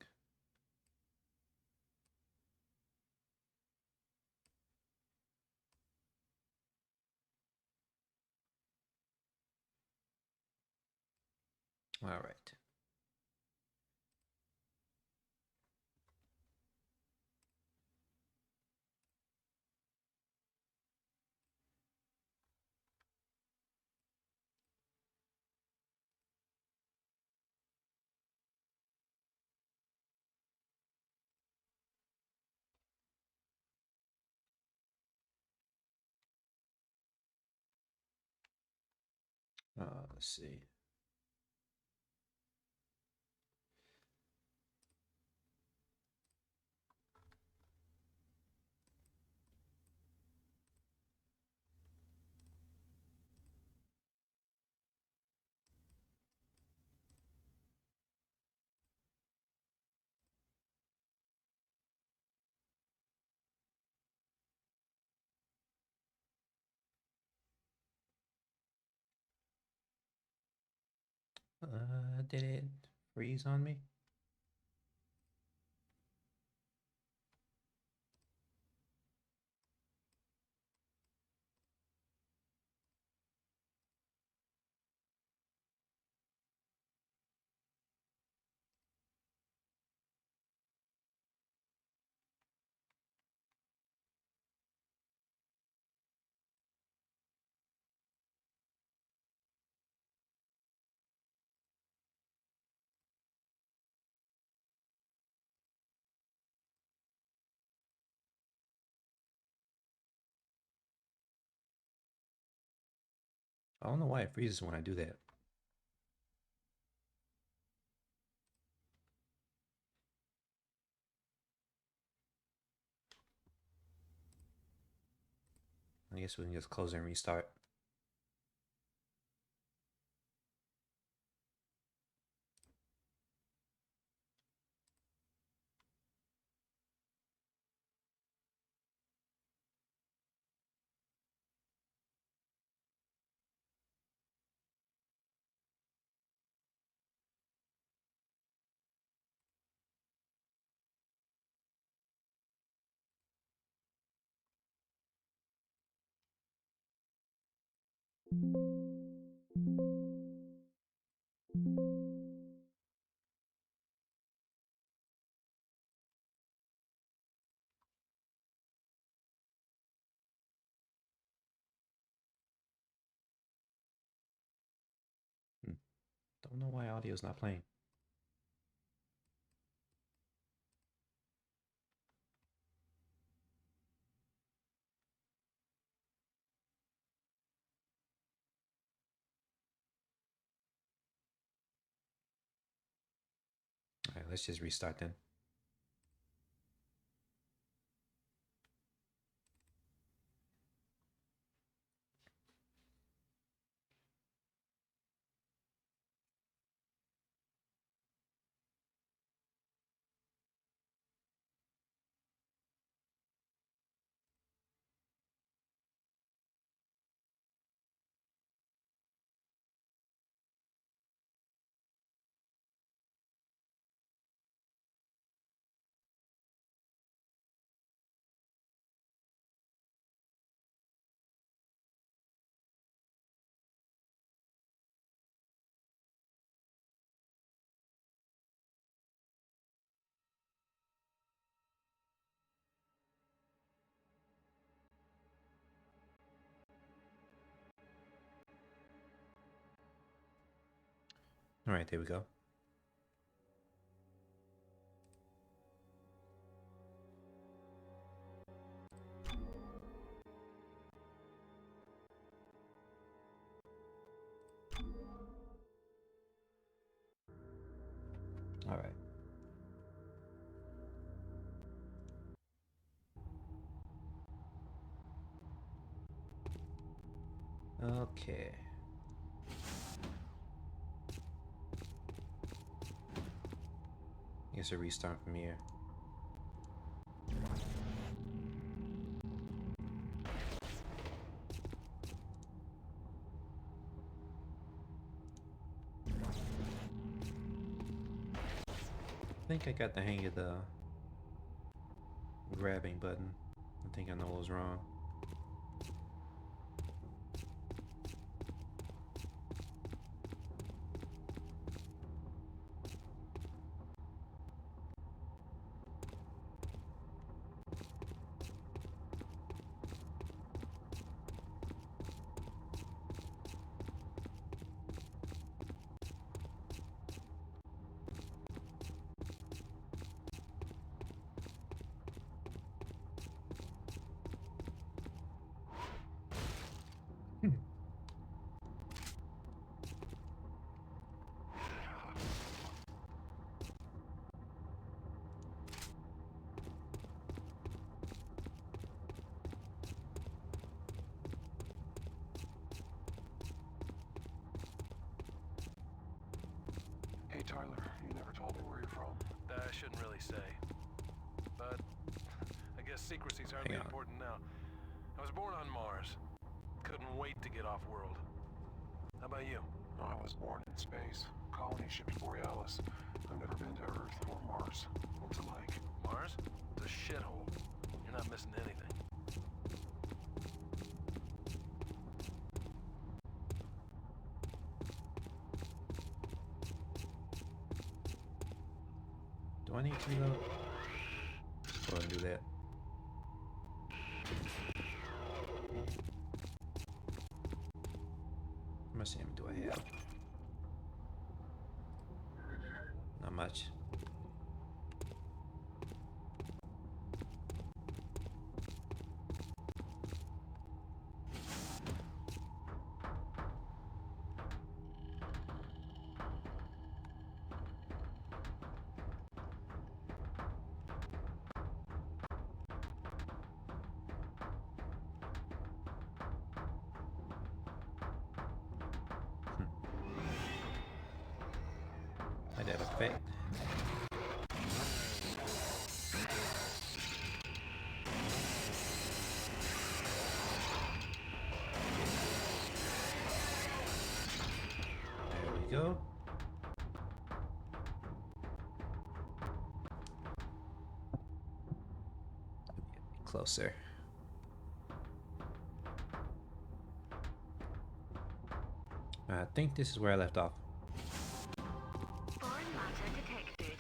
All right. Let's see. Did it freeze on me? I don't know why it freezes when I do that. I guess we can just close and restart. Don't know why audio's not playing. All right, let's just restart then. All right, there we go. All right. Okay. Guess a restart from here. I think I got the hang of the grabbing button. I think I know what was wrong. Tyler, you never told me where you're from. That I shouldn't really say. But I guess secrecy's hardly important now. I was born on Mars. Couldn't wait to get off-world. How about you? I was born in space. Colony ship to Borealis. I've never been to Earth or Mars. What's it like? Mars? It's a shithole. You're not missing anything. Do I need to reload? Go ahead and do that. How much ammo do I have? Not much. That effect. There we go. Closer. I think this is where I left off. Foreign matter detected.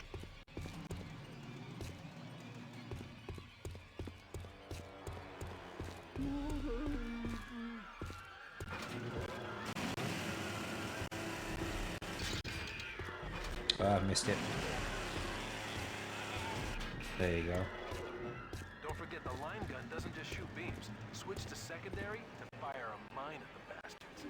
I missed it. There you go. Don't forget the line gun doesn't just shoot beams. Switch to secondary to fire a mine at the bastards.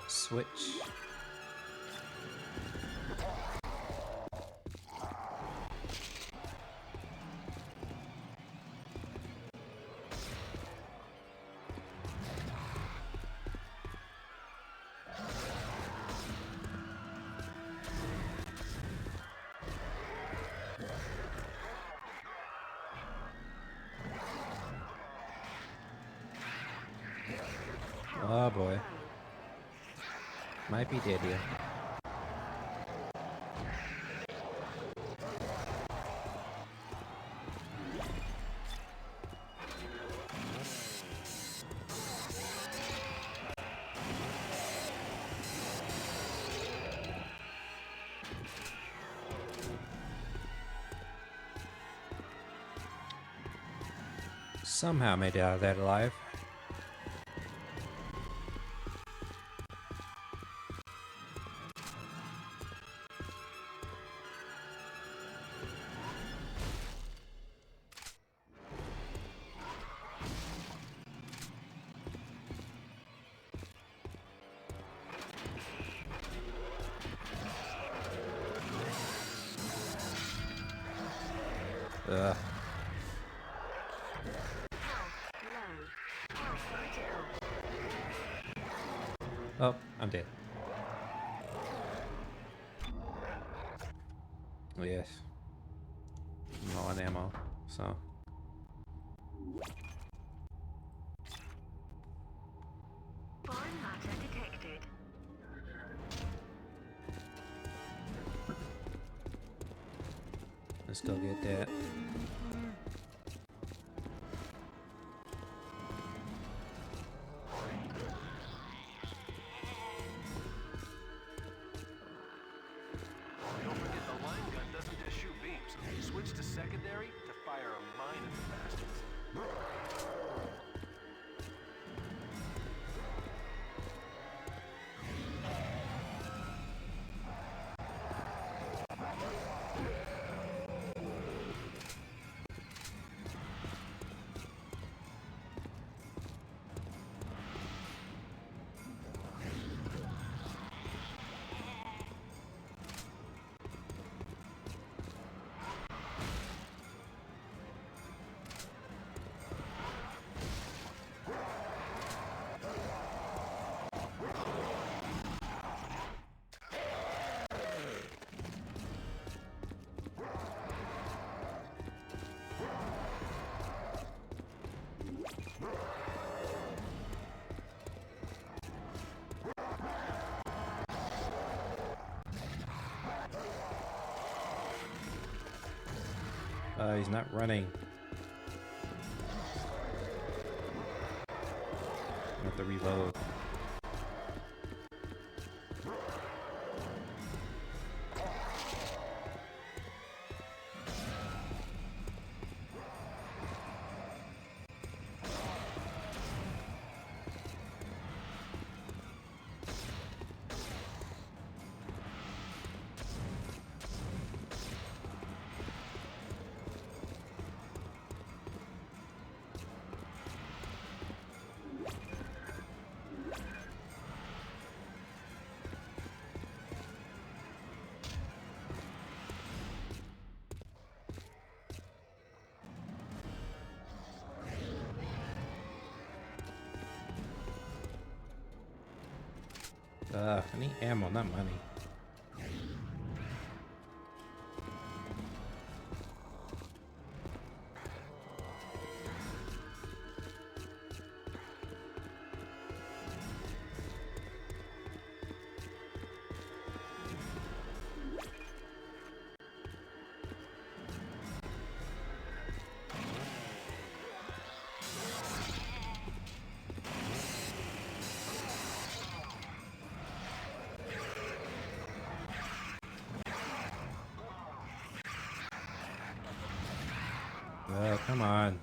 Switch. Oh boy. Might be dead here. Somehow made it out of that alive. Oh, I'm dead. Yes. I'm low on ammo, so. Foreign matter detected. Let's go get that. Switch to secondary to fire a mine at the bastards. He's not running. I have to reload. I need ammo, not money. Come on.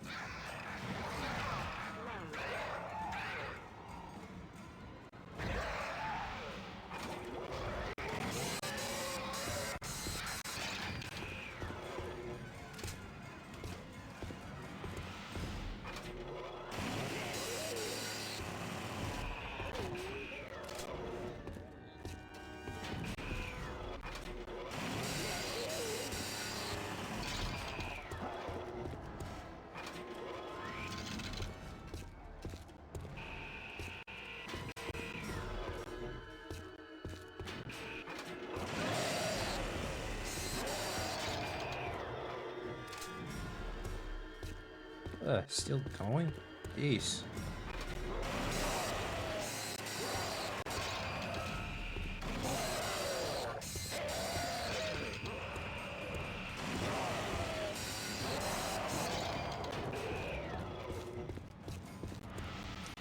Still going? Jeez.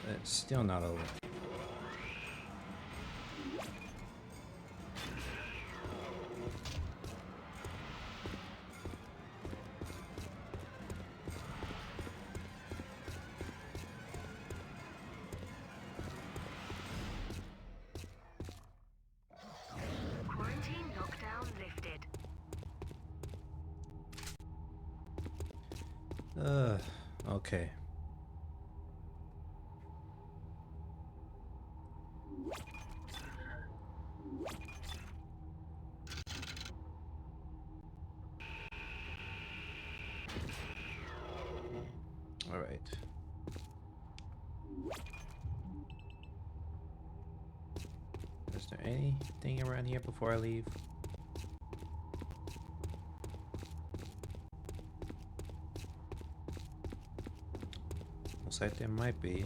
It's still not over. Okay. All right. Is there anything around here before I leave? Looks like there might be.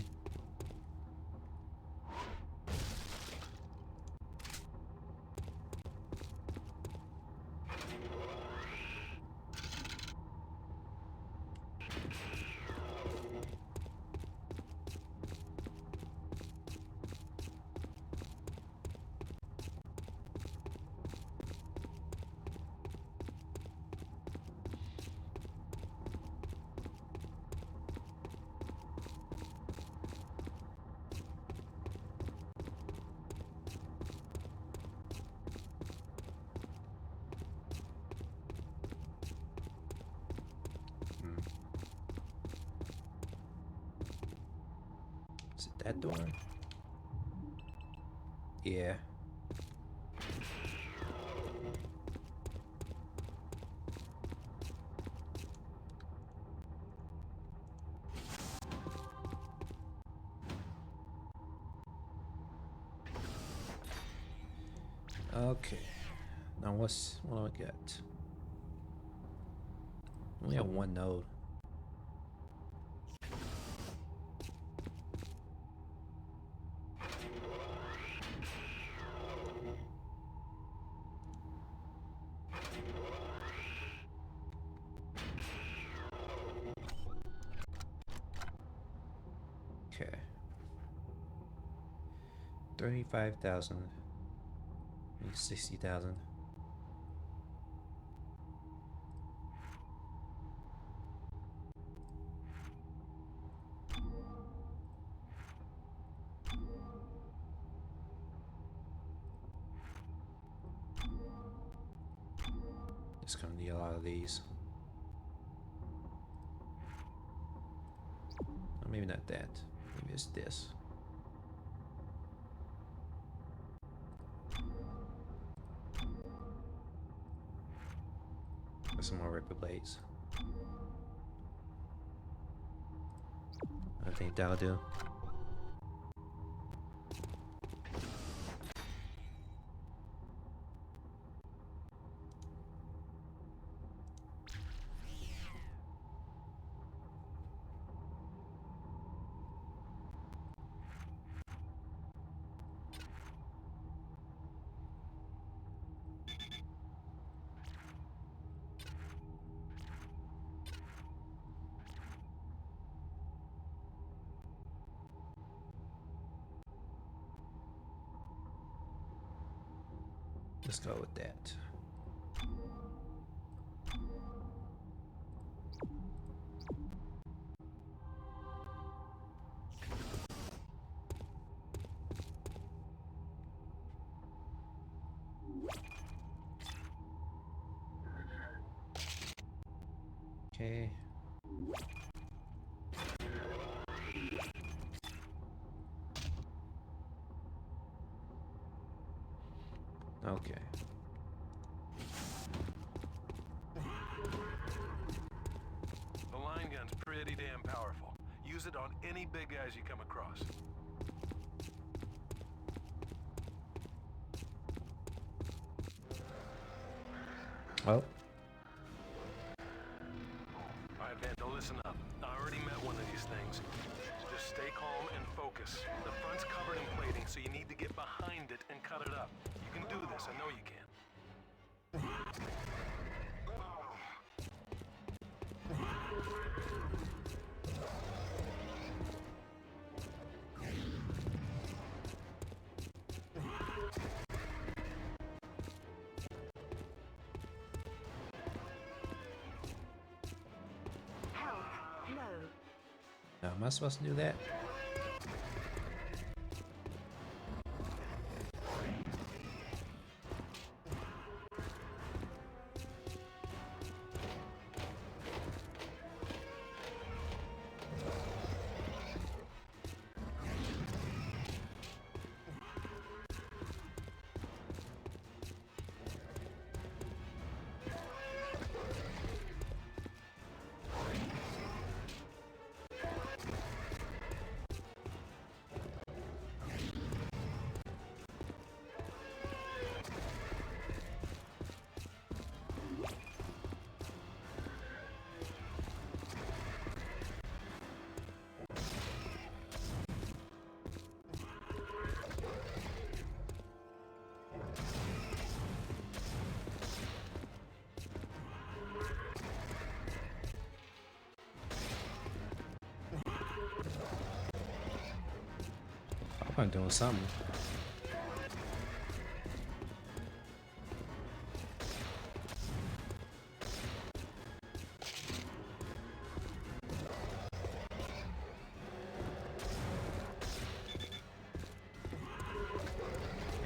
Is it that door? Yeah. Okay. Now what do I get? Only have one node. Okay. 35,000. 60,000. It's gonna need a lot of these. Or maybe not that. Maybe it's this. Got some more ripper blades. I think that'll do. Let's go with that. Okay. Okay. The line gun's pretty damn powerful. Use it on any big guys you come across. Oh. Alright, Vandal, listen up. I already met one of these things. Just stay calm and focus. The front's covered in plating, so you need to get behind it and cut it up. You can do this, I know you can. Now, am I supposed to do that? I'm doing something.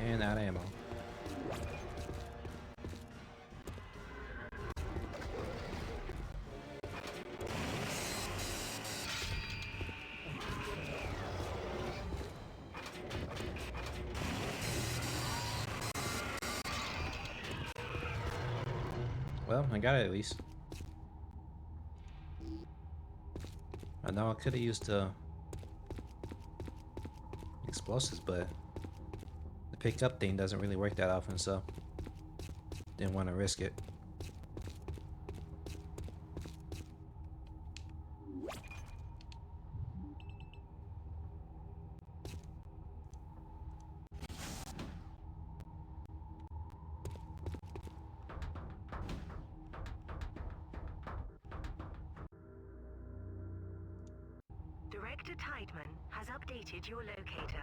And out of ammo. Well, I got it at least. I know I could have used explosives, but the pickup thing doesn't really work that often, so didn't want to risk it. Director Tideman has updated your locator.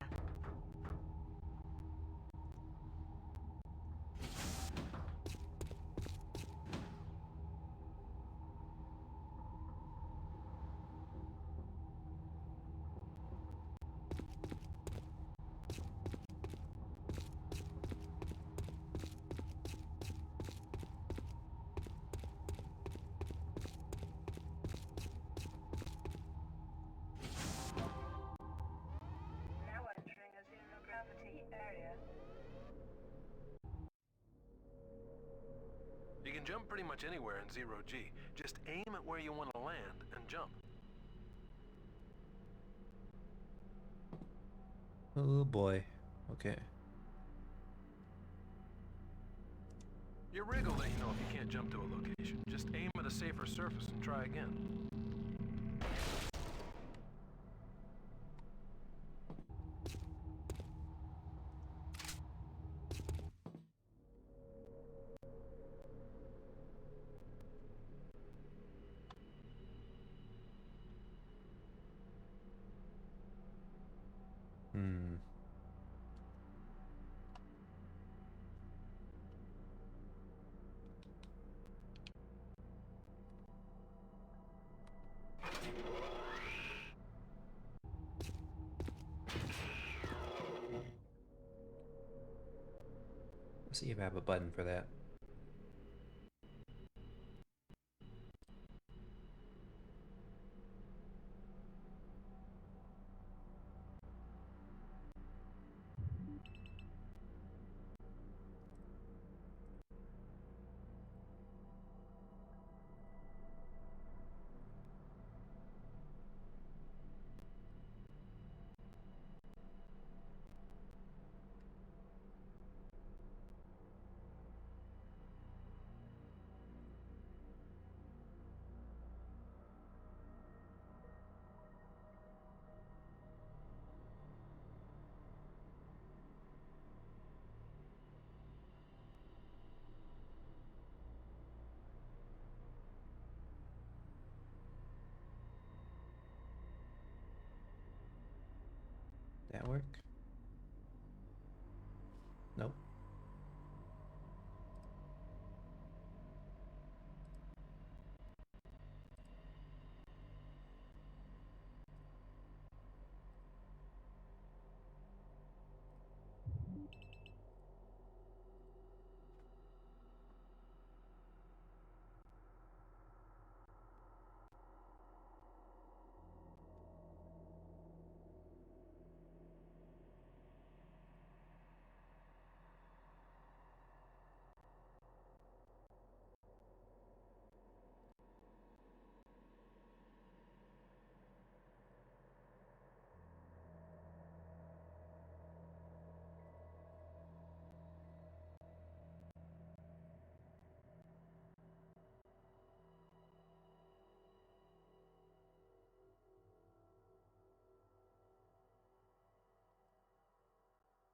You can jump pretty much anywhere in zero G. Just aim at where you want to land and jump. Oh boy. Okay. Your rig will let you know if you can't jump to a location. Just aim at a safer surface and try again. Hmm. Let's see if I have a button for that. That work? Nope.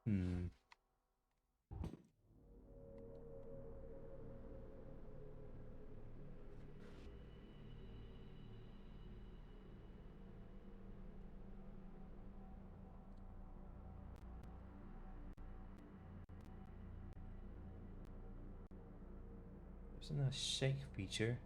Hmm. There's no shake feature.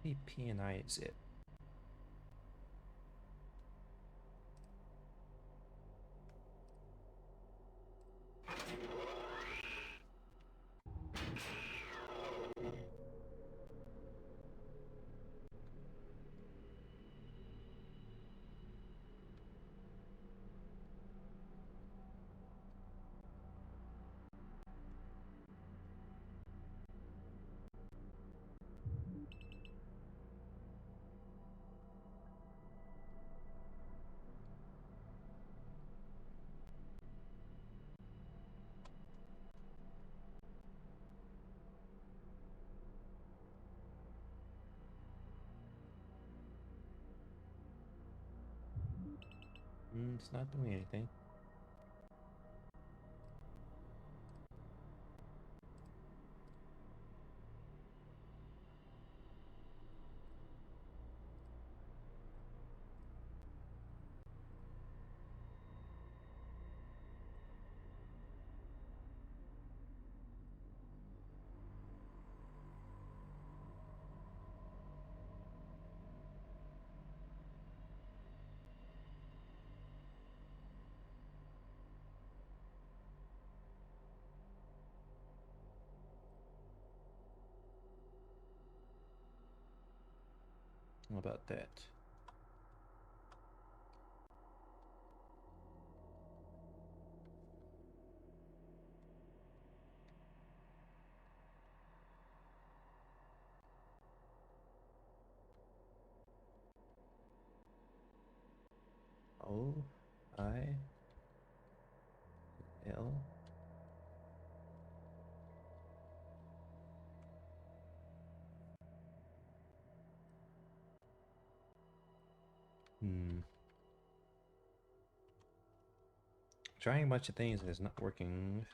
Maybe P&I is it. It's not doing anything. How about that? O I L. Trying a bunch of things and it's not working.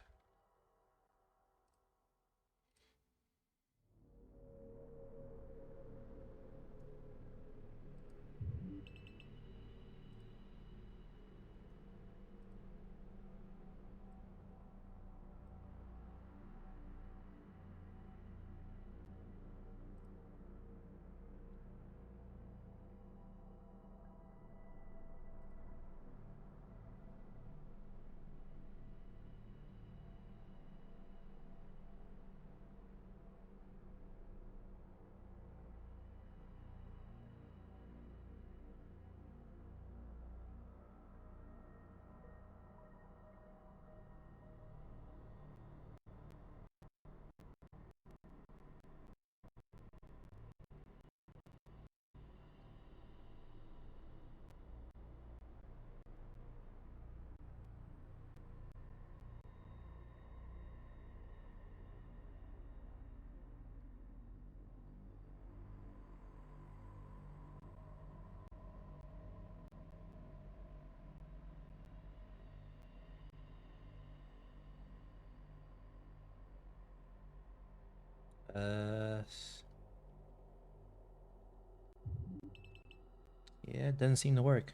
Yeah, it doesn't seem to work.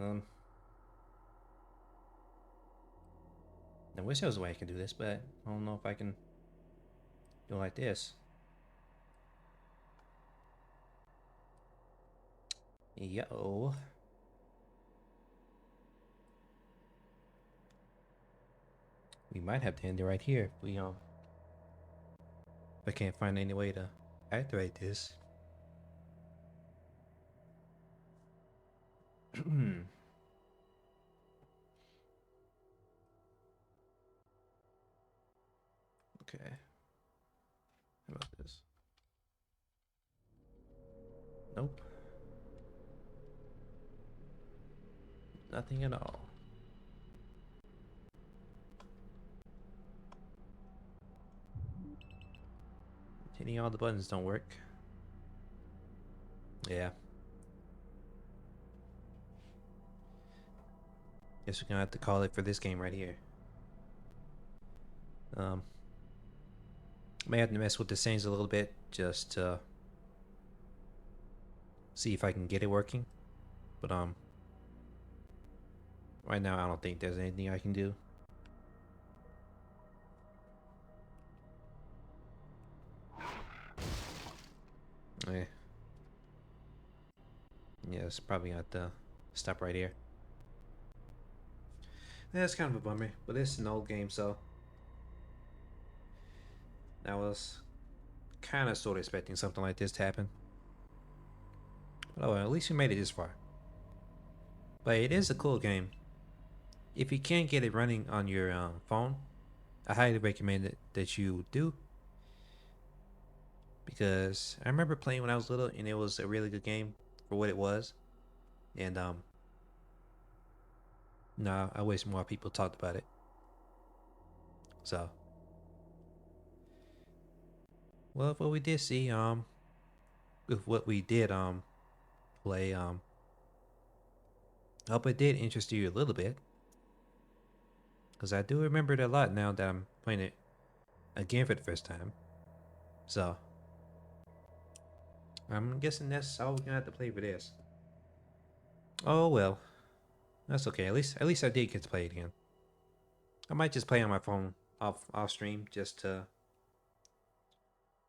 I wish there was a way I could do this, but I don't know if I can do it like this. Yo. We might have to end it right here if we if I can't find any way to activate this. Okay. How about this? Nope. Nothing at all. Hitting all the buttons don't work. Yeah. Guess we're gonna have to call it for this game right here. May have to mess with the settings a little bit just to see if I can get it working. But right now I don't think there's anything I can do. Yeah. Yeah, it's probably gonna have to stop right here. That's kind of a bummer, but it's an old game, so I was kind of sort of expecting something like this to happen. But oh well, at least we made it this far. But it is a cool game. If you can't get it running on your phone, I highly recommend it that you do. Because I remember playing when I was little and it was a really good game for what it was. And no, I wish more people talked about it. So well, what we did see with what we did play I hope it did interest you a little bit, because I do remember it a lot now that I'm playing it again for the first time. So I'm guessing that's all we're gonna have to play for this. Oh well, that's okay. At least I did get to play it again. I might just play on my phone off stream just to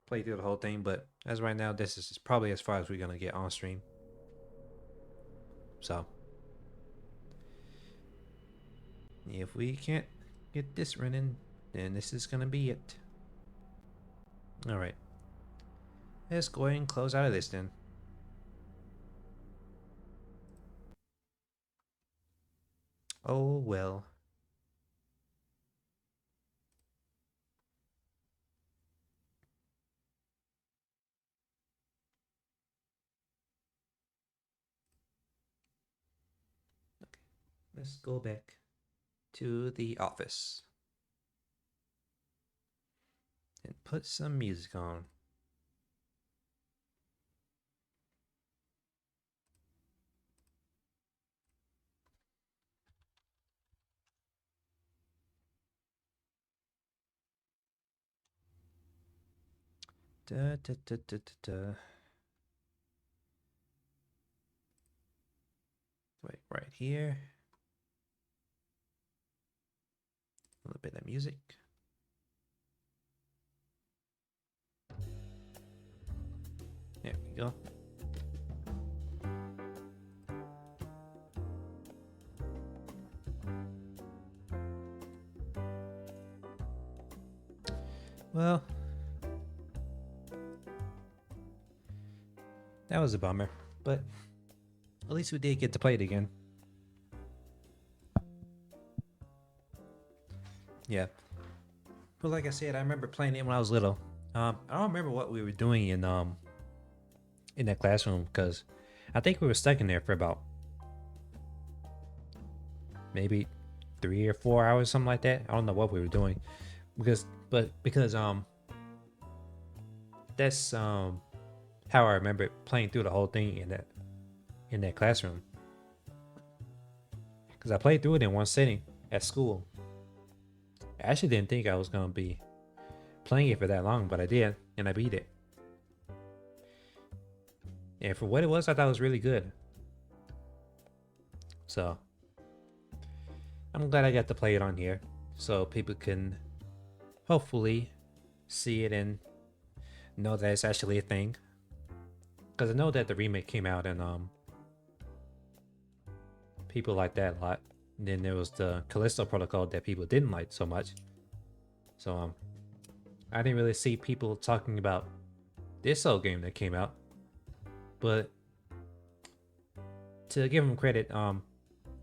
play through the whole thing. But as right now, this is probably as far as we're gonna get on stream. So if we can't get this running, then this is gonna be it. All right, let's go ahead and close out of this then. Oh well. Okay, let's go back to the office and put some music on. Da, da, da, da, da, da. Wait, right here. A little bit of music. There we go. Well, that was a bummer, but at least we did get to play it again. Yeah. But like I said, I remember playing it when I was little. I don't remember what we were doing in that classroom, because I think we were stuck in there for about maybe 3 or 4 hours, something like that. I don't know what we were doing, because that's how I remember playing through the whole thing in that classroom. Because I played through it in one sitting at school. I actually didn't think I was gonna be playing it for that long, but I did, and I beat it. And for what it was, I thought it was really good. So I'm glad I got to play it on here, so people can hopefully see it and know that it's actually a thing. Because I know that the remake came out and people liked that a lot. And then there was the Callisto Protocol that people didn't like so much. So I didn't really see people talking about this old game that came out. But to give them credit,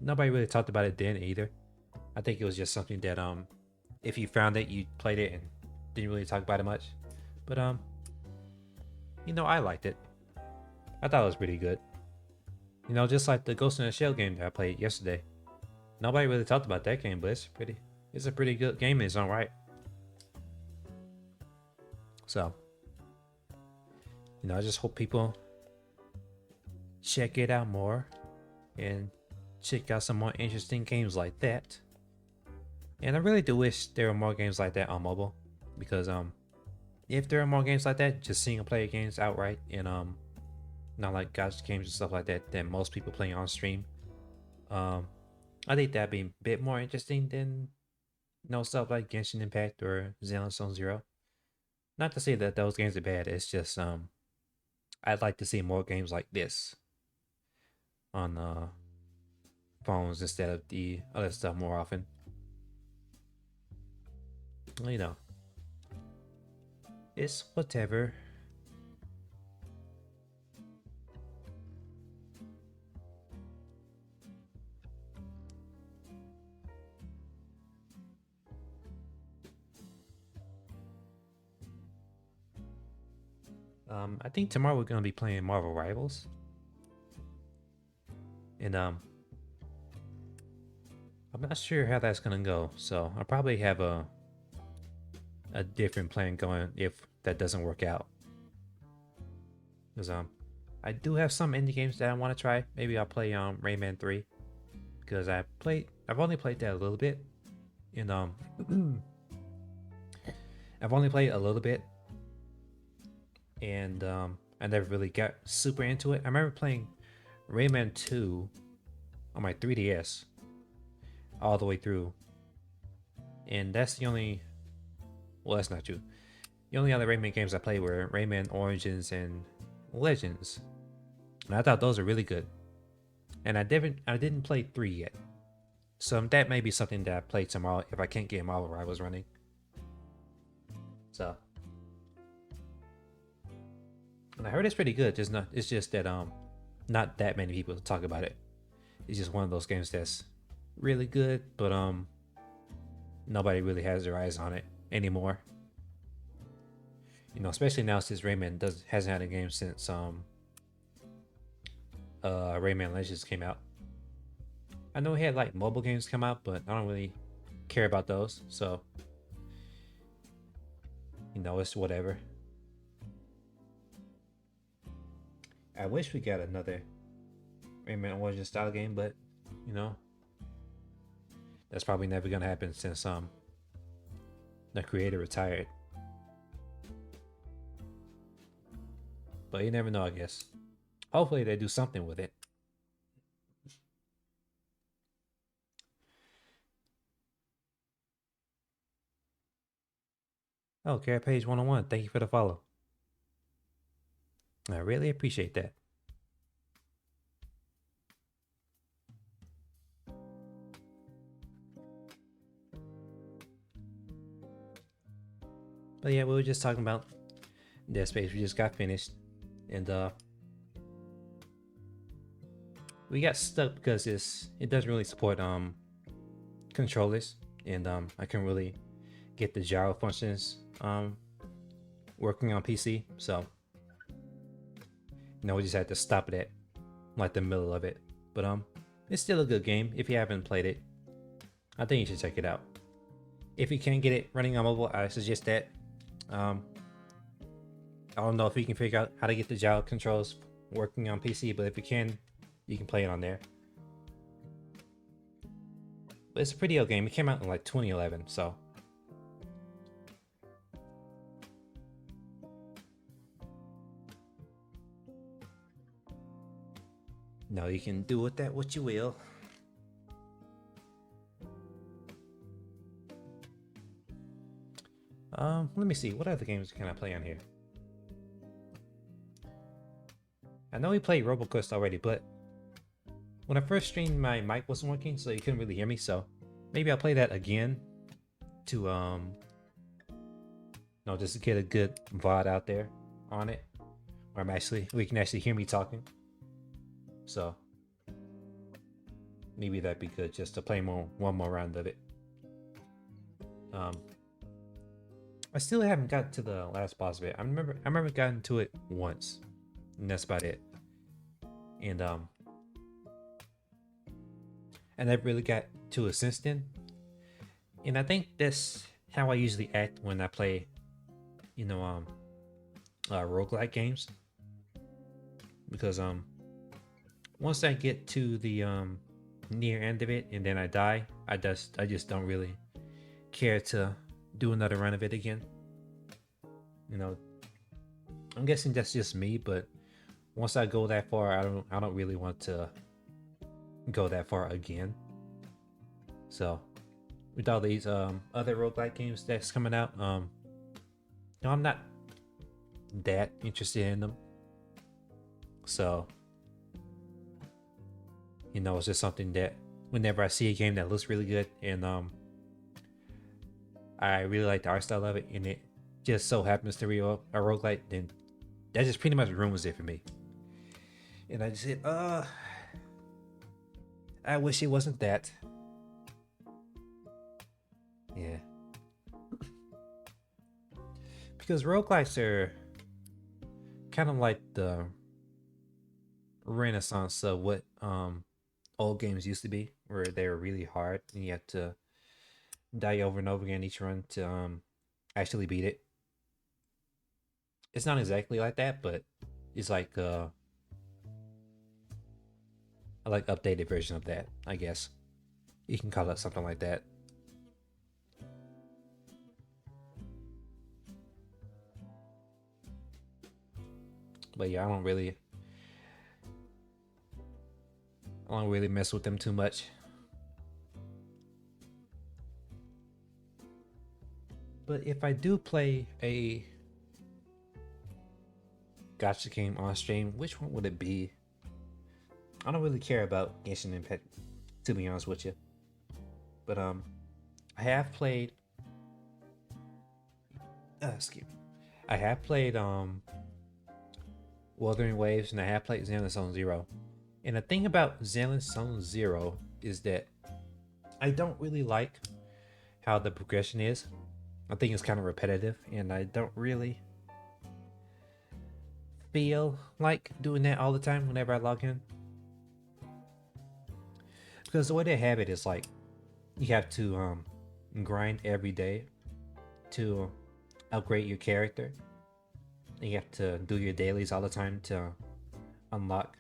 nobody really talked about it then either. I think it was just something that if you found it, you played it and didn't really talk about it much. But you know, I liked it. I thought it was pretty good. You know, just like the Ghost in the Shell game that I played yesterday. Nobody really talked about that game, but it's a pretty good game in its own right. So, you know, I just hope people check it out more and check out some more interesting games like that. And I really do wish there were more games like that on mobile, because if there are more games like that, just single player games outright, and not like gotcha games and stuff like that most people play on stream, I think that'd be a bit more interesting than, you know, stuff like Genshin Impact or Zenless Zone Zero. Not to say that those games are bad, it's just I'd like to see more games like this on phones instead of the other stuff more often. You know, it's whatever. I think tomorrow we're gonna be playing Marvel Rivals, and I'm not sure how that's gonna go, so I'll probably have a different plan going if that doesn't work out. Because I do have some indie games that I want to try. Maybe I'll play Rayman 3 because I've only played that a little bit, and I've only played a little bit, and I never really got super into it. I remember playing Rayman 2 on my 3DS all the way through, and that's the only, well, that's not true. The only other Rayman games I played were Rayman Origins and Legends, and I thought those were really good. And I didn't play 3 yet, so that may be something that I play tomorrow if I can't get Marvel Rivals running. So, and I heard it's pretty good. It's just that not that many people talk about it. It's just one of those games that's really good, but nobody really has their eyes on it anymore. You know, especially now since Rayman hasn't had a game since Rayman Legends came out. I know he had like mobile games come out, but I don't really care about those, so you know, it's whatever. I wish we got another Rayman Origins style game, but you know, that's probably never gonna happen since the creator retired. But you never know, I guess. Hopefully they do something with it. Oh, Carrot Page 101, thank you for the follow. I really appreciate that. But yeah, we were just talking about Dead Space. We just got finished, and we got stuck because it doesn't really support controllers, and I couldn't really get the gyro functions working on PC, so you know, we just had to stop it at like the middle of it. But it's still a good game. If you haven't played it, I think you should check it out. If you can't get it running on mobile, I suggest that. I don't know if you can figure out how to get the gyro controls working on PC, but if you can play it on there. But it's a pretty old game. It came out in like 2011, so no, you can do with that what you will. Let me see, what other games can I play on here? I know we played RoboQuest already, but when I first streamed, my mic wasn't working, so you couldn't really hear me, so maybe I'll play that again to no, just to get a good VOD out there on it, where we can actually hear me talking. So maybe that'd be good, just to play one more round of it. I still haven't got to the last boss of it. I remember gotten to it once, and that's about it. And I never really got to it since then. And I think that's how I usually act when I play, you know, roguelike games. Because once I get to the near end of it and then I die, I just don't really care to do another run of it again. You know, I'm guessing that's just me, but once I go that far, I don't really want to go that far again. So with all these other roguelike games that's coming out, no, I'm not that interested in them. So you know, it's just something that whenever I see a game that looks really good and I really like the art style of it, and it just so happens to be a roguelike, then that just pretty much ruins it for me. And I just said, I wish it wasn't that. Yeah. Because roguelikes are kind of like the renaissance of what old games used to be, where they were really hard and you had to die over and over again each run to actually beat it. It's not exactly like that, but it's like a like updated version of that, I guess. You can call it something like that. But yeah, I don't really mess with them too much. But if I do play a gacha game on stream, which one would it be? I don't really care about Genshin Impact, to be honest with you. But I have played excuse me. I have played Wuthering Waves, and I have played Zenless Zone Zero. And the thing about Zenless Zone Zero is that I don't really like how the progression is. I think it's kind of repetitive, and I don't really feel like doing that all the time whenever I log in. Because the way they have it is like you have to grind every day to upgrade your character. And you have to do your dailies all the time to unlock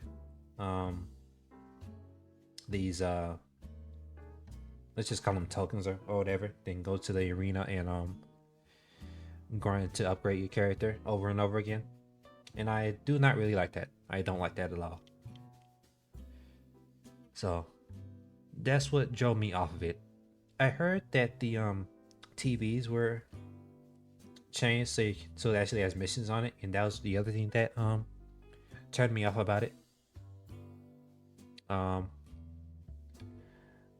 these let's just call them tokens or whatever. Then go to the arena and grind to upgrade your character over and over again. And I do not really like that. I don't like that at all. So that's what drove me off of it. I heard that the TVs were changed so it actually has missions on it, and that was the other thing that turned me off about it.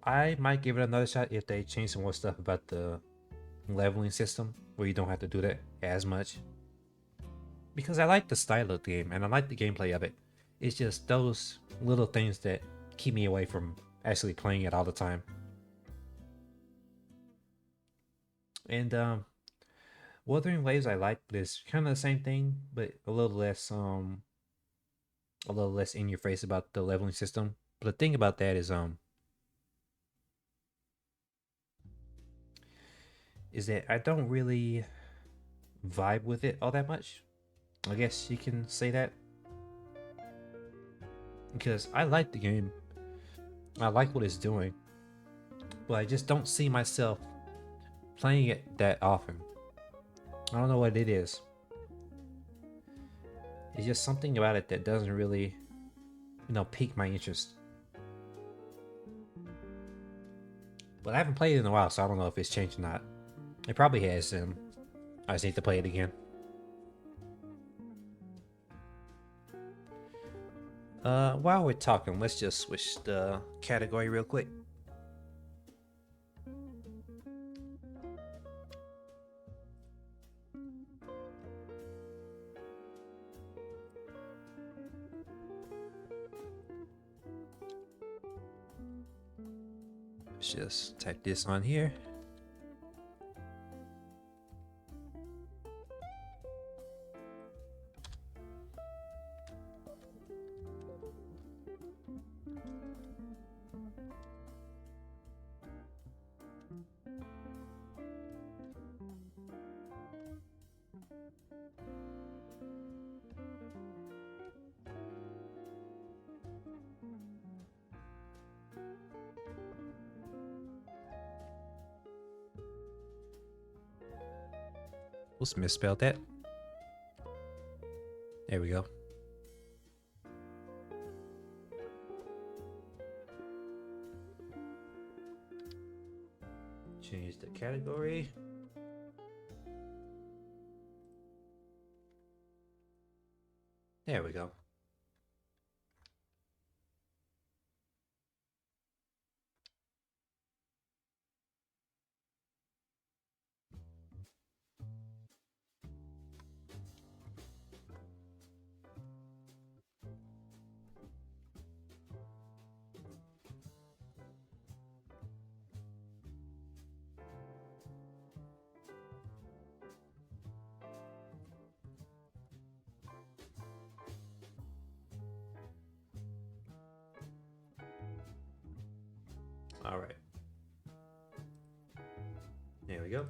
I might give it another shot if they change some more stuff about the leveling system where you don't have to do that as much. Because I like the style of the game and I like the gameplay of it. It's just those little things that keep me away from actually playing it all the time. And Wuthering Waves I like, but it's kind of the same thing, but a little less in your face about the leveling system. But the thing about that is that I don't really vibe with it all that much. I guess you can say that. Because I like the game. I like what it's doing. But I just don't see myself playing it that often. I don't know what it is. It's just something about it that doesn't really, pique my interest. But I haven't played it in a while, so I don't know if it's changed or not. It probably has, and I just need to play it again. While we're talking, let's just switch the category real quick. Let's just type this on here. Let's misspell that. There we go. Change the category. There we go. All right. There we go.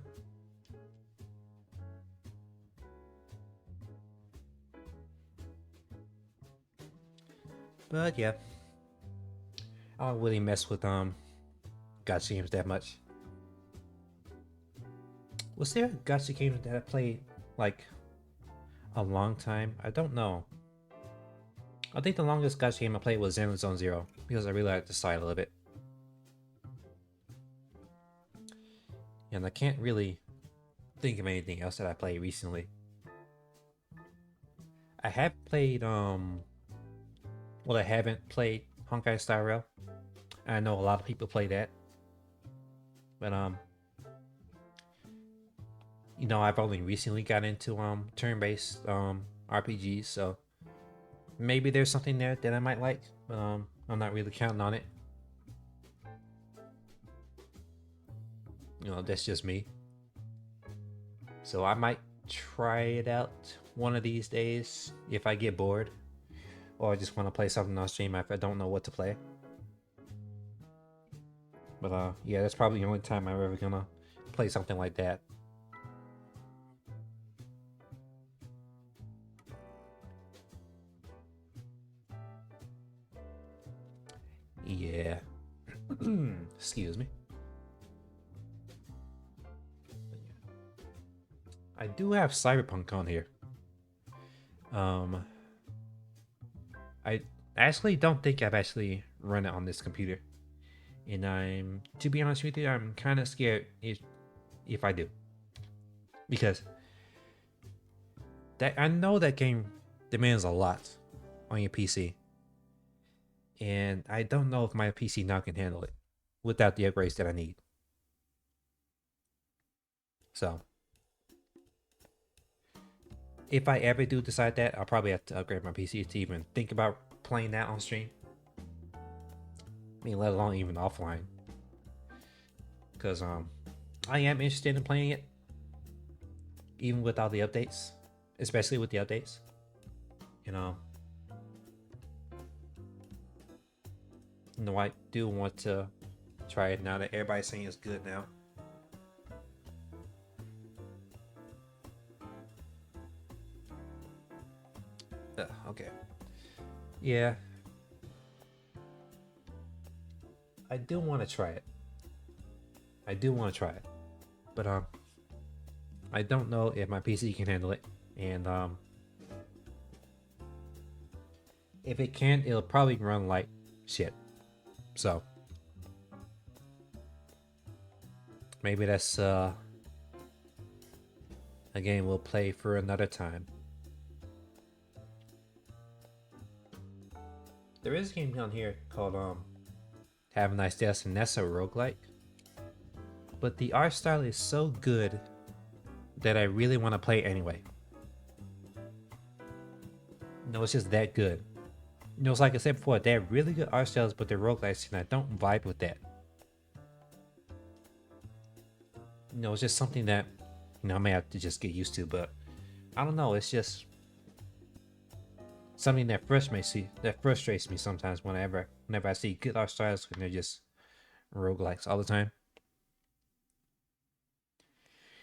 But yeah, I don't really mess with gacha games that much. Was there a gacha game that I played like a long time? I don't know. I think the longest gacha game I played was Zenless Zone Zero because I really liked the style of it. And I can't really think of anything else that I played recently. I have played well, I haven't played Honkai Star Rail. I know a lot of people play that. But you know, I've only recently got into turn-based RPGs, so maybe there's something there that I might like, but I'm not really counting on it. You know, that's just me. So I might try it out one of these days if I get bored, or I just want to play something on stream if I don't know what to play. But yeah, that's probably the only time I'm ever gonna play something like that. Yeah. Excuse me. I do have Cyberpunk on here. I actually don't think I've actually run it on this computer. And to be honest with you, I'm kind of scared if I do. Because I know that game demands a lot on your PC. And I don't know if my PC now can handle it without the upgrades that I need. So if I ever do decide that, I'll probably have to upgrade my PC to even think about playing that on stream. I mean, let alone even offline. Because I am interested in playing it, even with all the updates, especially with the updates. You know, I do want to try it now that everybody's saying it's good now. Okay. Yeah. I do want to try it. But I don't know if my PC can handle it. And if it can, it'll probably run like shit. So maybe that's a game we'll play for another time. There is a game down here called Have a Nice Desk, and that's a roguelike. But the art style is so good that I really want to play it anyway. No, it's just that good. You know, it's like I said before, they have really good art styles, but they're roguelikes, and I don't vibe with that. You know, it's just something that, you know, I may have to just get used to, but I don't know, it's just something that frustrates me sometimes whenever I see good art styles and they're just roguelikes all the time.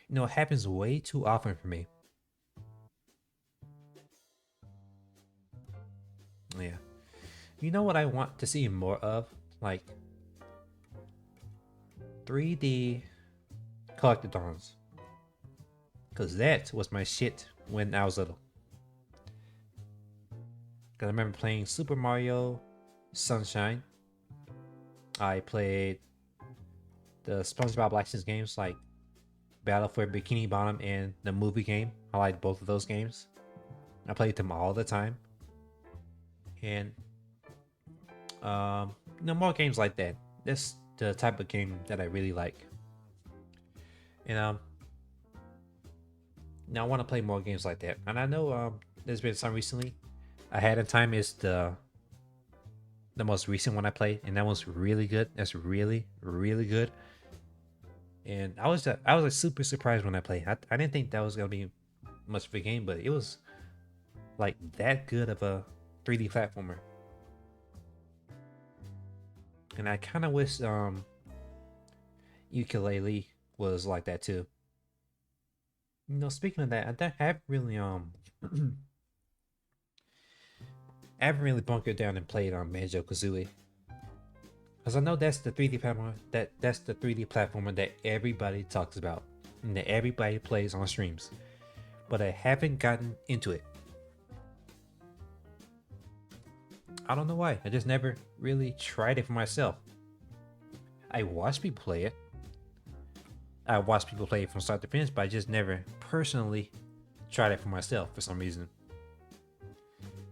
You know, it happens way too often for me. Yeah. You know what I want to see more of? Like 3D collectathons. Because that was my shit when I was little. Because I remember playing Super Mario Sunshine. I played the SpongeBob license games like Battle for Bikini Bottom and the movie game. I liked both of those games. I played them all the time. And you know, more games like that. That's the type of game that I really like. And now I want to play more games like that. And I know there's been some recently. Ahead of Time is the most recent one I played, and that was really good. That's really, really good. And I was like super surprised when I played. I didn't think that was gonna be much of a game, but it was like that good of a 3D platformer. And I kind of wish Ukulele was like that too. You know, speaking of that, I haven't really I haven't really bunkered down and played on Banjo-Kazooie. Because I know that's the 3D platformer that's the 3D platformer that everybody talks about and that everybody plays on streams. But I haven't gotten into it. I don't know why. I just never really tried it for myself. I watch people play it. I watch people play it from start to finish, but I just never personally tried it for myself for some reason.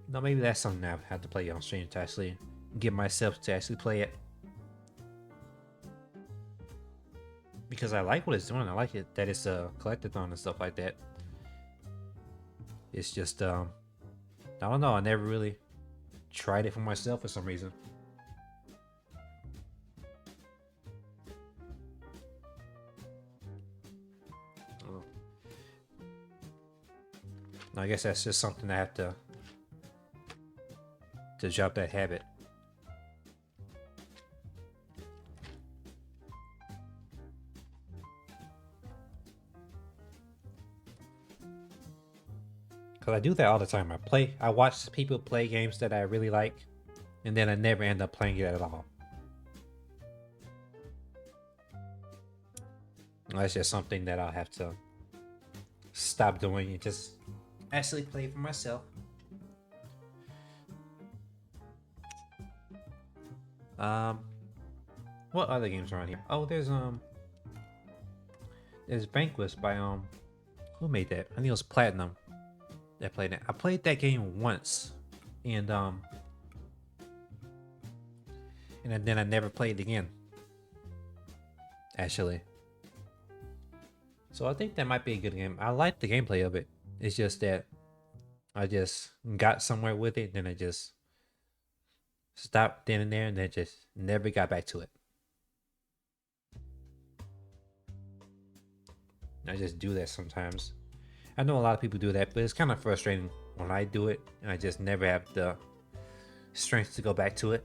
No, maybe that's something I have to play on stream to actually get myself to actually play it. Because I like what it's doing. I like it that it's a collectathon and stuff like that. It's just I don't know, I never really tried it for myself for some reason. Oh. I guess that's just something I have to drop that habit. Cause I do that all the time. I watch people play games that I really like, and then I never end up playing it at all. That's just something that I'll have to stop doing and just actually play for myself. What other games are on here? Oh, there's Vanquish by who made that? I think it was Platinum that played it. I played that game once, and then I never played it again. Actually, so I think that might be a good game. I like the gameplay of it. It's just that I just got somewhere with it, then I just stopped then and there, and then just never got back to it. I just do that sometimes. I know a lot of people do that, but it's kind of frustrating when I do it and I just never have the strength to go back to it.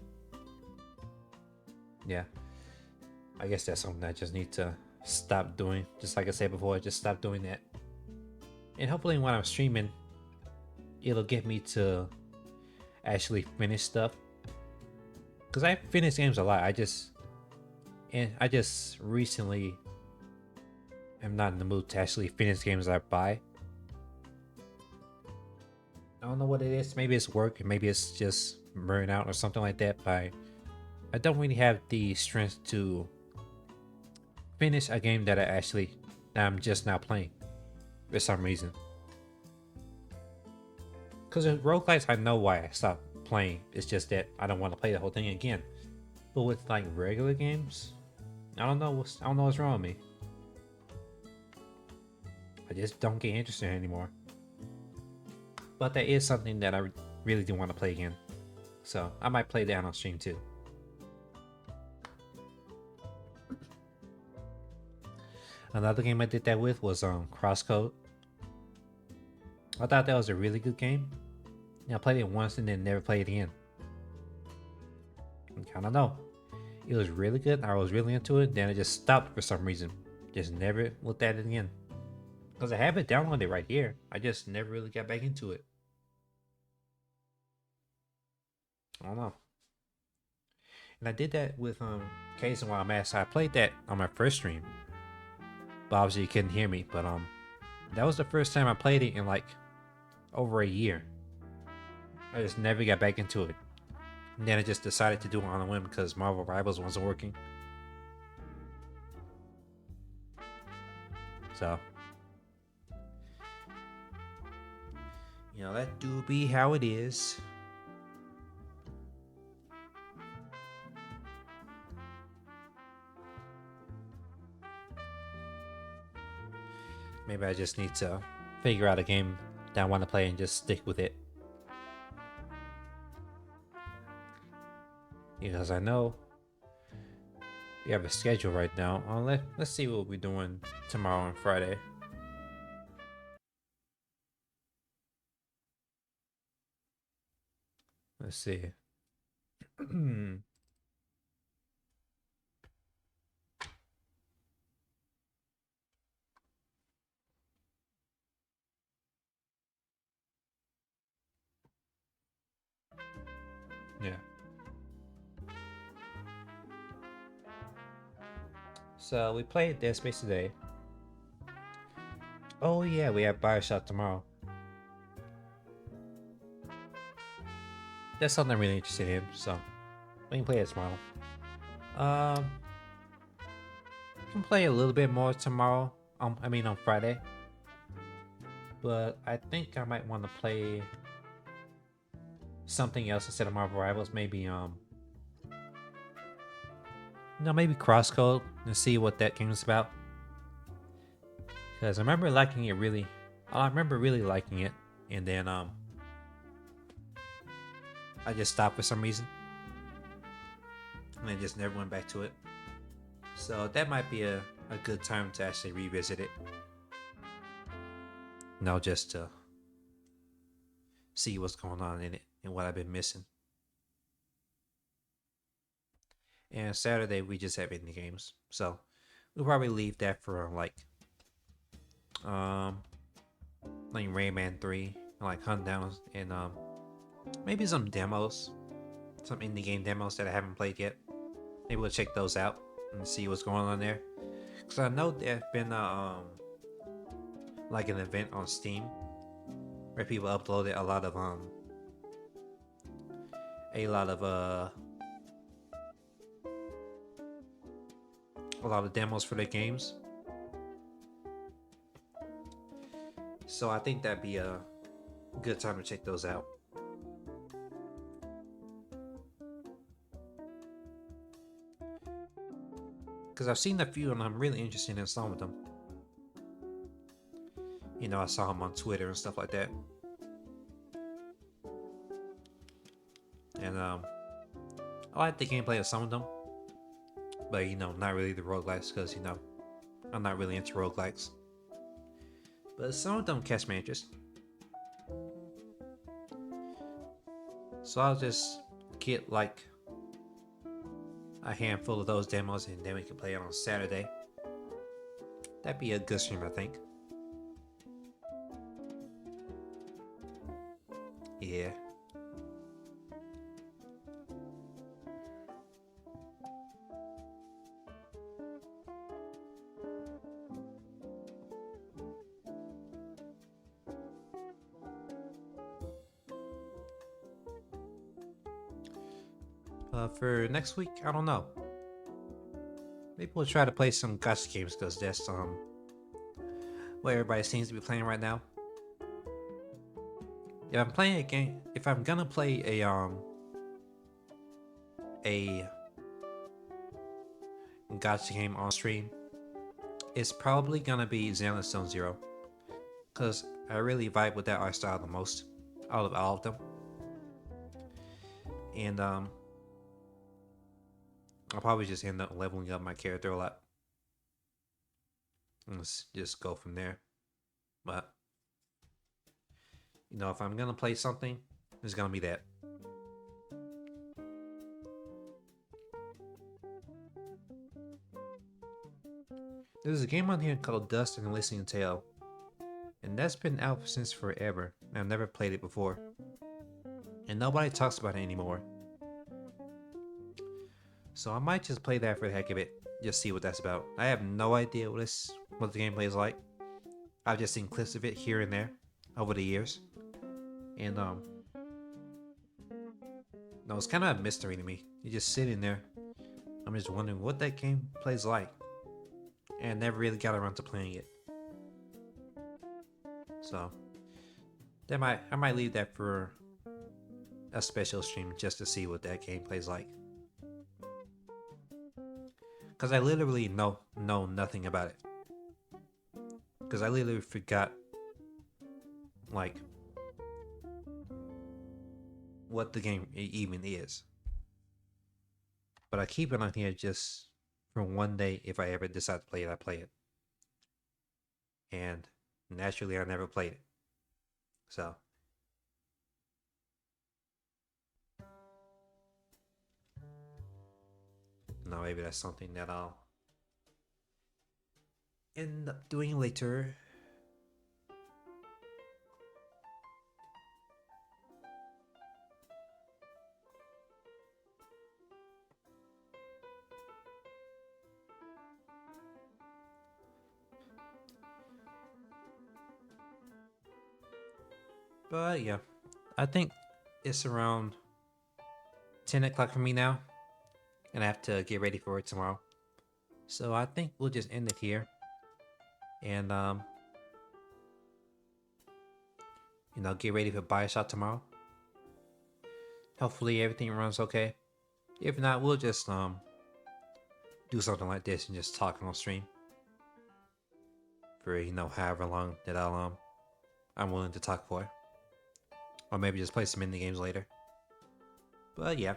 Yeah, I guess that's something I just need to stop doing. Just like I said before, just stop doing that. And hopefully when I'm streaming, it'll get me to actually finish stuff. Because I finish games a lot. I just recently am not in the mood to actually finish games I buy. I don't know what it is. Maybe it's work, maybe it's just burnout or something like that. But I don't really have the strength to finish a game that I'm just now playing for some reason. Because in roguelites, I know why I stopped playing. It's just that I don't want to play the whole thing again. But with like regular games, I don't know what's wrong with me. I just don't get interested anymore. But that is something that I really do want to play again. So I might play that on stream too. Another game I did that with was Crosscode. I thought that was a really good game. I played it once and then never played it again. I don't know. It was really good. I was really into it. Then I just stopped for some reason. Just never looked at it again. Because I have it downloaded right here. I just never really got back into it. I don't know. And I did that with Case and Wild Mass. I played that on my first stream. But obviously you couldn't hear me. But that was the first time I played it in like over a year. I just never got back into it. And then I just decided to do it on a whim because Marvel Rivals wasn't working. So, you know, that do be how it is. Maybe I just need to figure out a game that I want to play and just stick with it. Because I know we have a schedule right now. Let's see what we're doing tomorrow and Friday. Let's see. Yeah. So we played Dead Space today. Oh yeah, we have Bioshock tomorrow. That's something I'm really interested in, so we can play it tomorrow. We can play a little bit more tomorrow. I mean on Friday. But I think I might want to play something else instead of Marvel Rivals. Maybe maybe Crosscode and see what that game is about. Because I remember liking it really. I remember really liking it, and then I just stopped for some reason, and I just never went back to it. So that might be a good time to actually revisit it. Just to see what's going on in it and what I've been missing. And Saturday we just have indie games, so we'll probably leave that for like Rayman 3, like Hunt Downs, and maybe some demos, some indie game demos that I haven't played yet. Maybe we'll check those out and see what's going on there. Cause I know there's been like an event on Steam where people uploaded a lot of demos for their games. So I think that'd be a good time to check those out. Because I've seen a few and I'm really interested in some of them. I saw them on Twitter and stuff like that. And I like the gameplay of some of them. But not really the roguelikes, because I'm not really into roguelikes. But some of them catch my interest. So I'll just get like a handful of those demos and then we can play it on Saturday. That'd be a good stream, I think. Yeah. For next week, I don't know. Maybe we'll try to play some gacha games because that's what everybody seems to be playing right now. If I'm playing a game, if I'm gonna play a gacha game on stream, it's probably gonna be Xenoblade Zone Zero, because I really vibe with that art style the most out of all of them. And I'll probably just end up leveling up my character a lot. Let's just go from there. But if I'm gonna play something, it's gonna be that. There's a game on here called Dust and Listening Tale, and that's been out since forever. I've never played it before, and nobody talks about it anymore. So I might just play that for the heck of it, just see what that's about. I have no idea what the gameplay is like. I've just seen clips of it here and there over the years, and no, it's kind of a mystery to me. You're just sitting there. I'm just wondering what that game plays like, and never really got around to playing it. So I might leave that for a special stream just to see what that game plays like. Because I literally know nothing about it. Because I literally forgot like what the game even is. But I keep it on here just for one day. If I ever decide to play it, I play it. And naturally I never played it. So no, maybe that's something that I'll end up doing later. But yeah, I think it's around 10 o'clock for me now, and I have to get ready for it tomorrow. So I think we'll just end it here, and you know, get ready for BioShock tomorrow. Hopefully everything runs okay. If not, we'll just do something like this and just talk on stream for, you know, however long that I'm willing to talk for, or maybe just play some indie games later. But yeah,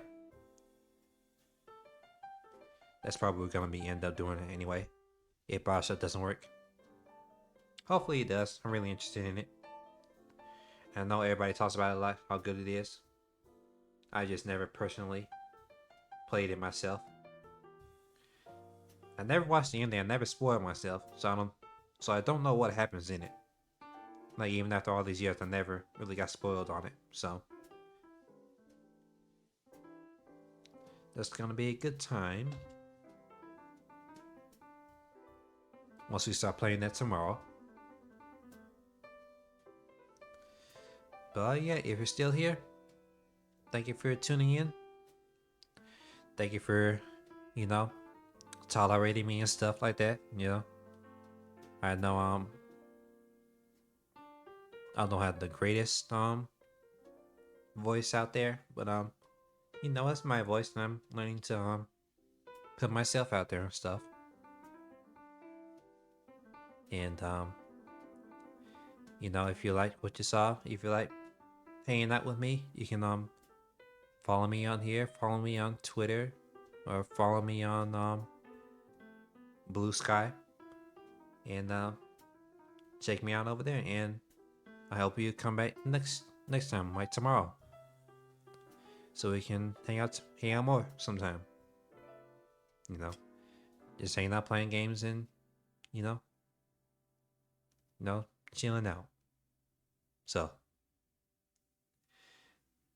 that's probably gonna be end up doing it anyway if BioShock doesn't work. Hopefully it does. I'm really interested in it. I know everybody talks about it a lot, how good it is. I just never personally played it myself. I never watched the ending. I never spoiled myself, so I don't know what happens in it. Like, even after all these years, I never really got spoiled on it. So that's gonna be a good time once we start playing that tomorrow. But yeah, if you're still here, thank you for tuning in. Thank you for, you know, tolerating me and stuff like that. You know, I know I don't have the greatest voice out there, but you know, it's my voice, and I'm learning to put myself out there and stuff. And you know, if you like what you saw, if you like hanging out with me, you can follow me on here, follow me on Twitter, or follow me on Blue Sky, and check me out over there. And I hope you come back next time, like tomorrow, so we can hang out more sometime. You know, just hanging out, playing games, and you know, chilling out. So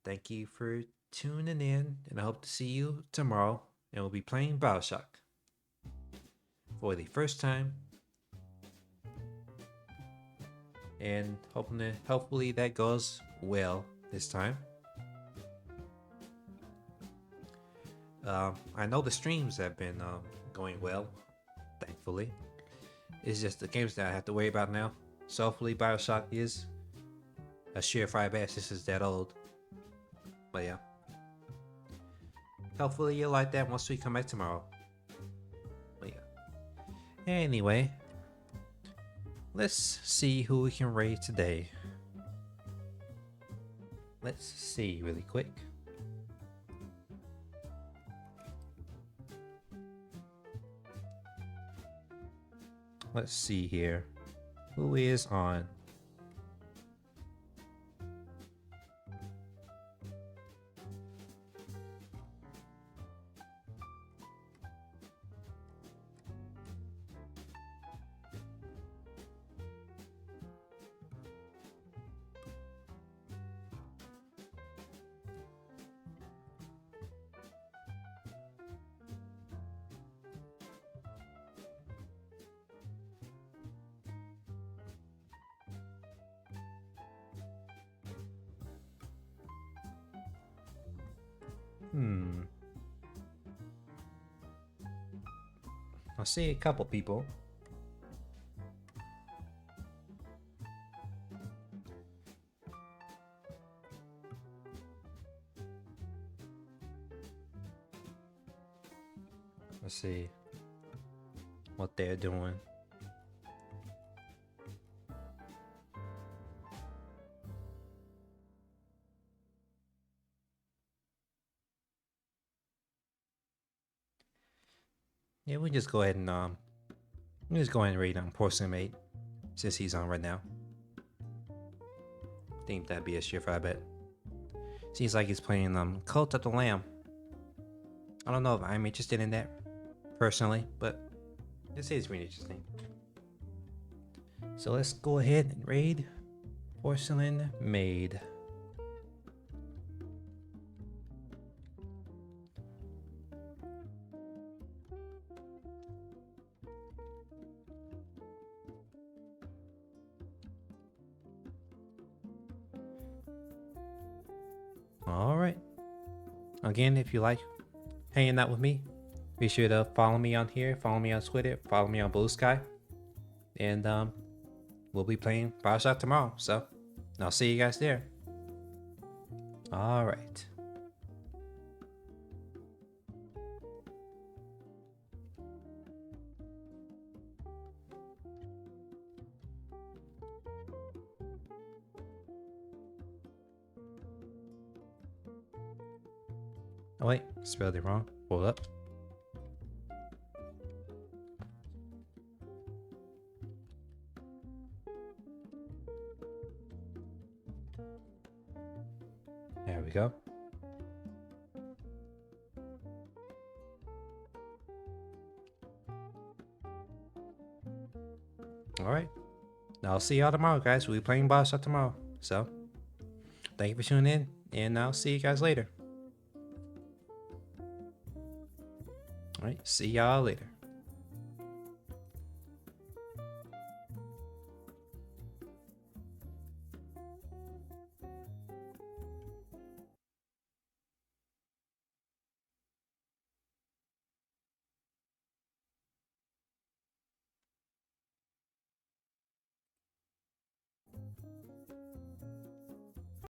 thank you for tuning in, and I hope to see you tomorrow. And we'll be playing BioShock for the first time, and hopefully that goes well this time. I know the streams have been going well, thankfully. It's just the games that I have to worry about now. So hopefully BioShock is a surefire bet since it's that old. But yeah, hopefully you'll like that once we come back tomorrow. But yeah, anyway, let's see who we can raid today. Let's see really quick. Let's see here. Who is on? I see a couple people. Let's see what they're doing. Yeah, we just go ahead and read on Porcelain Mate since he's on right now. Think that'd be a surefire bet. Seems like he's playing Cult of the Lamb. I don't know if I'm interested in that personally, but this is really interesting. So let's go ahead and raid Porcelain Maid. Alright. Again, if you like hanging out with me, be sure to follow me on here, follow me on Twitter, follow me on Blue Sky. And we'll be playing Bioshock tomorrow. So I'll see you guys there. Alright. Oh wait, spelled it wrong. Hold up. There we go. Alright. Now I'll see y'all tomorrow, guys. We'll be playing Bioshock tomorrow. So, thank you for tuning in, and I'll see you guys later. Alright, see y'all later.